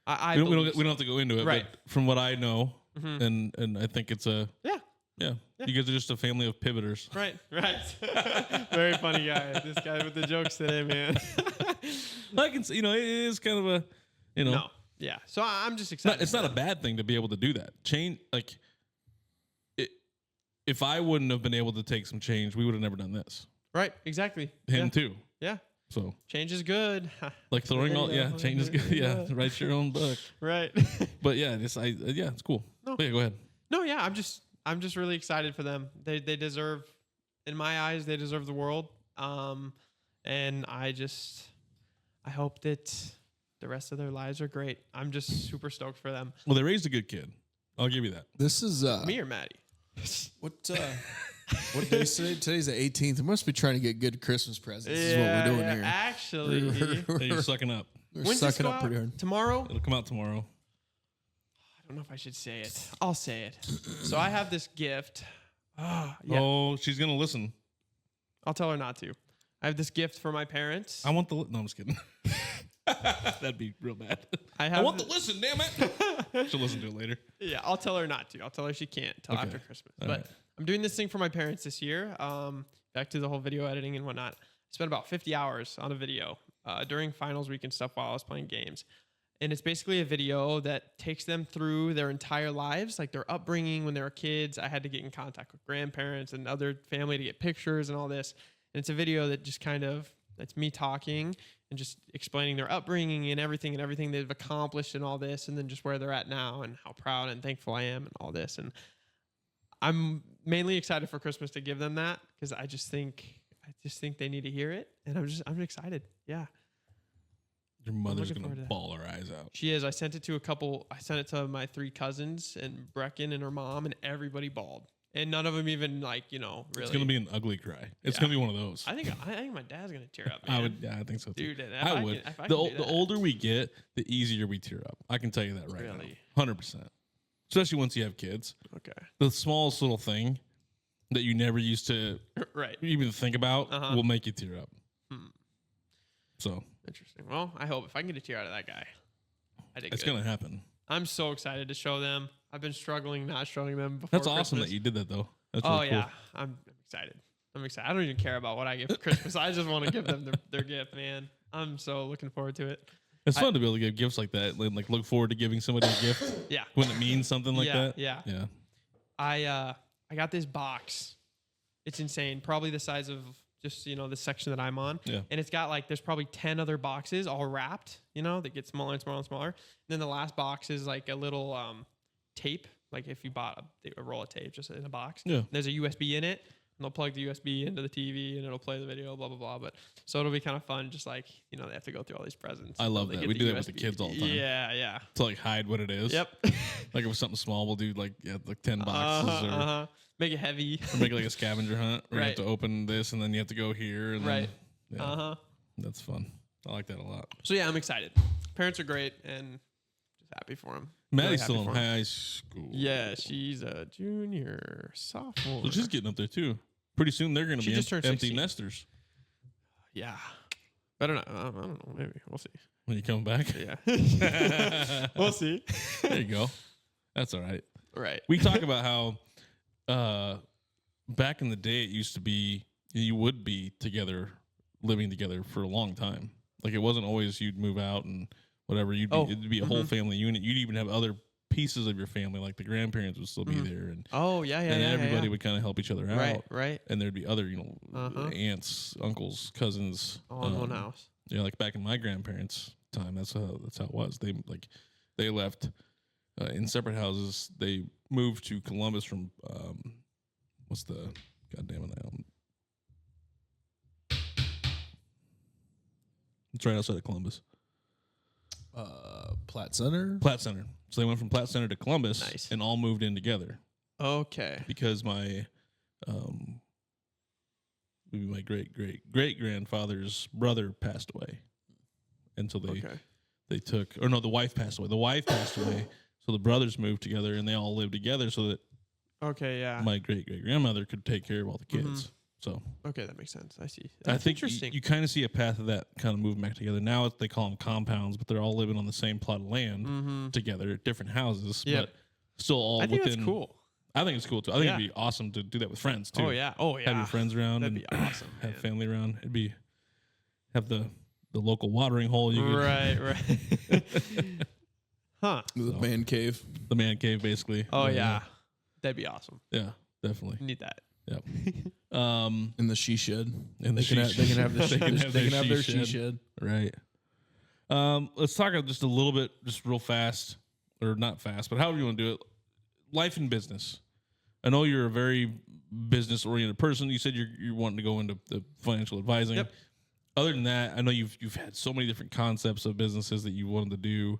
I we don't have to go into it, right. but from what I know, and I think it's a yeah. You guys are just a family of pivoters. Right. Very funny guy. This guy with the jokes today, man. I can see, it is kind of a, No. Yeah. So I'm just excited. It's not a bad thing to be able to do that. Change, like, if I wouldn't have been able to take some change, we would have never done this. Right. Exactly. Him too. Yeah. So change is good. Like throwing change is good. Yeah. Write your own book. Right. But yeah, it's cool. No. But yeah, go ahead. No, yeah. I'm just really excited for them. They deserve, in my eyes, they deserve the world. And I hope that the rest of their lives are great. I'm just super stoked for them. Well, they raised a good kid. I'll give you that. This is me or Maddie. What day is today? Today's the 18th. We must be trying to get good Christmas presents. This is what we're doing here. Actually, you're sucking up. We're sucking up pretty hard. Tomorrow? It'll come out tomorrow. I don't know if I should say it. I'll say it. So I have this gift. Oh, she's gonna listen. I'll tell her not to. I have this gift for my parents. I want the. No, I'm just kidding. That'd be real bad. I want to listen, damn it. She'll listen to it later. Yeah, I'll tell her not to. I'll tell her she can't till after Christmas. All but right. I'm doing this thing for my parents this year. Back to the whole video editing and whatnot. I spent about 50 hours on a video during finals week and stuff while I was playing games. And it's basically a video that takes them through their entire lives, like their upbringing when they were kids. I had to get in contact with grandparents and other family to get pictures and all this. And it's a video that just that's me talking and just explaining their upbringing and everything they've accomplished and all this, and then just where they're at now and how proud and thankful I am and all this. And I'm mainly excited for Christmas to give them that because I just think they need to hear it, and I'm excited. Yeah. Your mother's gonna bawl her eyes out. She is. I sent it to my 3 cousins and Brecken and her mom, and everybody bawled. And none of them even really. It's gonna be an ugly cry. It's gonna be one of those. I think my dad's gonna tear up. Man. I think so too. Dude, I would. The older we get, the easier we tear up. I can tell you that right now. 100%. Especially once you have kids. Okay. The smallest little thing that you never used to even think about will make you tear up. So interesting. Well, I hope if I can get a tear out of that guy, it's gonna happen. I'm so excited to show them. I've been not showing them before. That's awesome Christmas. that you did that though. That's really cool. I'm excited. I don't even care about what I get for Christmas. I just want to give them their gift, man. I'm so looking forward to it. It's fun to be able to give gifts like that. Like look forward to giving somebody a gift. Yeah. When it means something like that. Yeah. I got this box. It's insane. Probably the size of just, the section that I'm on. Yeah. And it's got there's probably 10 other boxes all wrapped, that get smaller and smaller and smaller. And then the last box is like a little tape. Like if you bought a roll of tape just in a box. Yeah. There's a USB in it. And they'll plug the USB into the TV and it'll play the video, blah, blah, blah. But so it'll be kind of fun. Just they have to go through all these presents. I love that. We do that with the kids all the time. Yeah. To hide what it is. Yep. Like if it was something small, we'll do like 10 boxes or make it heavy. Or make it like a scavenger hunt where you have to open this and then you have to go here. And then, that's fun. I like that a lot. So yeah, I'm excited. Parents are great and just happy for them. Maddie's still in high school. Yeah, she's a junior, sophomore. So she's getting up there too. Pretty soon they're going to be empty 16. nesters. Yeah. Better not. I don't know. Maybe. We'll see. When you come back? Yeah. We'll see. There you go. That's all right. Right. We talk about how back in the day it used to be you would be together, living together for a long time. Like it wasn't always you'd move out and whatever. It'd be a whole family unit. You'd even have other pieces of your family, like the grandparents would still be there, and everybody would kind of help each other out. Right. And there'd be other, aunts, uncles, cousins, all in one house. Yeah, like back in my grandparents' time, that's how it was. They left in separate houses. They moved to Columbus from what's the goddamn name? It's right outside of Columbus. Platt Center. So they went from Platt Center to Columbus and all moved in together. Okay. Because my maybe my great grandfather's brother passed away. And so they took, or no, the wife passed away. The wife passed away. So the brothers moved together and they all lived together so that Okay, yeah. My great-great-grandmother could take care of all the kids. So okay, that makes sense. I see. That's I think interesting. You kind of see a path of that kind of moving back together. Now they call them compounds, but they're all living on the same plot of land together, different houses, but still all within. I think that's cool. I think it's cool too. I think it'd be awesome to do that with friends too. Oh yeah. Have your friends around. That'd be awesome. Have family around. Have the local watering hole. Right. Huh. The man cave. The man cave, basically. Oh yeah. That'd be awesome. Yeah, definitely. Need that. Yep. In the she shed. In the she shed. They can have their she shed. Right. Let's talk just a little bit, just real fast, or not fast, but however you want to do it. Life and business. I know you're a very business-oriented person. You said you're wanting to go into the financial advising. Yep. Other than that, I know you've had so many different concepts of businesses that you wanted to do.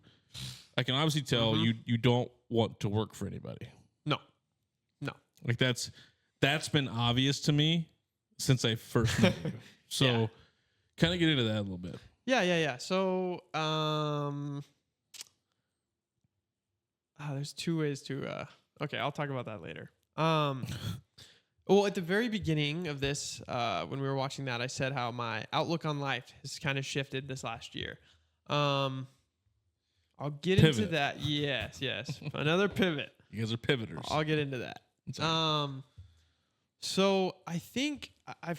I can obviously tell you don't want to work for anybody. No. Like that's been obvious to me since I first met you. So kind of get into that a little bit. Yeah. So, there's two ways to, okay, I'll talk about that later. Well, at the very beginning of this, when we were watching that, I said how my outlook on life has kind of shifted this last year. I'll get into that. Yes. Another pivot. You guys are pivoters. I'll get into that. So I think I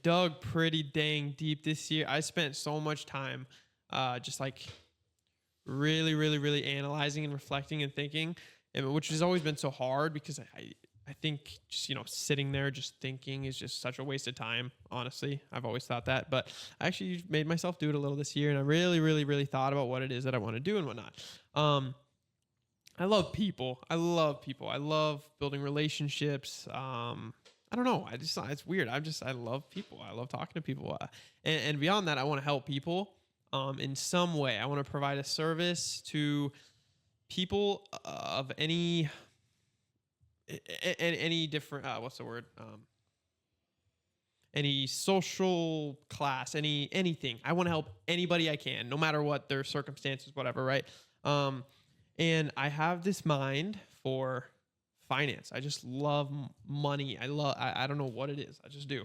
dug pretty dang deep this year. I spent so much time just like really, really, really analyzing and reflecting and thinking, which has always been so hard because I think just, sitting there just thinking is just such a waste of time, honestly. I've always thought that. But I actually made myself do it a little this year, and I really, really, really thought about what it is that I want to do and whatnot. I love people. I love building relationships. I don't know. It's weird. I love people. I love talking to people. And beyond that, I want to help people in some way. I want to provide a service to people of any different, any social class, anything. I want to help anybody I can, no matter what their circumstances, whatever, right? And I have this mind for finance. I just love money. I don't know what it is. I just do.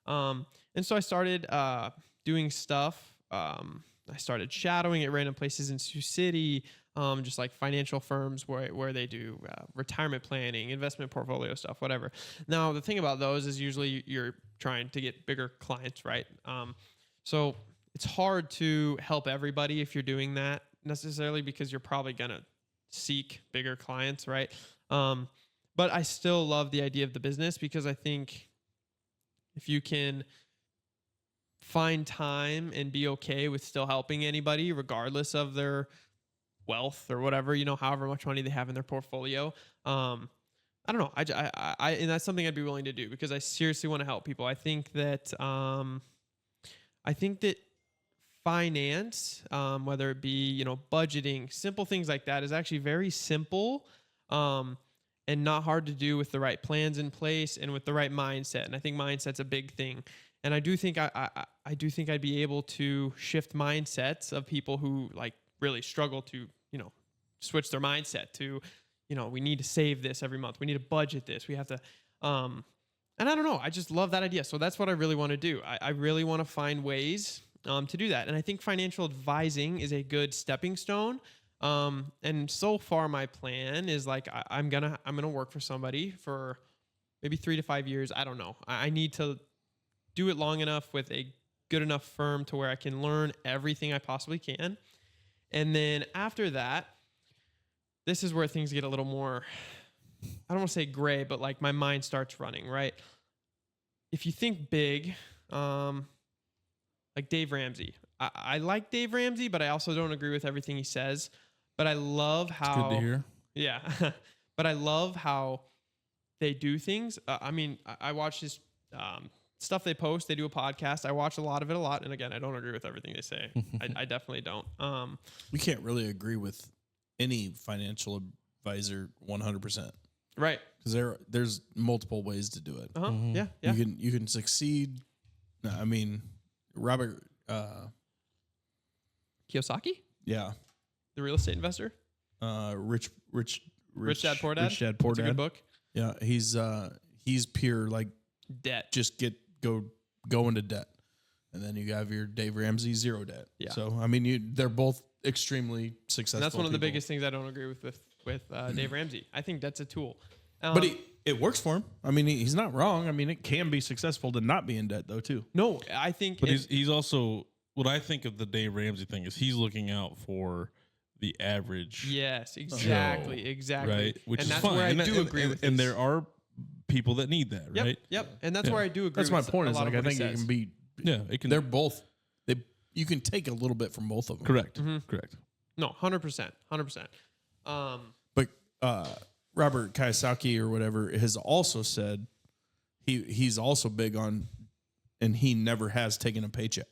And so I started doing stuff. I started shadowing at random places in Sioux City, just like financial firms where they do retirement planning, investment portfolio stuff, whatever. Now, the thing about those is usually you're trying to get bigger clients, right? So it's hard to help everybody if you're doing that necessarily because you're probably going to seek bigger clients, right? But I still love the idea of the business because I think if you can find time and be okay with still helping anybody regardless of their wealth or whatever, however much money they have in their portfolio, I don't know. I and that's something I'd be willing to do because I seriously want to help people. I think that finance, whether it be, budgeting, simple things like that is actually very simple and not hard to do with the right plans in place and with the right mindset. And I think mindset's a big thing. And I do think I do think I'd be able to shift mindsets of people who like really struggle to, switch their mindset to, we need to save this every month. We need to budget this. We have to, and I don't know. I just love that idea. So that's what I really want to do. I really want to find ways to do that. And I think financial advising is a good stepping stone. And so far my plan is like, I'm going to work for somebody for maybe 3 to 5 years. I don't know. I need to do it long enough with a good enough firm to where I can learn everything I possibly can. And then after that, this is where things get a little more, I don't want to say gray, but like my mind starts running, right? If you think big, like Dave Ramsey. I like Dave Ramsey, but I also don't agree with everything he says. But I love how... It's good to hear. Yeah. But I love how they do things. I watch his stuff they post. They do a podcast. I watch a lot of it. And again, I don't agree with everything they say. I definitely don't. We can't really agree with any financial advisor 100%. Right. Because there's multiple ways to do it. Yeah. You can succeed. I mean, Robert Kiyosaki? Yeah. The real estate investor? Rich Rich Dad Poor Dad. Rich Dad Poor That's Dad. a good book. Yeah, he's pure like Debt. just go into debt, and then you have your Dave Ramsey, zero debt. Yeah. So I mean, they're both extremely successful. And that's one of the people. biggest things I don't agree with Dave Ramsey. I think that's a tool. But it works for him. I mean, he's not wrong. I mean, it can be successful to not be in debt though too. No, I think. But he's also, what I think of the Dave Ramsey thing is he's looking out for the average. Yes, exactly, Joe, exactly. Right, which and is that's fine. where I and do agree with. And his- there are people that need that, Yep, right? Yep, and that's where I do agree. That's my with point. A Is lot like of I what he think it says. can be. Yeah, it can. They're both. You can take a little bit from both of them. Correct. Mm-hmm. Correct. No, 100%, 100%. But Robert Kiyosaki or whatever has also said he's also big on, and he never has taken a paycheck,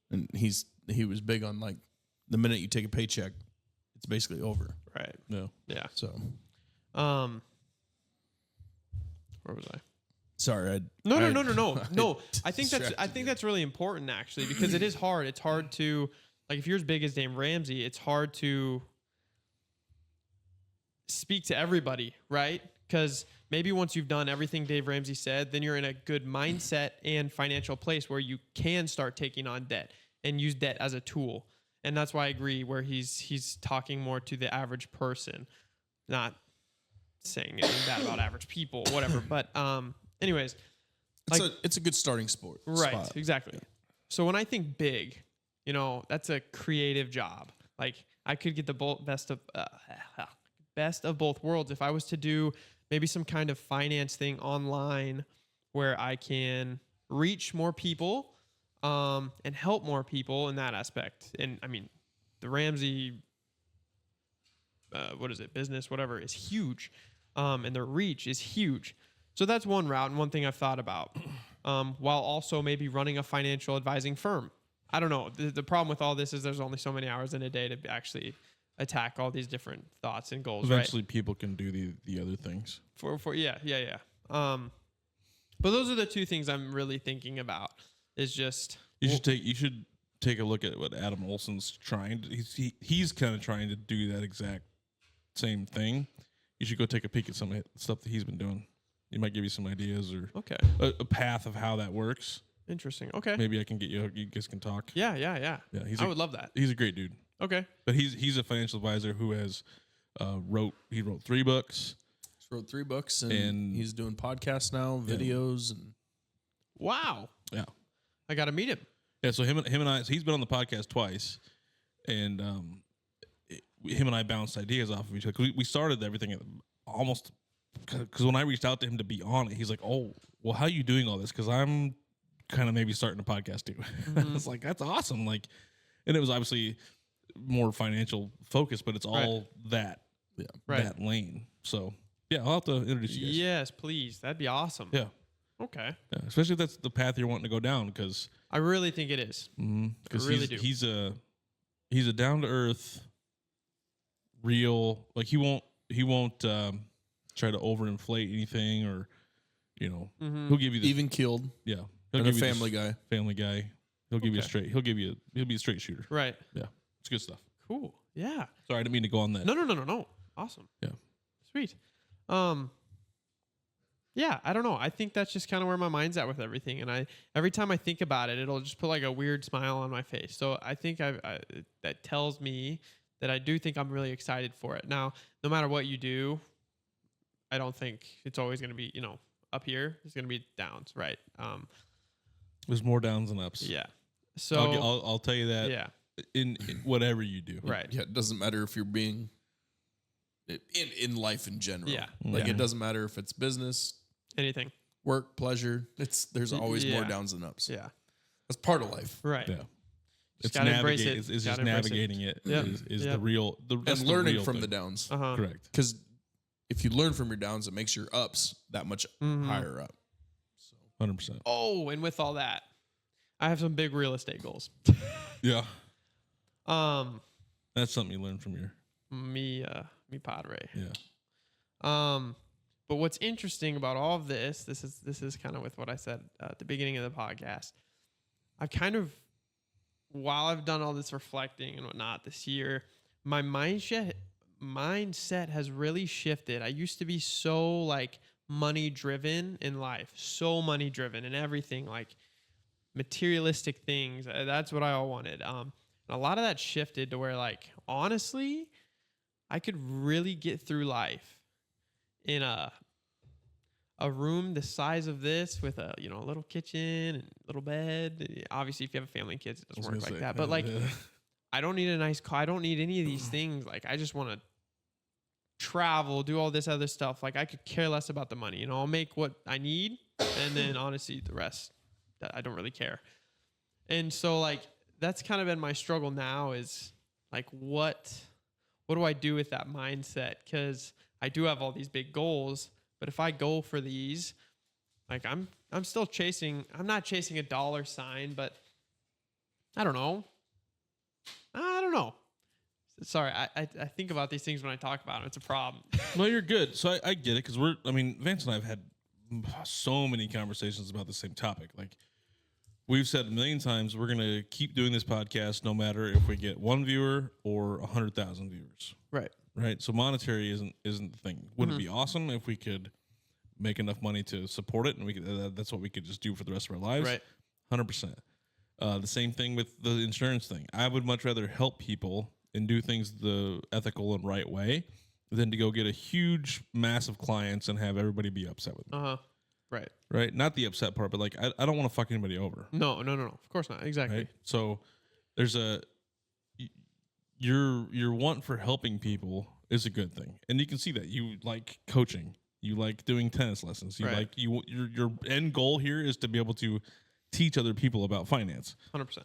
and he was big on like the minute you take a paycheck, it's basically over. Right. No. Yeah. So Where was I? sorry. No. I think that's really important actually, because it is hard. It's hard to, like, if you're as big as Dave Ramsey, it's hard to speak to everybody, right? Because maybe once you've done everything Dave Ramsey said, then you're in a good mindset and financial place where you can start taking on debt and use debt as a tool. And that's why I agree where he's talking more to the average person, saying anything bad about average people, whatever. But anyways, It's a good starting sport. right, spot. exactly. So when I think big, that's a creative job. Like, I could get the best of both worlds if I was to do maybe some kind of finance thing online where I can reach more people and help more people in that aspect. And I mean, the Ramsey, business, whatever, is huge. And their reach is huge. So that's one route and one thing I've thought about, while also maybe running a financial advising firm. I don't know. The problem with all this is there's only so many hours in a day to actually attack all these different thoughts and goals. Eventually, people can do the other things. Yeah. But those are the two things I'm really thinking about. Is just You should take a look at what Adam Olson's trying. He's kind of trying to do that exact same thing. You should go take a peek at some of the stuff that he's been doing. He might give you some ideas or a path of how that works. Interesting. Okay. Maybe I can get you guys can talk. Yeah. Yeah, I would love that. He's a great dude. Okay. But he's a financial advisor who has wrote 3 books. He's wrote 3 books and he's doing podcasts now, videos and Wow. Yeah. I got to meet him. Yeah, so him and I, so he's been on the podcast twice, and him and I bounced ideas off of each other. We started everything almost, because when I reached out to him to be on it, he's like, "Oh, well, how are you doing all this? Because I'm kind of maybe starting a podcast too." Mm-hmm. It's like, that's awesome. Like, and it was obviously more financial focused, but it's all that lane. So yeah, I'll have to introduce you guys. Yes, please. That'd be awesome. Yeah. Okay. Yeah, especially if that's the path you're wanting to go down, because I really think it is. because I really do. he's a down to earth, real, like he won't try to overinflate anything, or he'll give you the even keeled. he'll And give a you family guy. Family guy. He'll give you a straight. He'll be a straight shooter. Right. Yeah, it's good stuff. Cool. Yeah. Sorry, I didn't mean to go on that. No. Awesome. Yeah. Sweet. Yeah, I don't know. I think that's just kind of where my mind's at with everything. And every time I think about it, it'll just put like a weird smile on my face. So I think that tells me that I do think I'm really excited for it. Now, no matter what you do, I don't think it's always going to be, up here. There's going to be downs, right? There's more downs than ups. Yeah. So I'll tell you that. Yeah. In whatever you do. Right. Yeah, it doesn't matter if you're being in life in general. Yeah. Like Yeah. it doesn't matter if it's business, Anything. work, pleasure. There's always more Yeah. downs than ups. Yeah. That's part of life. Right. Yeah. Just gotta embrace it. It's just Gotta embrace it. navigating it. Yep. Is Yep. the real that's And the learning real from thing. the downs. Uh-huh. Correct. Because if you learn from your downs, it makes your ups that much higher up. 100%. Oh, and with all that, I have some big real estate goals. Yeah. That's something you learn from your Me padre. yeah. But what's interesting about all of this is kind of with what I said at the beginning of the podcast. I've kind of, while I've done all this reflecting and whatnot this year, my mindset mindset has really shifted. I used to be so like money driven in life, so money driven in everything, like materialistic things. That's what I all wanted. And a lot of that shifted to where, like, honestly, I could really get through life in a room the size of this with a, a little kitchen and little bed. Obviously, if you have a family and kids, it doesn't work like that. But like, I don't need a nice car. I don't need any of these things. Like, I just want to travel, do all this other stuff. Like, I could care less about the money. I'll make what I need, and then honestly, the rest, I don't really care. And so, like, that's kind of been my struggle now. Is like, what do I do with that mindset? Because I do have all these big goals. But if I go for these, like I'm still chasing, I'm not chasing a dollar sign, but I don't know. Sorry, I think about these things when I talk about them. It's a problem. No, you're good. So I get it, because Vance and I have had so many conversations about the same topic. Like, we've said a million times, we're going to keep doing this podcast no matter if we get 1 viewer or 100,000 viewers. Right. So monetary isn't the thing. Wouldn't it be awesome if we could make enough money to support it, and we could, that's what we could just do for the rest of our lives? Right. 100%. The same thing with the insurance thing. I would much rather help people and do things the ethical and right way than to go get a huge mass of clients and have everybody be upset with me. Right. Not the upset part, but like, I don't want to fuck anybody over. No. Of course not. Exactly. Right? So there's your want for helping people is a good thing, and you can see that. You like coaching, you like doing tennis lessons, you like your end goal here is to be able to teach other people about finance. 100%.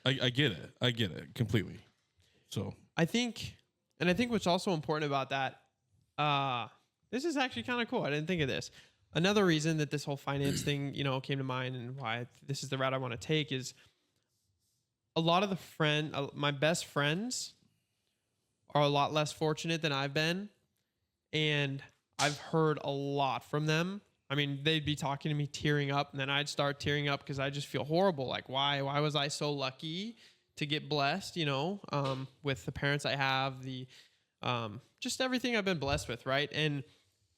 I get it completely. So I think what's also important about that, this is actually kind of cool. I didn't think of this. Another reason that this whole finance thing, came to mind, and why this is the route I want to take, is a lot of my best friends are a lot less fortunate than I've been. And I've heard a lot from them. I mean, they'd be talking to me tearing up, and then I'd start tearing up because I just feel horrible. Like, why was I so lucky to get blessed, with the parents I have, just everything I've been blessed with. Right. And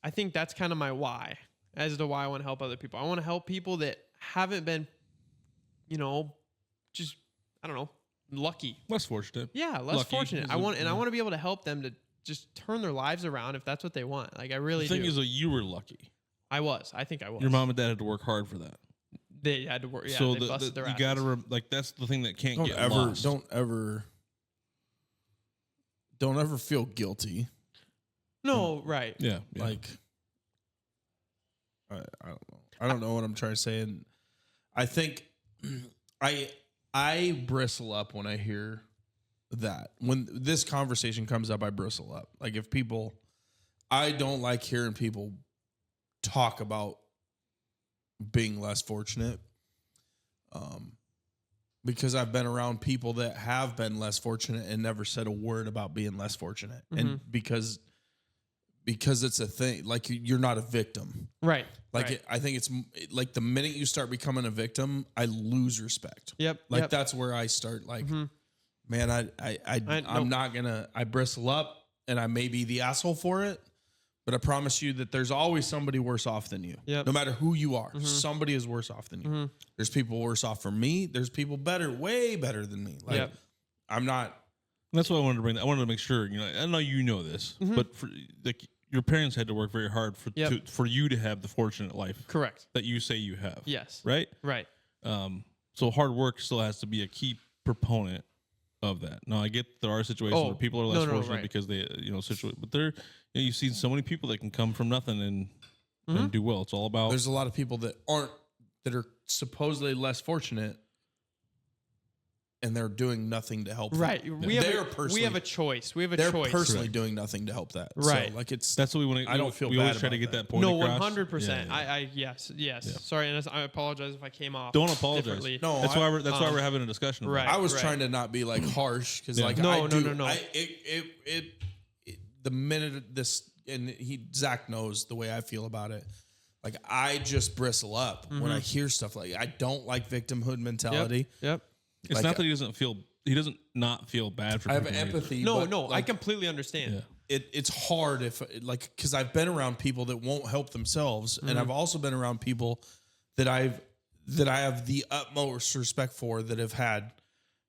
I think that's kind of my why as to why I want to help other people. I want to help people that haven't been, just, I don't know, lucky. Less fortunate. Yeah, less fortunate. I want to be able to help them to just turn their lives around if that's what they want. Like, I really do. The thing is that you were lucky. I think I was. Your mom and dad had to work hard for that. They had to work. Yeah, so they busted their you asses. gotta that's the thing that can't lost. Don't ever feel guilty. No, right. Yeah. Like, I don't know. I don't know what I'm trying to say, and I think I bristle up when I hear that. When this conversation comes up, I bristle up. Like, I don't like hearing people talk about being less fortunate, because I've been around people that have been less fortunate and never said a word about being less fortunate. Mm-hmm. And because it's a thing, like, you're not a victim. Right. Like, right. I think it's like the minute you start becoming a victim, I lose respect. Yep. Like, that's where I start, like, man, I'm not gonna, I bristle up, and I may be the asshole for it, but I promise you that there's always somebody worse off than you. Yep. No matter who you are, somebody is worse off than you. There's people worse off from me. There's people way better than me. Like, I'm not. That's what I wanted to bring. I wanted to make sure, I know you know this, but for, like, your parents had to work very hard for you to have the fortunate life. Correct. That you say you have. Yes. Right? Right. So hard work still has to be a key proponent of that. Now, I get there are situations where people are less fortunate because they, but you've seen so many people that can come from nothing and do well. It's all about. There's a lot of people that are supposedly less fortunate, and they're doing nothing to help. Right. Them. We have a choice. They're personally doing nothing to help that. Right. So, like, that's what we want to. I don't feel. We bad always try to get that point. No, across. 100%. Yes. Yeah. Sorry, and I apologize if I came off. Don't apologize. No, that's why we're having a discussion. Right. I was trying to not be like harsh because like no. The minute this, and Zach knows the way I feel about it. Like, I just bristle up when I hear stuff like, I don't like victimhood mentality. Yep. It's like, not that he doesn't feel not feel bad for I have people. empathy. No, like, I completely understand. Yeah. It's hard if like, because I've been around people that won't help themselves, and I've also been around people that I have the utmost respect for that have had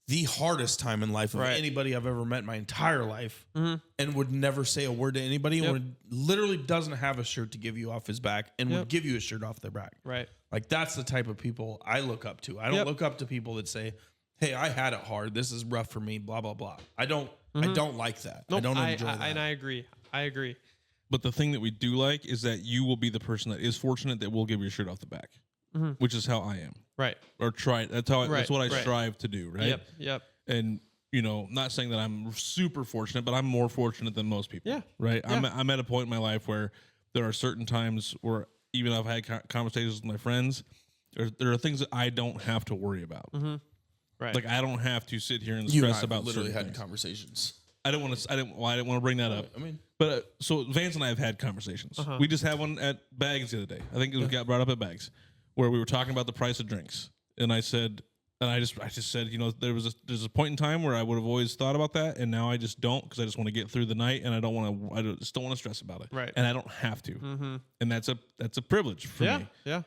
the hardest time in life of anybody I've ever met in my entire life, and would never say a word to anybody, and would literally doesn't have a shirt to give you off his back, and would give you a shirt off their back. Right. Like, that's the type of people I look up to. I don't look up to people that say, "Hey, I had it hard. This is rough for me." Blah blah blah. I don't like that. Nope, I don't enjoy that. And I agree. But the thing that we do like is that you will be the person that is fortunate that will give your shirt off the back, which is how I am. Right. Or try. That's what I strive to do. Right. Yep. And not saying that I'm super fortunate, but I'm more fortunate than most people. Yeah. Right. Yeah. I'm at a point in my life where there are certain times where even I've had conversations with my friends. There are things that I don't have to worry about. Right. Like, I don't have to sit here and You and stress I about literally certain had things. conversations. I didn't want to bring that up. I mean, But so Vance and I have had conversations. We just had one at Bags the other day. I think it got brought up at Bags, where we were talking about the price of drinks, and I said, I just said, there's a point in time where I would have always thought about that, and now I just don't, because I just want to get through the night, and I just don't want to stress about it. Right. And I don't have to. And that's a privilege for me. Yeah.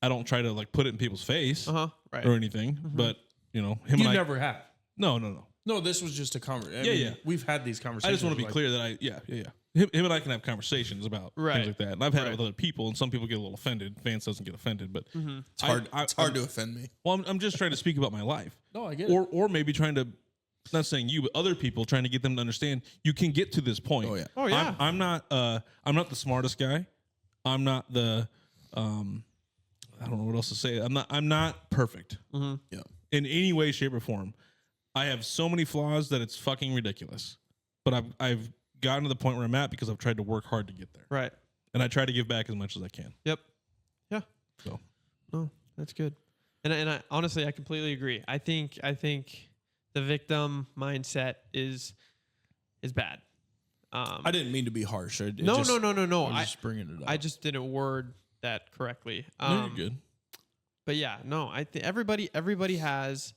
I don't try to like put it in people's face Right. or anything, but him you and I never have. No. No, this was just a conversation. Yeah. We've had these conversations. I just want to be clear that him and I can have conversations about things like that, and I've had it with other people, and some people get a little offended. Vance doesn't get offended, but It's hard. It's hard to offend me. Well, I'm just trying to speak about my life. No, I get it. Or maybe trying to, not saying you, but other people, trying to get them to understand you can get to this point. Oh yeah. I'm not the smartest guy. I'm not the I don't know what else to say. I'm not perfect. Yeah. In any way, shape, or form. I have so many flaws that it's fucking ridiculous. But I've gotten to the point where I'm at because I've tried to work hard to get there. Right. And I try to give back as much as I can. Yep. Yeah. So. Oh, that's good. And I honestly, I completely agree. I think the victim mindset is bad. I didn't mean to be harsh. No. I'm I just bringing it up. I just didn't word that correctly. No, you're good. But yeah, no, I think everybody has,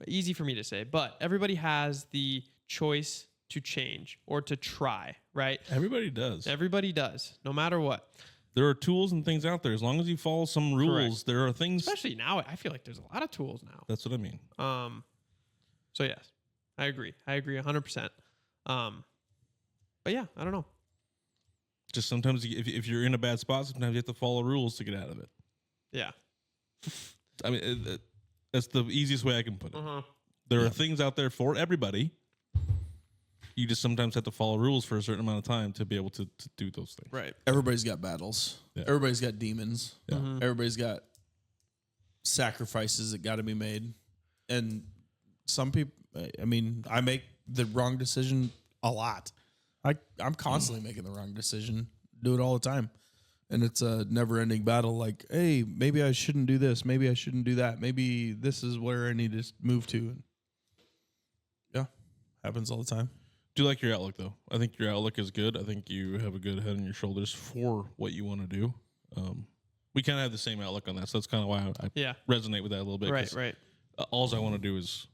easy for me to say, but everybody has the choice to change or to try, right? Everybody does. Everybody does, no matter what. There are tools and things out there. As long as you follow some rules, there are things. Especially now, I feel like there's a lot of tools now. That's what I mean. So yes, I agree 100%. But yeah, I don't know. Just sometimes if you're in a bad spot, sometimes you have to follow rules to get out of it. Yeah. I mean, that's the easiest way I can put it. There are things out there for everybody. You just sometimes have to follow rules for a certain amount of time to be able to do those things. Right. Everybody's got battles. Yeah. Everybody's got demons. Yeah. Everybody's got sacrifices that got to be made. And some people, I mean, I make the wrong decision a lot. I'm constantly making the wrong decision. Do it all the time. And it's a never-ending battle. Like, hey, maybe I shouldn't do this. Maybe I shouldn't do that. Maybe this is where I need to move to. And yeah, happens all the time. Do you like your outlook, though? I think your outlook is good. I think you have a good head on your shoulders for what you want to do. We kind of have the same outlook on that, so that's kind of why I resonate with that a little bit. Right. All I want to do is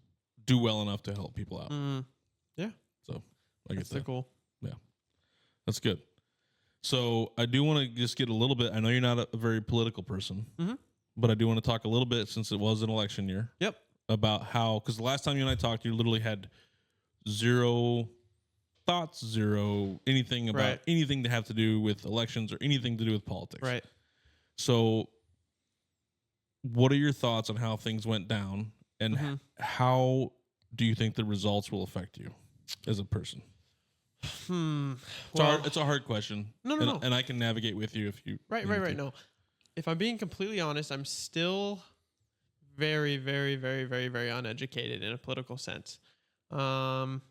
do well enough to help people out. Yeah. So I get that. Cool. Yeah, that's good. So I do want to just get a little bit. I know you're not a very political person, but I do want to talk a little bit, since it was an election year. Yep. About how, because the last time you and I talked, you literally had zero thoughts, zero anything about anything to have to do with elections or anything to do with politics. Right. So what are your thoughts on how things went down, and how do you think the results will affect you as a person? It's a hard question. No. And I can navigate with you if you. Right. No, if I'm being completely honest, I'm still very, very, very, very, very uneducated in a political sense. And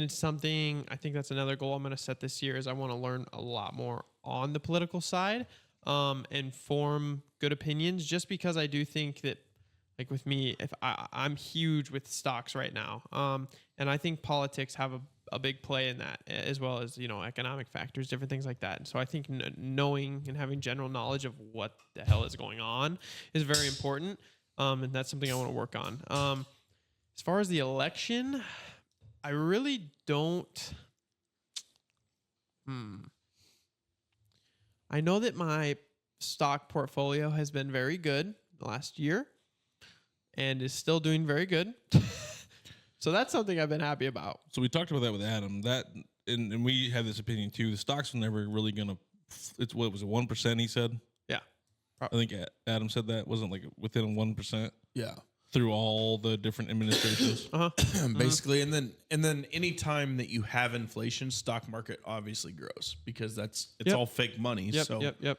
it's something, I think that's another goal I'm going to set this year, is I want to learn a lot more on the political side, and form good opinions, just because I do think that, like with me, if I'm huge with stocks right now. And I think politics have a big play in that, as well as, economic factors, different things like that. And so I think knowing and having general knowledge of what the hell is going on is very important. And that's something I want to work on. As far as the election, I really don't. I know that my stock portfolio has been very good last year and is still doing very good. So that's something I've been happy about. So we talked about that with Adam. And we had this opinion too. The stocks were never really gonna. It's what was it? 1%? He said. Yeah, I think Adam said that wasn't like within 1%. Yeah. Through all the different administrations. Basically, and then any time that you have inflation, stock market obviously grows because it's all fake money. Yep.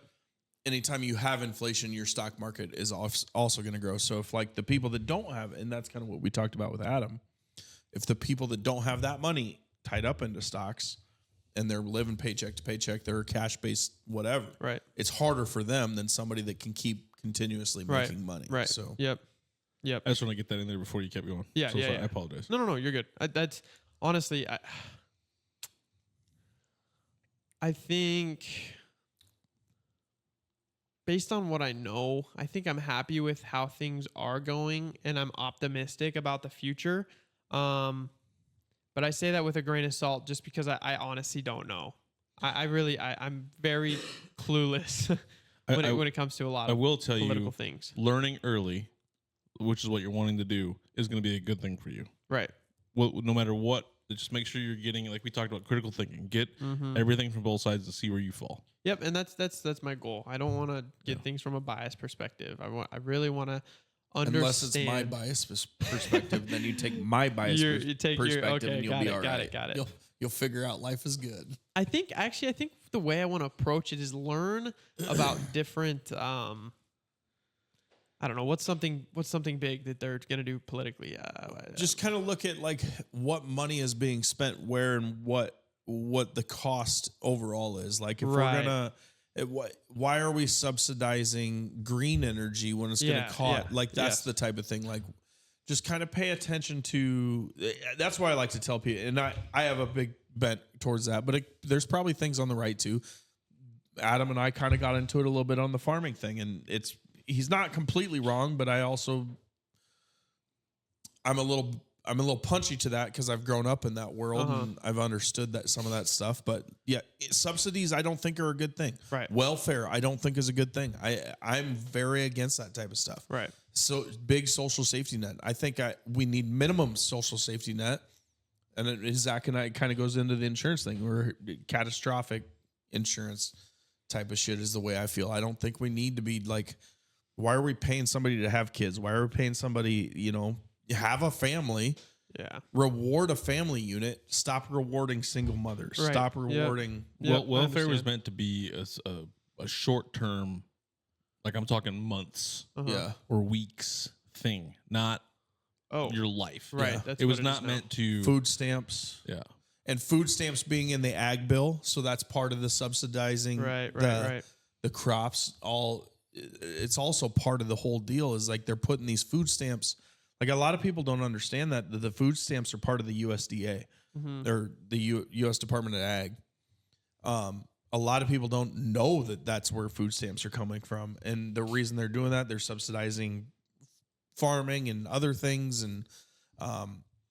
Anytime you have inflation, your stock market is also going to grow. So if like the people that don't have, and that's kind of what we talked about with Adam, if the people that don't have that money tied up into stocks and they're living paycheck to paycheck, they're cash based, whatever. Right. It's harder for them than somebody that can keep continuously making money. Right. So Yep. I just want to get that in there before you kept going. Yeah. Sorry, I apologize. No, you're good. That's honestly, I think based on what I know, I think I'm happy with how things are going and I'm optimistic about the future. But I say that with a grain of salt just because I honestly don't know. I'm very clueless when it comes to a lot of political things. Learning early, which is what you're wanting to do, is going to be a good thing for you. Right. Well, no matter what, just make sure you're getting, like we talked about, critical thinking. Get everything from both sides to see where you fall. Yep, and that's my goal. I don't want to get things from a biased perspective. I really want to understand. Unless it's my biased perspective, then you take my biased perspective and you'll be all right. Got it. You'll figure out life is good. I think the way I want to approach it is learn about different. I don't know what's something big that they're gonna do politically. Just kind of look at like what money is being spent where and what the cost overall is. Like if we're gonna, why are we subsidizing green energy when it's gonna cost? Like that's the type of thing. Like just kind of pay attention to. That's why I like to tell people, and I have a big bent towards that. But there's probably things on the right too. Adam and I kind of got into it a little bit on the farming thing, and he's not completely wrong, but I'm a little punchy to that because I've grown up in that world and I've understood that some of that stuff. But yeah, subsidies I don't think are a good thing. Right. Welfare I don't think is a good thing. I'm very against that type of stuff. Right. So big social safety net. I think we need minimum social safety net. And Zach and I kind of goes into the insurance thing where catastrophic insurance type of shit is the way I feel. I don't think we need to be like, why are we paying somebody to have kids? Why are we paying somebody, have a family? Yeah. Reward a family unit. Stop rewarding single mothers. Right. Stop rewarding. Well, welfare was meant to be a short term, like I'm talking months or weeks thing, not your life. Right. Yeah. It was not meant to. Food stamps. Yeah. And food stamps being in the ag bill. So that's part of the subsidizing the crops. It's also part of the whole deal is like they're putting these food stamps. Like a lot of people don't understand that the food stamps are part of the USDA or the U.S. Department of Ag. A lot of people don't know that that's where food stamps are coming from. And the reason they're doing that, they're subsidizing farming and other things. And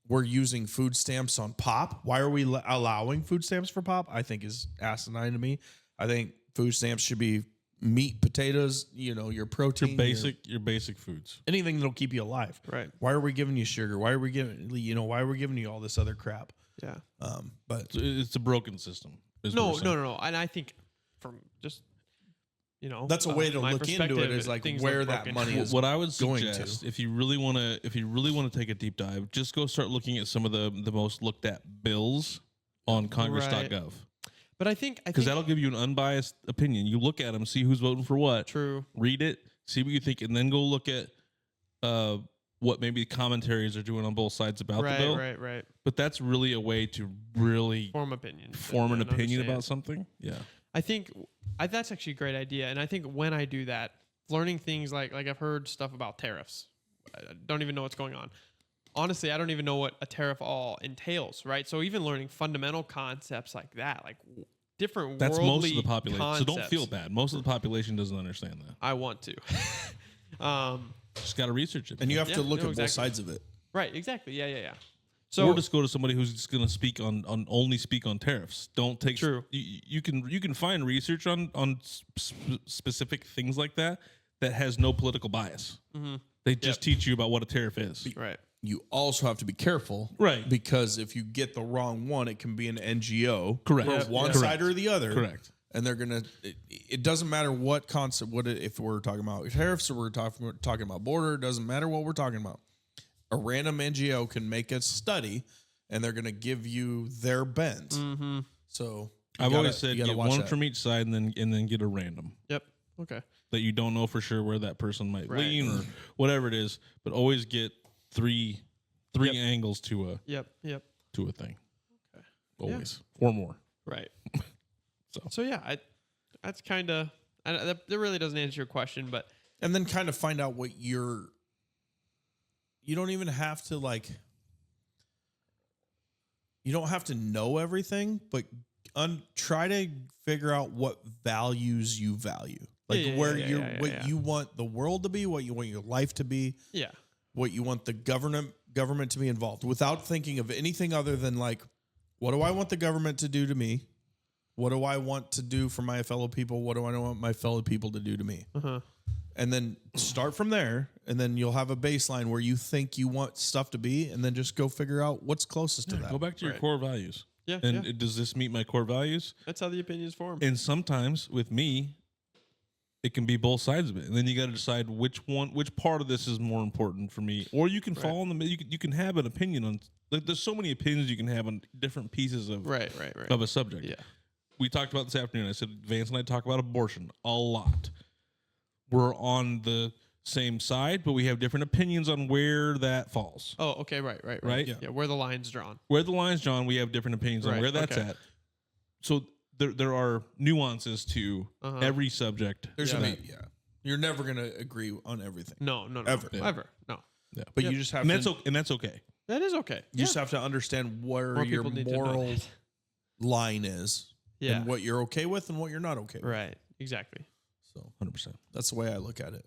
we're using food stamps on pop. Why are we allowing food stamps for pop? I think is asinine to me. I think food stamps should be meat, potatoes, your protein, your basic foods, anything that'll keep you alive. Right. Why are we giving you sugar? Why are we giving you all this other crap? Yeah. But it's a broken system. No. And I think from just, that's a way to look into it is like where that money is. What I would suggest, if you really want to take a deep dive, just go start looking at some of the most looked at bills on Congress.gov. But I think because that'll give you an unbiased opinion. You look at them, see who's voting for what. True. Read it, see what you think, and then go look at what maybe commentaries are doing on both sides about the bill. Right. But that's really a way to really form an opinion about something. Yeah. I think that's actually a great idea, and I think when I do that, learning things like I've heard stuff about tariffs. I don't even know what's going on. Honestly, I don't even know what a tariff all entails, right? So even learning fundamental concepts like that, like different that's worldly most of the population. concepts. So don't feel bad. Most of the population doesn't understand that. I want to. Just got to research it. And you have to look at both sides of it. Right. Exactly. Yeah. So or just go to somebody who's just going to speak on only speak on tariffs. Don't take True. You can find research on specific things like that has no political bias. Mm-hmm. They just teach you about what a tariff is. Right. You also have to be careful, right? Because if you get the wrong one, it can be an NGO, correct? For one side or the other, correct. And they're gonna. It doesn't matter what concept. If we're talking about tariffs or we're talking about border, it doesn't matter what we're talking about. A random NGO can make a study, and they're gonna give you their bent. Mm-hmm. So I've always said get one from each side, and then get a random. Yep. Okay. That you don't know for sure where that person might lean or whatever it is, but always get three angles to a to a thing. Okay. Always or more. Right. So yeah, that's kind of that really doesn't answer your question, but and then kind of find out what you don't even have to you don't have to know everything, but try to figure out what values you value. Like what you want the world to be, what you want your life to be. Yeah. What you want the government to be involved without thinking of anything other than what do I want the government to do to me? What do I want to do for my fellow people? What do I want my fellow people to do to me? Uh-huh. And then start from there, and then you'll have a baseline where you think you want stuff to be, and then just go figure out what's closest to that. Go back to your core values. Yeah. And does this meet my core values? That's how the opinions form. And sometimes with me, it can be both sides of it, and then you got to decide which part of this is more important for me. Or you can fall in the middle. You can have an opinion on. There's so many opinions you can have on different pieces of of a subject. Yeah, we talked about this afternoon. I said Vance and I talk about abortion a lot. We're on the same side, but we have different opinions on where that falls. Oh, okay, right. Yeah, where the line's drawn. Where the line's drawn, we have different opinions on where that's at. So there are nuances to every subject. You're never gonna agree on everything. No, ever, no. Yeah. But you just have and that's okay. That is okay. You just have to understand where your moral line is, and what you're okay with and what you're not okay with. Right. Exactly. So 100%. That's the way I look at it.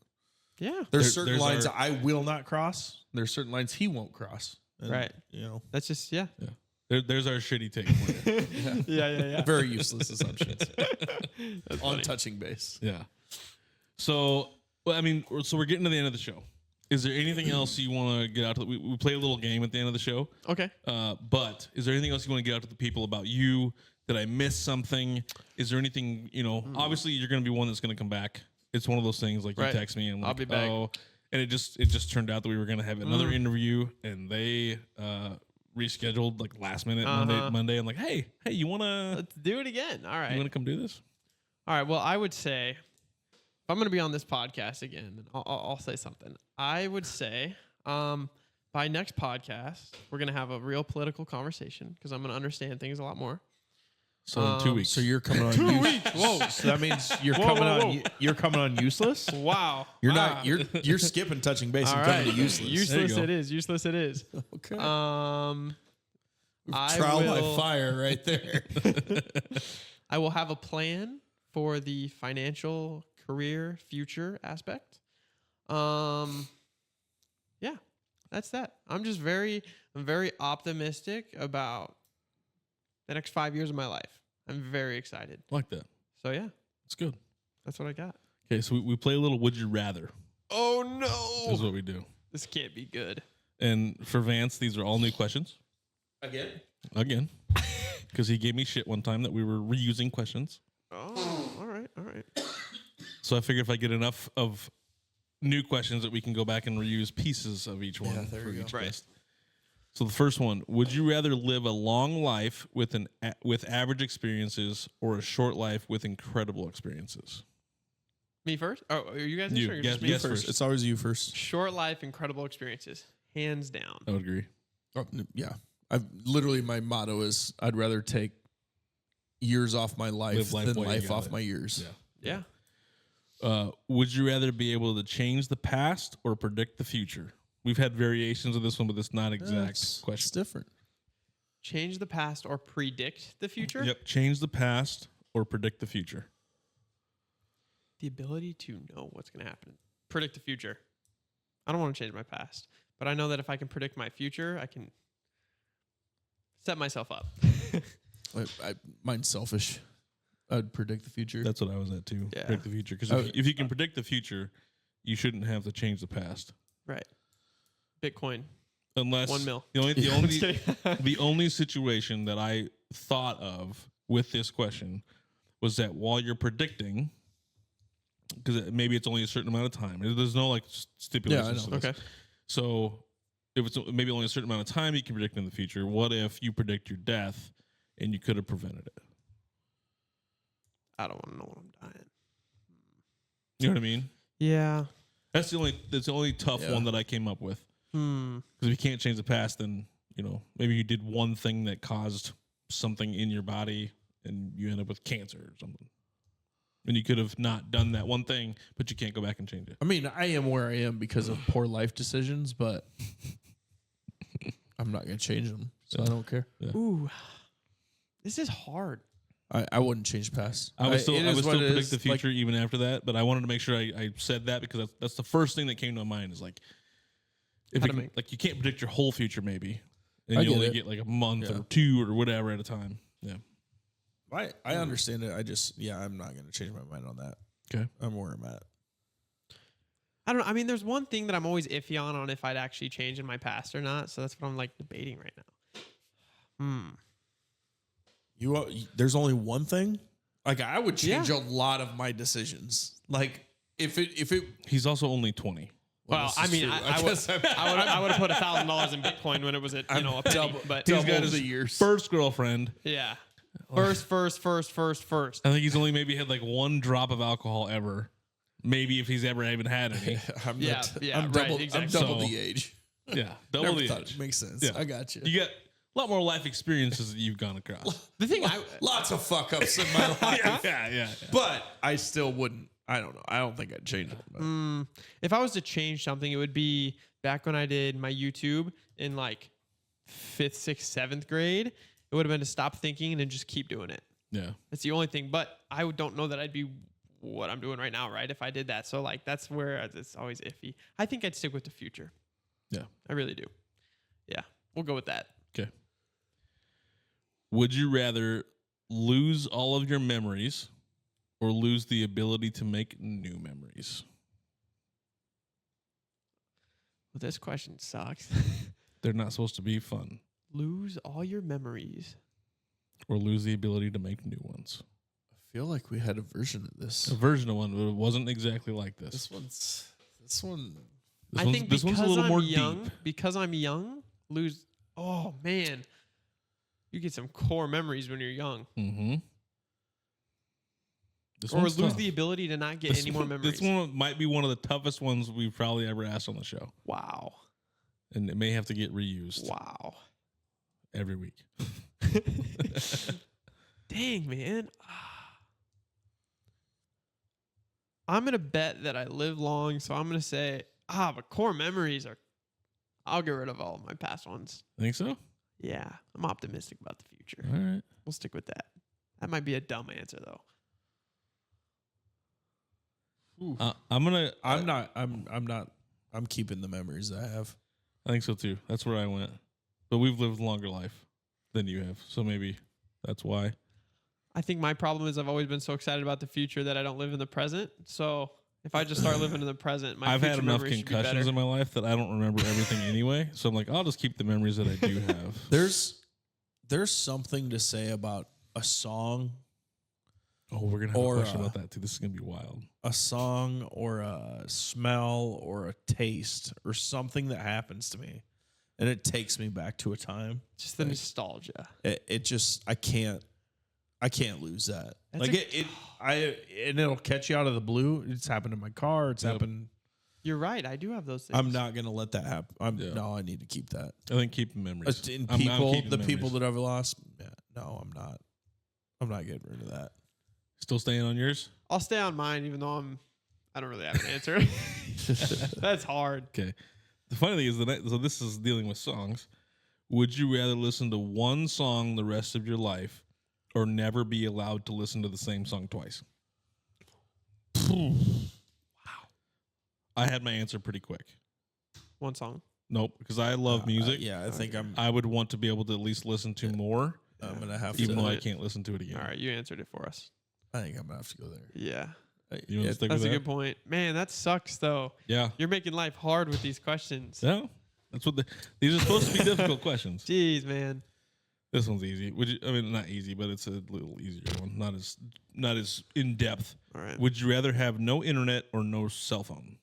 Yeah. There's certain lines I will not cross. There's certain lines he won't cross. And, right. That's just There's our shitty take for you. Yeah. Very useless assumptions on touching base. Yeah. So, so we're getting to the end of the show. Is there anything else you want to get out to? We play a little game at the end of the show. Okay. But is there anything else you want to get out to the people about you? Did I miss something? Is there anything, obviously you're going to be one that's going to come back. It's one of those things like you text me and I'll be back. And it just turned out that we were going to have another interview and they rescheduled last minute Monday. I'm like, hey, you want to let's do it again. All right. You want to come do this? All right. Well, I would say if I'm going to be on this podcast again, then I'll say something. I would say by next podcast, we're going to have a real political conversation because I'm going to understand things a lot more. So in 2 weeks. So you're coming on 2 weeks. Whoa. So that means you're coming on useless? Wow. You're not you're skipping touching base and coming to useless. Useless it is. Okay. Trial by fire right there. I will have a plan for the financial career future aspect. Yeah. That's that. I'm very optimistic about the next 5 years of my life. I'm very excited. Like that. So, yeah. It's good. That's what I got. Okay, so we play a little Would You Rather. Oh, no. This is what we do. This can't be good. And for Vance, these are all new questions. Again. Because he gave me shit one time that we were reusing questions. Oh, all right. So I figured if I get enough of new questions that we can go back and reuse pieces of each one for each guest. So the first one, would you rather live a long life with average experiences or a short life with incredible experiences? Me first? Oh, are you guys you? Yes, first. It's always you first. Short life, incredible experiences. Hands down. I would agree. Oh, yeah. I've literally, my motto is I'd rather take years off my life than life off my years. Yeah. Would you rather be able to change the past or predict the future? We've had variations of this one, but it's not exact question. It's different. Change the past or predict the future? Yep. Change the past or predict the future. The ability to know what's going to happen. Predict the future. I don't want to change my past, but I know that if I can predict my future, I can set myself up. Mine's selfish. I'd predict the future. That's what I was at too. Yeah. Predict the future. Because if you can predict the future, you shouldn't have to change the past. Right. Bitcoin. Unless $1 million. The only situation that I thought of with this question was that while you're predicting, because maybe it's only a certain amount of time. There's no like stipulations. Yeah, I know. Okay. So if it's maybe only a certain amount of time you can predict in the future, what if you predict your death and you could have prevented it? I don't want to know when I'm dying. You know what I mean? Yeah. That's the only tough one that I came up with. Because if you can't change the past, then maybe you did one thing that caused something in your body and you end up with cancer or something. And you could have not done that one thing, but you can't go back and change it. I mean, I am where I am because of poor life decisions, but I'm not going to change them, so I don't care. Yeah. Ooh. This is hard. I wouldn't change the past. I would still predict the future even after that, but I wanted to make sure I said that because that's the first thing that came to my mind is like, if you can't predict your whole future maybe, and you only get like a month or 2 or whatever at a time. Yeah. I understand it. I'm not going to change my mind on that. Okay. I'm where I'm at. I don't know. I mean, there's one thing that I'm always iffy on if I'd actually change in my past or not. So that's what I'm like debating right now. There's only one thing? Like I would change a lot of my decisions. Like if it he's also only 20. Well, I mean, I would have put $1,000 in Bitcoin when it was at a penny. But he's got his first girlfriend. Yeah. First. I think he's only maybe had like 1 drop of alcohol ever. Maybe if he's ever even had any. I'm double the age. Yeah, double the age. It makes sense. Yeah. I got you. You got a lot more life experiences that you've gone across. The thing, lots of fuck ups in my life. Yeah. But I still wouldn't. I don't know. I don't think I'd change it. If I was to change something, it would be back when I did my YouTube in like 5th, 6th, 7th grade. It would have been to stop thinking and then just keep doing it. Yeah. That's the only thing. But I don't know that I'd be what I'm doing right now, right? If I did that. So like that's where it's always iffy. I think I'd stick with the future. Yeah. I really do. Yeah. We'll go with that. Okay. Would you rather lose all of your memories or lose the ability to make new memories? Well, this question sucks. They're not supposed to be fun. Lose all your memories. Or lose the ability to make new ones. I feel like we had a version of this. A version of one, but it wasn't exactly like this. This one. I think this one's a little more deep. Because I'm young, lose. Oh, man. You get some core memories when you're young. Mm-hmm. Or lose tough. The ability to not get any more memories. This one might be one of the toughest ones we've probably ever asked on the show. Wow. And it may have to get reused. Wow. Every week. Dang, man. I'm going to bet that I live long, so I'm going to say, but core memories are, I'll get rid of all of my past ones. Think so? Yeah, I'm optimistic about the future. All right. We'll stick with that. That might be a dumb answer, though. I'm keeping the memories I have. I think so too. That's where I went. But we've lived a longer life than you have. So maybe that's why. I think my problem is I've always been so excited about the future that I don't live in the present. So if I just start living in the present, my I've future had enough memories should be concussions better. in my life that I don't remember everything anyway. So I'm like, I'll just keep the memories that I do have. There's something to say about a song. Oh, we're going to have a question about that too. This is going to be wild. A song or a smell or a taste or something that happens to me and it takes me back to a time. Just the nostalgia. It just, I can't lose that. And it'll catch you out of the blue. It's happened in my car. It's happened. You're right. I do have those things. I'm not going to let that happen. No, I need to keep that. I think keep memories. In people that I've lost. Yeah, no, I'm not. I'm not getting rid of that. Still staying on yours? I'll stay on mine, even though I don't really have an answer. That's hard. Okay. The funny thing is so this is dealing with songs. Would you rather listen to one song the rest of your life or never be allowed to listen to the same song twice? Wow. I had my answer pretty quick. One song. Nope, because I love music. I think I would want to be able to at least listen to more. I'm gonna have even to. though I can't listen to it again. All right, you answered it for us. I think I'm gonna have to go there. Yeah. You want to stick That's with a that? good point. Man, that sucks though. Yeah. You're making life hard with these questions. Yeah. That's what these are supposed to be difficult questions. Jeez, man. This one's easy. I mean, not easy, but it's a little easier one. Not as in depth. All right. Would you rather have no internet or no cell phone?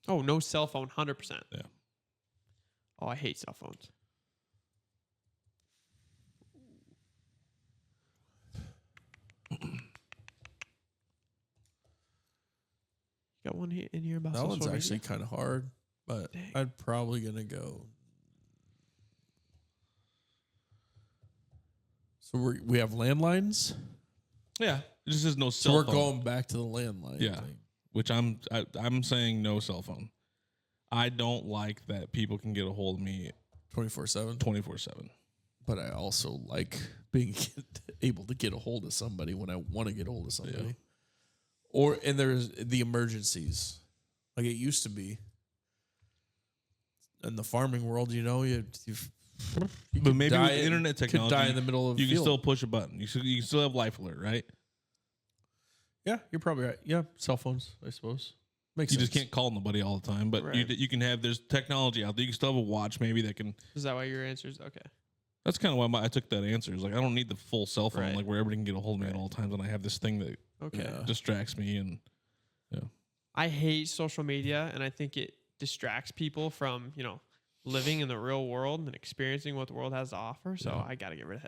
Oh, no cell phone, 100%. Yeah. Oh, I hate cell phones. Got one in here about That social one's media? actually kind of hard, but Dang. I'd probably gonna go. So we have landlines. Yeah. This is no So cell we're phone. going back to the landline. Yeah. thing. Which I'm saying no cell phone. I don't like that people can get a hold of me 24/7. 24/7. But I also like being able to get a hold of somebody when I want to get a hold of somebody. Yeah. And there's the emergencies, like it used to be. In the farming world, you But maybe with die internet could technology, die in the middle of you a can field. still push a button. You can still have life alert, right? Yeah, you're probably right. Yeah, cell phones, I suppose. Makes You sense. just can't call nobody all the time, but Right. you can have. There's technology out there. You can still have a watch maybe that can. Is that why your answer is okay? That's kind of why I took that answer. Is like I don't need the full cell phone, Right. like where everybody can get a hold of me at all times, and I have this thing that Okay. Yeah. distracts me. And I hate social media, and I think it distracts people from, living in the real world and experiencing what the world has to offer. So Yeah. I gotta get rid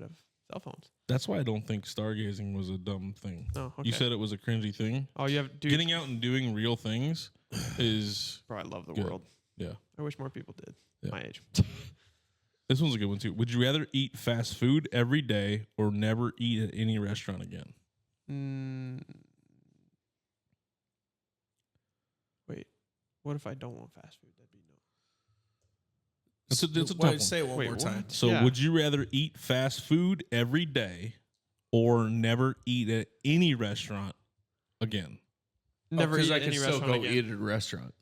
of cell phones. that's why I don't think stargazing was a dumb thing. Oh, okay. You said it was a cringy thing. Oh, you have dude, Getting out and doing real things is bro, I love the good. world. yeah. I wish more people did. Yeah. My age. This one's a good one too. Would you rather eat fast food every day or never eat at any restaurant again? Wait, what if I don't want fast food? That'd be no. It's a tough Wait, one. say it one Wait, more time. what? So Yeah. would you rather eat fast food every day or never eat at any restaurant again? Never because eat I at could any still restaurant go again. eat at a restaurant.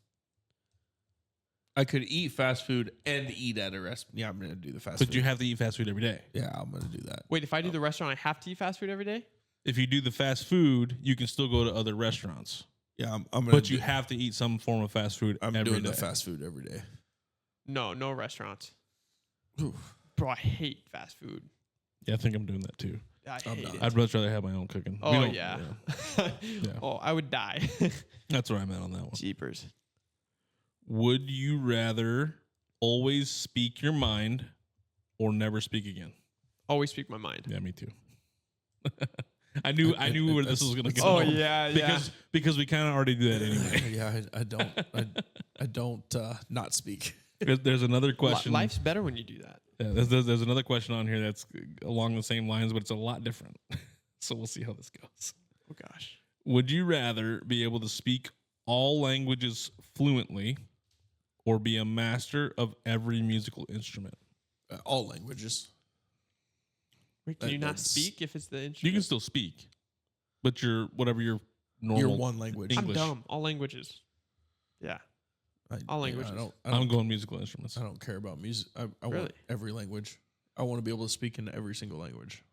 I could eat fast food and eat at a restaurant. Yeah, I'm gonna do the fast But food. you have to eat fast food every day. Yeah, I'm gonna do that. Wait, if I do the restaurant, I have to eat fast food every day? If you do the fast food, you can still go to other restaurants. Yeah, I'm gonna. But you have to eat some form of fast food I'm every doing the day. fast food every day. No restaurants. Oof. Bro, I hate fast food. Yeah, I think I'm doing that too. I I'm hate not. it. I'd much rather have my own cooking. We Oh don't- yeah. Yeah. Oh, I would die. That's where I'm at on that one. Jeepers. Would you rather always speak your mind or never speak again? Always speak my mind. Yeah, me too. I knew where this was going to go. Oh yeah, because we kind of already do that anyway. Yeah, I don't not speak. There's another question. Life's better when you do that. Yeah, there's another question on here that's along the same lines, but it's a lot different. So we'll see how this goes. Oh gosh. Would you rather be able to speak all languages fluently or be a master of every musical instrument? All languages. Wait, can you not That's- speak if it's the instrument? You can still speak, but whatever your normal. Your one language. I'm English. dumb. All languages. Yeah. All languages. I'm going musical instruments. I don't care about music. I Really? want every language. I want to be able to speak in every single language.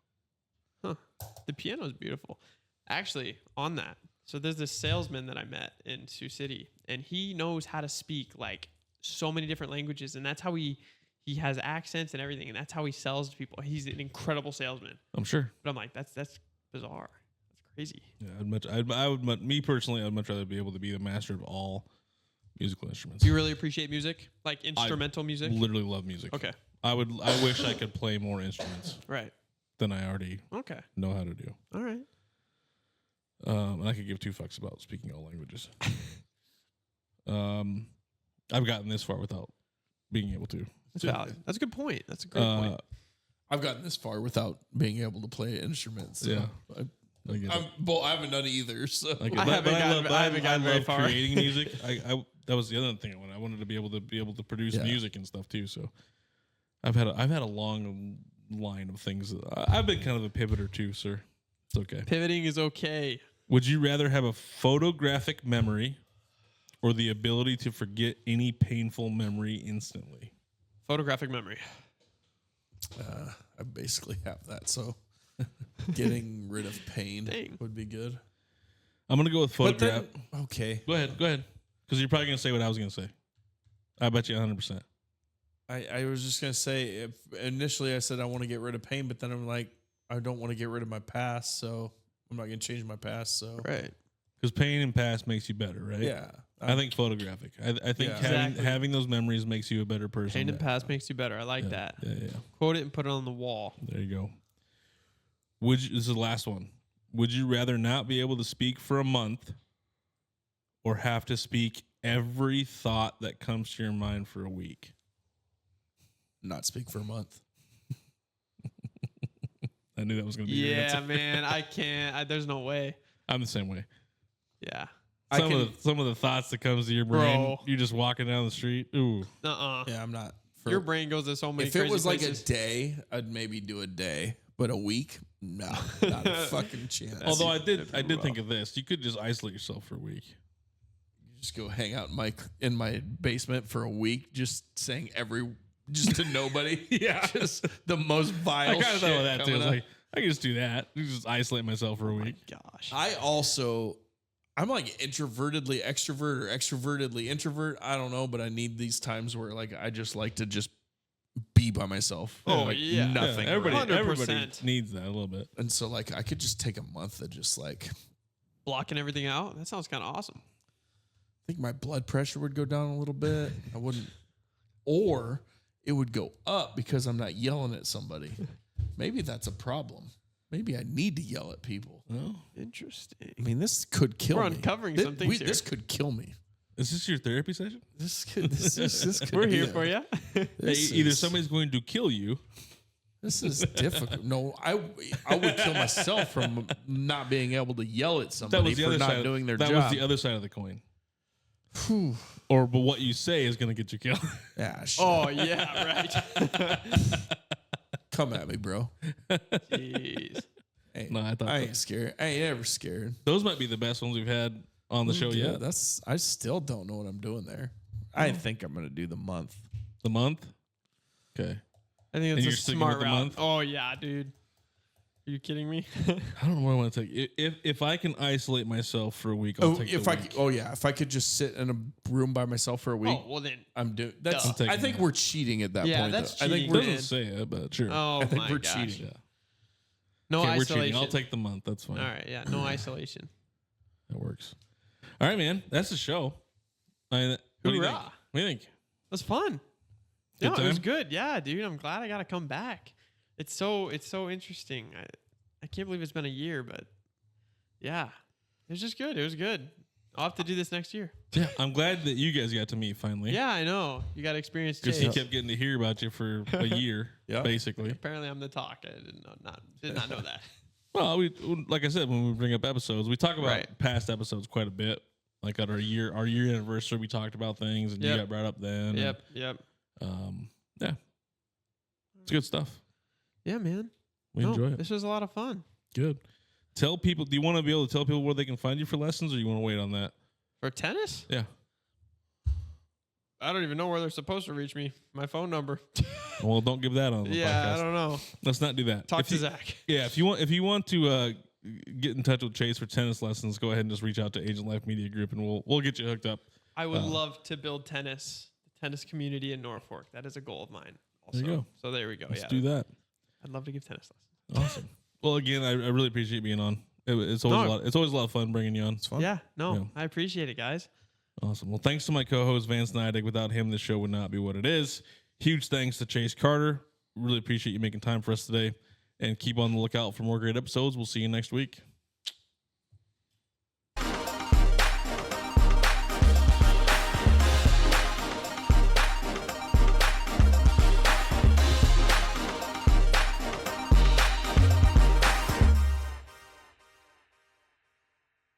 Huh. The piano is beautiful. Actually, on that, so there's this salesman that I met in Sioux City, and he knows how to speak like so many different languages, and that's how he has accents and everything, and that's how he sells to people. He's an incredible salesman. I'm sure. But I'm like, that's bizarre. That's crazy. Yeah, me personally, I'd much rather be able to be the master of all musical instruments. Do you really appreciate music? Like instrumental music? Literally love music. Okay. I wish I could play more instruments Right. than I already Okay. know how to do. All right. And I could give two fucks about speaking all languages. I've gotten this far without being able to. That's valid. That's a good point. That's a great point. I've gotten this far without being able to play instruments. So Yeah. I, I get it. I haven't done it either. So I I haven't gotten very love far. creating music. That was the other thing I wanted. I wanted to be able to produce Yeah. music and stuff too. So I've had a long line of things. I've been kind of a pivoter too, sir. It's okay. Pivoting is okay. Would you rather have a photographic memory or the ability to forget any painful memory instantly? Photographic memory. I basically have that, so getting rid of pain would be good. I'm going to go with photograph. Okay. Go ahead. Because you're probably going to say what I was going to say. I bet you 100%. I was just going to say, if initially I said I want to get rid of pain, but then I'm like, I don't want to get rid of my past, so I'm not going to change my past. So Right. Because pain in past makes you better, right? Yeah. I think photographic. I think having those memories makes you a better person. Pain in past makes you better. I like that. Yeah. Quote it and put it on the wall. There you go. This is the last one. Would you rather not be able to speak for a month or have to speak every thought that comes to your mind for a week? Not speak for a month. I knew that was going to be your answer. Yeah, man. I can't. There's no way. I'm the same way. Yeah. Some of the thoughts that comes to your brain, you're just walking down the street. Ooh. Yeah, I'm not. Your brain goes to so many. If it was places. like a day, I'd maybe do a day, but a week, no, not a fucking chance. Although I did think of this. You could just isolate yourself for a week. You just go hang out in my basement for a week, just saying just to nobody. Yeah, just the most vile. I kind of thought of that too. I was up. like, I can just do that. Just isolate myself for a week. Gosh. I'm like introvertedly extrovert or extrovertedly introvert. I don't know, but I need these times where like I just like to just be by myself. Oh, like yeah. nothing. Yeah, around. everybody needs that a little bit. And so like I could just take a month of just like blocking everything out. That sounds kind of awesome. I think my blood pressure would go down a little bit. I wouldn't, or it would go up because I'm not yelling at somebody. Maybe that's a problem. Maybe I need to yell at people. Oh, interesting. I mean, this could kill me. We're uncovering some things here. This could kill me. Is this your therapy session? This could We're here for you. Either somebody's going to kill you. This is difficult. No, I would kill myself from not being able to yell at somebody for not doing their job. That was the other side of the coin. But what you say is going to get you killed. Yeah. Shit. Oh yeah, right. Come at me, bro. Jeez. Hey, No, I ain't scared. I ain't ever scared. Those might be the best ones we've had on the show yet. I still don't know what I'm doing there. I think I'm gonna do the month. The month? Okay. I think And that's you're a sticking smart with the route. month? Oh yeah, dude. Are you kidding me? I don't know what I want to take. If I can isolate myself for a week, I'll take the week. If I could just sit in a room by myself for a week. Oh well, then I'm doing. That's. I'm taking I think that. we're cheating at that Yeah, point. that's though. I think cheating, we're It man. doesn't say it, but sure. Oh I think my we're gosh. cheating. Yeah. No Okay, we're isolation. cheating. I'll take the month. That's fine. All right, yeah, no isolation. That works. All right, man. That's the show. What do you think? Hoorah. What do you think? It was fun. Good No, it was time? good. Yeah, dude. I'm glad I got to come back. It's so interesting. I can't believe it's been a year, but yeah, it was just good. It was good. I'll have to do this next year. Yeah, I'm glad that you guys got to meet finally. Yeah, I know. You got to experience Because he Chase. kept getting to hear about you for a year, Yeah. basically. Apparently, I'm the talk. I did not know that. Well, like I said, when we bring up episodes, we talk about Right. past episodes quite a bit. Like at our year anniversary, we talked about things, and you Yep. got brought up then. Yep. And, yeah, it's good stuff. Yeah, man. We enjoy it. This was a lot of fun. Good. Tell people. Do you want to be able to tell people where they can find you for lessons, or you want to wait on that? For tennis? Yeah. I don't even know where they're supposed to reach me. My phone number. Well, don't give that on the Yeah, podcast. I don't know. Let's not do that. Talk If to you- Zach. Yeah, if you want to get in touch with Chase for tennis lessons, go ahead and just reach out to Agent Life Media Group, and we'll get you hooked up. I would love to build the tennis community in Norfolk. That is a goal of mine. Also. There you go. So there we go. Let's do that. I'd love to give tennis lessons. Awesome. Well, again, I really appreciate being on. It's always a lot. It's always a lot of fun bringing you on. It's fun. Yeah, no, Yeah. I appreciate it, guys. Awesome. Well, thanks to my co-host Vance Neidig. Without him, this show would not be what it is. Huge thanks to Chase Carter. Really appreciate you making time for us today, and keep on the lookout for more great episodes. We'll see you next week.